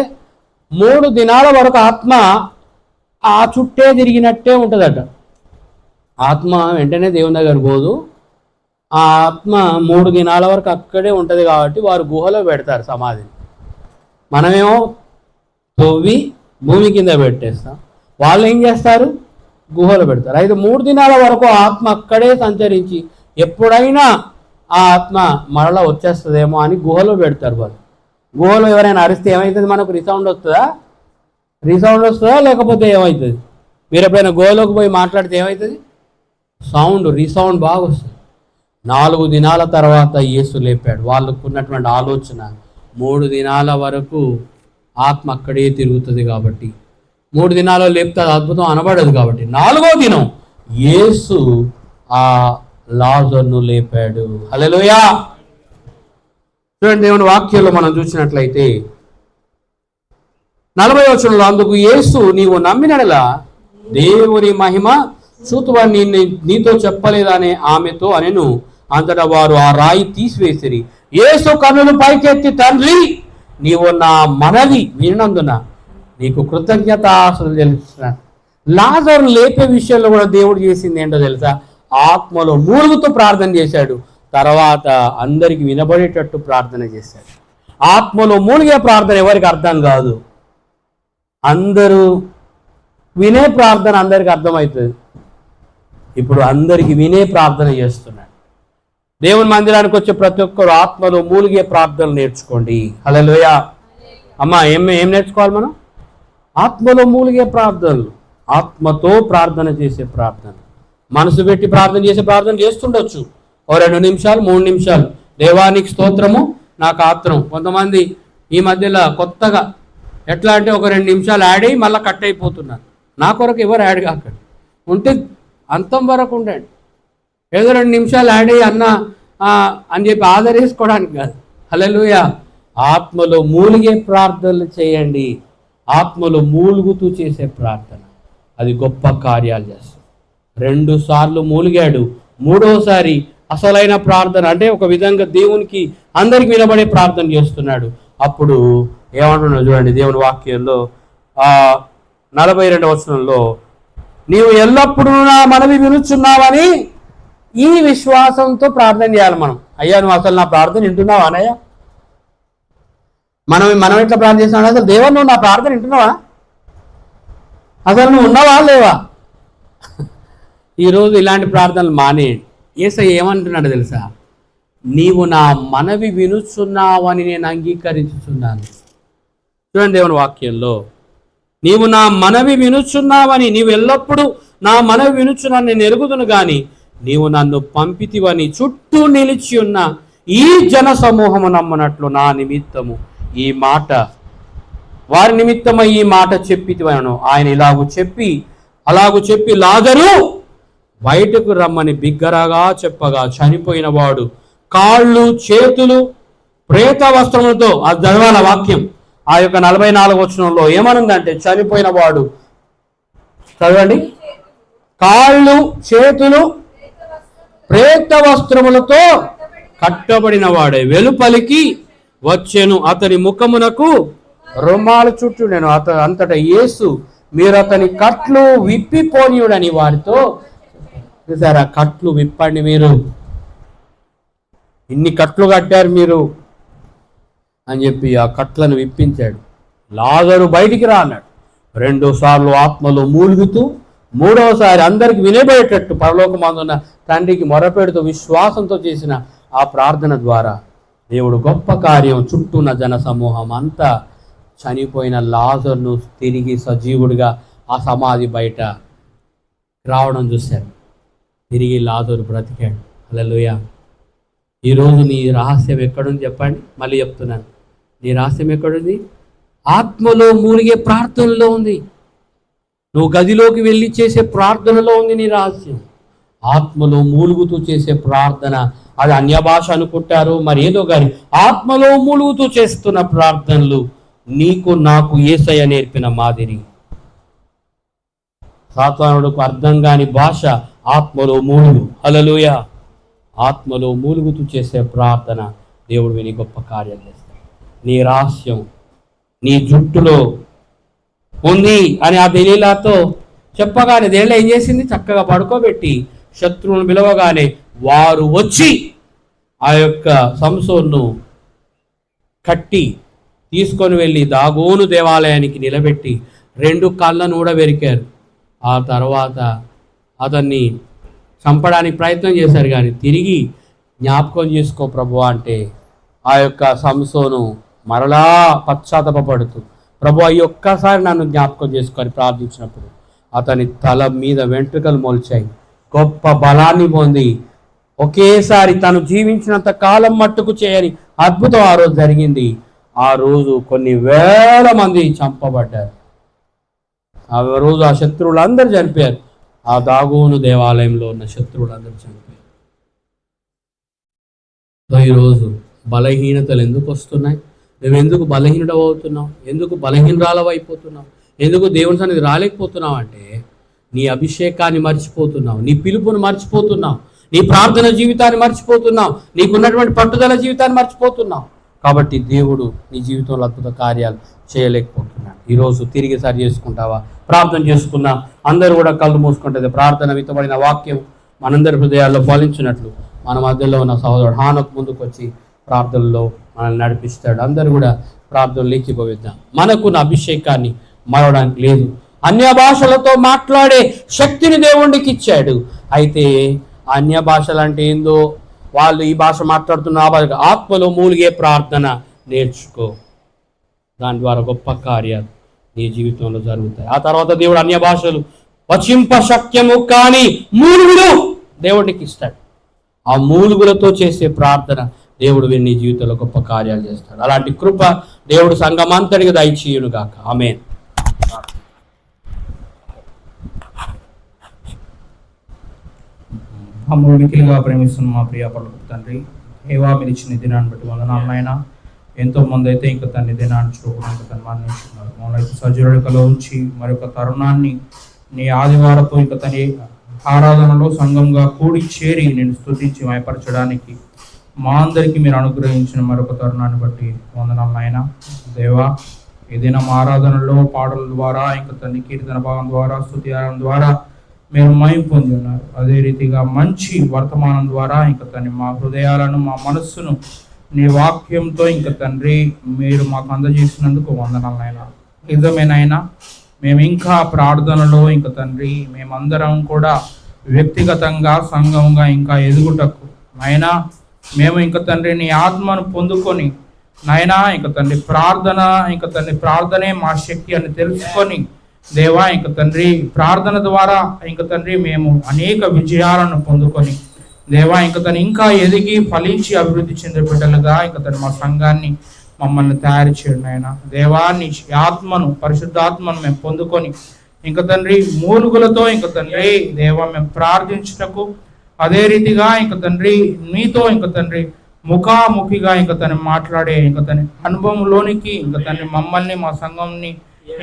3 దినాల వరకు ఆత్మ ఆ చుట్టే తిరిగినట్టే ఉంటుందట. ఆత్మ వెంటనే దేవుని దగ్గర పోదు. ఆ ఆత్మ 3 దినాల వరకు అక్కడే ఉంటుంది. కాబట్టి వారు గుహలో పెడతారు సమాధిని. మనమేమో తవ్వి భూమి కింద పెట్టేస్తాం. వాళ్ళు ఏం చేస్తారు? గుహలో పెడతారు. అయితే 3 దినాల వరకు ఆత్మ అక్కడే సంచరించి ఎప్పుడైనా ఆ ఆత్మ మరలా వచ్చేస్తుందేమో అని గుహలో పెడతారు వాళ్ళు. గుహలో ఎవరైనా అరిస్తే ఏమవుతుంది? మనకు రీసౌండ్ వస్తుందా? రీసౌండ్ వస్తుందా లేకపోతే ఏమవుతుంది? మీరు ఎప్పుడైనా గుహలోకి పోయి మాట్లాడితే ఏమవుతుంది? రీసౌండ్ బాగా వస్తుంది. 4 దినాల తర్వాత యేసు లేపాడు. వాళ్ళకు ఉన్నటువంటి ఆలోచన 3 దినాల వరకు ఆత్మ అక్కడే తిరుగుతుంది కాబట్టి, 3 దినాల్లో లేపితే అద్భుతం అనబడదు కాబట్టి 4వ దినం యేసు ఆ లాజరును లేపాడు. హల్లెలూయా. చూడండి, దేవుని వాక్యంలో మనం చూసినట్లయితే 40వ వచనంలో, అందుకు యేసు, నీవు నమ్మినలా దేవుని మహిమ చూతువని నీతో చెప్పలేదనే ఆమెతో అనెను. అంతటా వారు ఆ రాయి తీసివేసిరి. యేసు కన్నులు పైకెత్తి, తండ్రి, నీవు నా మనవి వినందున నీకు కృతజ్ఞతాస్తుతులు తెలుస్తున్నాను. లాజరు లేపే విషయంలో కూడా దేవుడు చేసింది ఏంటో తెలుసా? ఆత్మలో మూలుగుతూ ప్రార్థన చేశాడు. తర్వాత అందరికి వినబడేటట్టు ప్రార్థన చేశాడు. ఆత్మలో మూలిగే ప్రార్థన ఎవరికి అర్థం కాదు, అందరూ వినే ప్రార్థన అందరికి అర్థమవుతుంది. ఇప్పుడు అందరికి వినే ప్రార్థన చేస్తున్నాడు. దేవుని మందిరానికి వచ్చే ప్రతి ఒక్కరు ఆత్మలో మూలిగే ప్రార్థనలు నేర్చుకోండి. హల్లెలూయా. అమ్మా, ఏం నేర్చుకోవాలి మనం? ఆత్మలో మూలిగే ప్రార్థనలు, ఆత్మతో ప్రార్థన చేసే ప్రార్థన, మనసు పెట్టి ప్రార్థన చేసే ప్రార్థన చేస్తుండొచ్చు. ఓ 2 నిమిషాలు 3 నిమిషాలు దేవానికి స్తోత్రము నాకు ఆత్రం. కొంతమంది ఈ మధ్యలో కొత్తగా ఎట్లా అంటే ఒక 2 నిమిషాలు యాడ్ అయ్యి మళ్ళీ కట్ అయిపోతున్నారు. నా కొరకు ఎవరు యాడ్ కాకండి, ఉంటే అంతం వరకు ఉండండి. ఏదో 2 నిమిషాలు యాడ్ అయ్యి అని చెప్పి ఆదరేసుకోవడానికి కాదు. హల్లెలూయా. ఆత్మలో మూలిగే ప్రార్థనలు చేయండి. ఆత్మలో మూలుగుతూ చేసే ప్రార్థన అది గొప్ప కార్యాలు చేస్తుంది. 2 సార్లు మూలిగాడు, 3వసారి అసలైన ప్రార్థన అంటే ఒక విధంగా దేవునికి అందరికి వినబడే ప్రార్థన చేస్తున్నాడు. అప్పుడు ఏమంటున్నాడు చూడండి, దేవుని వాక్యంలో 42వ వచనంలో, నీవు ఎల్లప్పుడూ నా మనవి వినుచున్నావని ఈ విశ్వాసంతో ప్రార్థన చేయాలి మనం. అయ్యా, నువ్వు అసలు నా ప్రార్థన వింటున్నావా అన్నయ్య? మనం ఎట్లా ప్రార్థన చేస్తున్నావు? అసలు దేవా, నువ్వు నా ప్రార్థన వింటున్నావా? అసలు నువ్వు ఉన్నావా లేవా? ఈరోజు ఇలాంటి ప్రార్థనలు మానేయండి. యేసయ్య ఏమంటున్నాడు తెలుసా? నీవు నా మనవి వినుచున్నావని నేను అంగీకరించుచున్నాను. చూడండి దేవుని వాక్యంలో, నీవు నా మనవి వినుచున్నావని, నీవు ఎల్లప్పుడూ నా మనవి వినుచున్నాను నేను ఎరుగుదును గాని నీవు నన్ను పంపితివని చుట్టూ నిలిచి ఉన్న ఈ జన సమూహము నమ్మనట్లు నా నిమిత్తము ఈ మాట, వారి నిమిత్తమై ఈ మాట చెప్పితివను. ఆయన అలాగు చెప్పి లాజరు బయటకు రమ్మని బిగ్గరగా చెప్పగా, చనిపోయిన వాడు కాళ్ళు చేతులు ప్రేత వస్త్రములతో, అది చదవాల వాక్యం. ఆ యొక్క 44వ వచనంలో ఏమనుందంటే, చనిపోయిన వాడు, చదవండి, కాళ్ళు చేతులు ప్రేత వస్త్రములతో కట్టబడిన వాడే వెలుపలికి వచ్చెను. అతని ముఖమునకు రుమాలు చుట్టూనెను. అంతటా యేసు, మీరు అతని కట్లు విప్పిపోనీయుడని వారితో, చూసారా, కట్లు విప్పండి, మీరు ఇన్ని కట్లు కట్టారు మీరు అని చెప్పి ఆ కట్లను విప్పించాడు. లాజరు బయటికి రా అన్నాడు. 2 సార్లు ఆత్మలో మూలుగుతూ, 3వసారి అందరికి వినబడేటట్టు పరలోకమందున్న తండ్రికి మొరపెడుతూ విశ్వాసంతో చేసిన ఆ ప్రార్థన ద్వారా దేవుడు గొప్ప కార్యం. చుట్టూన్న జన సమూహం అంతా చనిపోయిన లాజరును తిరిగి సజీవుడిగా ఆ సమాధి బయట రావడం చూశారు. తిరిగి లాజరు బ్రతికాడు. హల్లెలూయా. ఈరోజు నీ రహస్యం ఎక్కడుంది చెప్పండి? మళ్ళీ చెప్తున్నాను, నీ రహస్యం ఎక్కడుంది? ఆత్మలో మూలిగే ప్రార్థనలో ఉంది. నువ్వు గదిలోకి వెళ్ళి చేసే ప్రార్థనలో ఉంది నీ రహస్యం. ఆత్మలో మూలుగుతూ చేసే ప్రార్థన, అది అన్య భాష అనుకుంటారు మరి ఏదో కానీ, ఆత్మలో మూలుగుతూ చేస్తున్న ప్రార్థనలు నీకు నాకు యేసయ్య నేర్పిన మాదిరి. సాతానుడికి అర్థం కాని భాష ఆత్మలో మూలుగు. హల్లెలూయా. ఆత్మలో మూలుగుతూ చేసే ప్రార్థన దేవుడు విని గొప్ప కార్యం చేస్తాడు. నీ రహస్యం నీ జుట్టులో ఉంది అని ఆ దెలీలాతో చెప్పగానే దేళ్ళ ఏం చేసింది? చక్కగా పడుకోబెట్టి శత్రువును పిలవగానే వారు వచ్చి ఆ యొక్క సంసోన్ను కట్టి తీసుకొని వెళ్ళి దాగోను దేవాలయానికి నిలబెట్టి 2 కాళ్ళను కూడా వెరికారు. ఆ తర్వాత అతన్ని చంపడానికి ప్రయత్నం చేశారు, కానీ తిరిగి జ్ఞాపకం చేసుకో ప్రభువా అంటే ఆ యొక్క సంసోను మరలా పశ్చాత్తాపపడుతూ ప్రభువా ఈ ఒక్కసారి నన్ను జ్ఞాపకం చేసుకొని ప్రార్థించినప్పుడు అతని తల మీద వెంట్రుకలు మొలిచాయి, గొప్ప బలాన్ని పొంది ఒకేసారి తను జీవించినంత కాలం మట్టుకు చేయని అద్భుతం ఆ రోజు జరిగింది. ఆ రోజు కొన్ని వేల మంది చంపబడ్డారు. ఆ రోజు ఆ శత్రువులందరూ చనిపోయారు. ఆ దాగోను దేవాలయంలో ఉన్న శత్రువులందరూ చనిపోయారు. ఈరోజు బలహీనతలు ఎందుకు వస్తున్నాయి? నువ్వు ఎందుకు బలహీనుడవు అవుతున్నావు? ఎందుకు బలహీనరాలవు అయిపోతున్నావు? ఎందుకు దేవుని సన్నిధి రాలేకపోతున్నావు అంటే నీ అభిషేకాన్ని మర్చిపోతున్నావు, నీ పిలుపును మర్చిపోతున్నావు, నీ ప్రార్థన జీవితాన్ని మర్చిపోతున్నావు, నీకున్నటువంటి పట్టుదల జీవితాన్ని మర్చిపోతున్నావు. కాబట్టి దేవుడు నీ జీవితంలో అద్భుత కార్యాలు చేయలేకపోతున్నాడు. ఈరోజు తిరిగి సరి చేసుకుంటావా? ప్రార్థన చేసుకున్నా. అందరూ కూడా కళ్ళు మూసుకుంటుంది. ప్రార్థన విత్తబడిన వాక్యం మనందరి హృదయాల్లో ఫలించినట్లు మన మధ్యలో ఉన్న సహోదరుడు హానకు ముందుకు వచ్చి ప్రార్థనలో మనల్ని నడిపిస్తాడు. అందరూ కూడా ప్రార్థనలు లేచిపోయిద్దాం. మనకున్న అభిషేకాన్ని మరవడానికి లేదు. అన్య భాషలతో మాట్లాడే శక్తిని దేవుడికి ఇచ్చాడు. అయితే అన్య భాషలు అంటే ఏందో, వాళ్ళు ఈ భాష మాట్లాడుతున్న ఆత్మలో మూలిగే ప్రార్థన నేర్చుకో. దాని ద్వారా గొప్ప కార్యాలు నీ జీవితంలో జరుగుతాయి. ఆ తర్వాత దేవుడు అన్య భాషలు వచింప శక్యము కానీ మూలుగులు దేవుడికి ఇస్తాడు. ఆ మూలుగులతో చేసే ప్రార్థన దేవుడు నీ జీవితంలో గొప్ప కార్యాలు చేస్తాడు. అలాంటి కృప దేవుడు సంఘమంతటికి దయచేయును గాక. ఆమేన్. మమ్మల్ని మిక్కిలిగా ప్రేమిస్తున్న మా ప్రియ పరలోకపు తండ్రి, దేవా మీరు ఇచ్చిన దినాన్ని బట్టి వందనాలు నాయన. ఎంతో మంది అయితే ఇంకా తండ్రి దినాన్ని చూడకుండా ఇంకా తను మరణించున్నారు. మమ్మల్ని అయితే సజీవుడికలో ఉంచి మరొక తరుణాన్ని నీ ఆదివారతో ఇంకా తన ఆరాధనలో సంఘంగా కూడి చేరి నేను స్తుతించి మయపరచడానికి మా అందరికీ మీరు అనుగ్రహించిన మరొక తరుణాన్ని బట్టి వందనాలు నాయన. దేవా ఈ దినం ఆరాధనలో పాటల ద్వారా ఇంకా తండ్రి కీర్తన భాగం ద్వారా స్తుతి ఆరాధన ద్వారా మీరు మహిమ పొంది ఉన్నారు. అదే రీతిగా మంచి వర్తమానం ద్వారా ఇంకా తండ్రి మా హృదయాలను మా మనస్సును నీ వాక్యంతో ఇంకా తండ్రి మీరు మాకు అందజేసినందుకు వందనాలు నాయన. నిజమేనైనా మేము ఇంకా ప్రార్థనలో ఇంకా తండ్రి మేమందరం కూడా వ్యక్తిగతంగా సంఘంగా ఇంకా ఎదుగుటకు నాయనా మేము ఇంకా తండ్రి నీ ఆత్మను పొందుకొని నాయనా ఇంకా తండ్రి ప్రార్థనే మా శక్తి అని తెలుసుకొని దేవా ఇంకా తండ్రి ప్రార్థన ద్వారా ఇంకా తండ్రి మేము అనేక విజయాలను పొందుకొని దేవా ఇంకా తను ఇంకా ఎదిగి ఫలించి అభివృద్ధి చెందే బిడ్డలుగా ఇంకా తను మా సంఘాన్ని మమ్మల్ని తయారు చేయడం ఆయన. దేవా నీ ఆత్మను పరిశుద్ధాత్మను మేము పొందుకొని ఇంకా తండ్రి మూలుగులతో ఇంకా తండ్రి దేవా మేము ప్రార్థించుటకు అదే రీతిగా ఇంకా తండ్రి నీతో ఇంకా తండ్రి ముఖాముఖిగా ఇంకా తను మాట్లాడే ఇంకా తన అనుభవంలోనికి ఇంకా తండ్రి మమ్మల్ని మా సంఘంని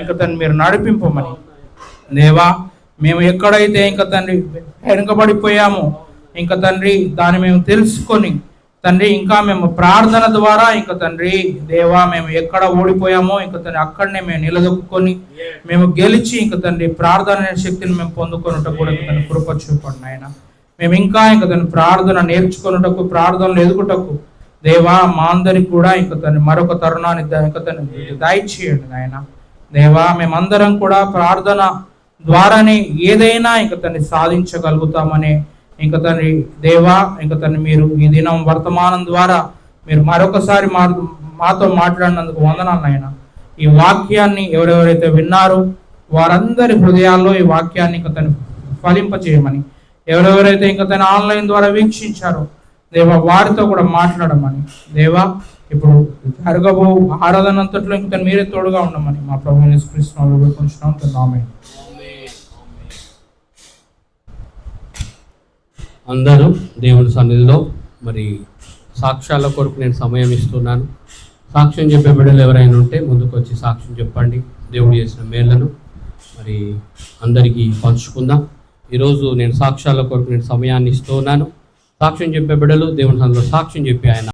ఇంకా తండ్రి మీరు నడిపింపమని దేవా మేము ఎక్కడైతే ఇంకా తండ్రి వెనుకబడిపోయామో ఇంకా తండ్రి దాన్ని మేము తెలుసుకొని తండ్రి ఇంకా మేము ప్రార్థన ద్వారా ఇంకా తండ్రి దేవా మేము ఎక్కడ ఓడిపోయామో ఇంకా తండ్రి అక్కడనే మేము నిలదొక్కుని మేము గెలిచి ఇంకా తండ్రి ప్రార్థన శక్తిని మేము పొందుకొనుటకు కూడా ఇంకా తండ్రి కృప చూపండి ఆయన. మేము ఇంకా ఇంకా తండ్రి ప్రార్థన నేర్చుకొనుటకు ప్రార్థనలు ఎదుగుటకు దేవా మా అందరికి కూడా ఇంకా తండ్రి మరొక తరుణాన్ని ఇంకా తండ్రి దయచేయండి ఆయన. దేవా మేమందరం కూడా ప్రార్థన ద్వారానే ఏదైనా ఇంకా తండ్రి సాధించగలుగుతామని ఇంకా తండ్రి దేవా ఇంకా తండ్రి మీరు ఈ దినం వర్తమానం ద్వారా మీరు మరొకసారి మాతో మాట్లాడినందుకు వందనాలు ఆయన. ఈ వాక్యాన్ని ఎవరెవరైతే విన్నారో వారందరి హృదయాల్లో ఈ వాక్యాన్ని ఇంకా తను ఫలింపచేయమని, ఎవరెవరైతే ఇంకా తన ఆన్లైన్ ద్వారా వీక్షించారో దేవా వారితో కూడా మాట్లాడమని దేవా ఇప్పుడు జరగబో ఆరాధన అంతట్లో ఇంకా మీరే తోడుగా ఉండమని మా ప్రభువుని యేసుక్రీస్తునామములో వేడుకొంచున్నాము. ఆమేన్. అందరూ దేవుని సన్నిధిలో మరి సాక్ష్యాల కొరకు నేను సమయం ఇస్తున్నాను. సాక్ష్యం చెప్పే బిడ్డలు ఎవరైనా ఉంటే ముందుకు వచ్చి సాక్ష్యం చెప్పండి. దేవుడు చేసిన మేళ్లను మరి అందరికీ పంచుకుందాం. ఈరోజు నేను సాక్ష్యాల కొరకు నేను సమయాన్ని ఇస్తున్నాను. సాక్ష్యం చెప్పే బిడ్డలు దేవుని సన్నిధిలో సాక్ష్యం చెప్పి ఆయన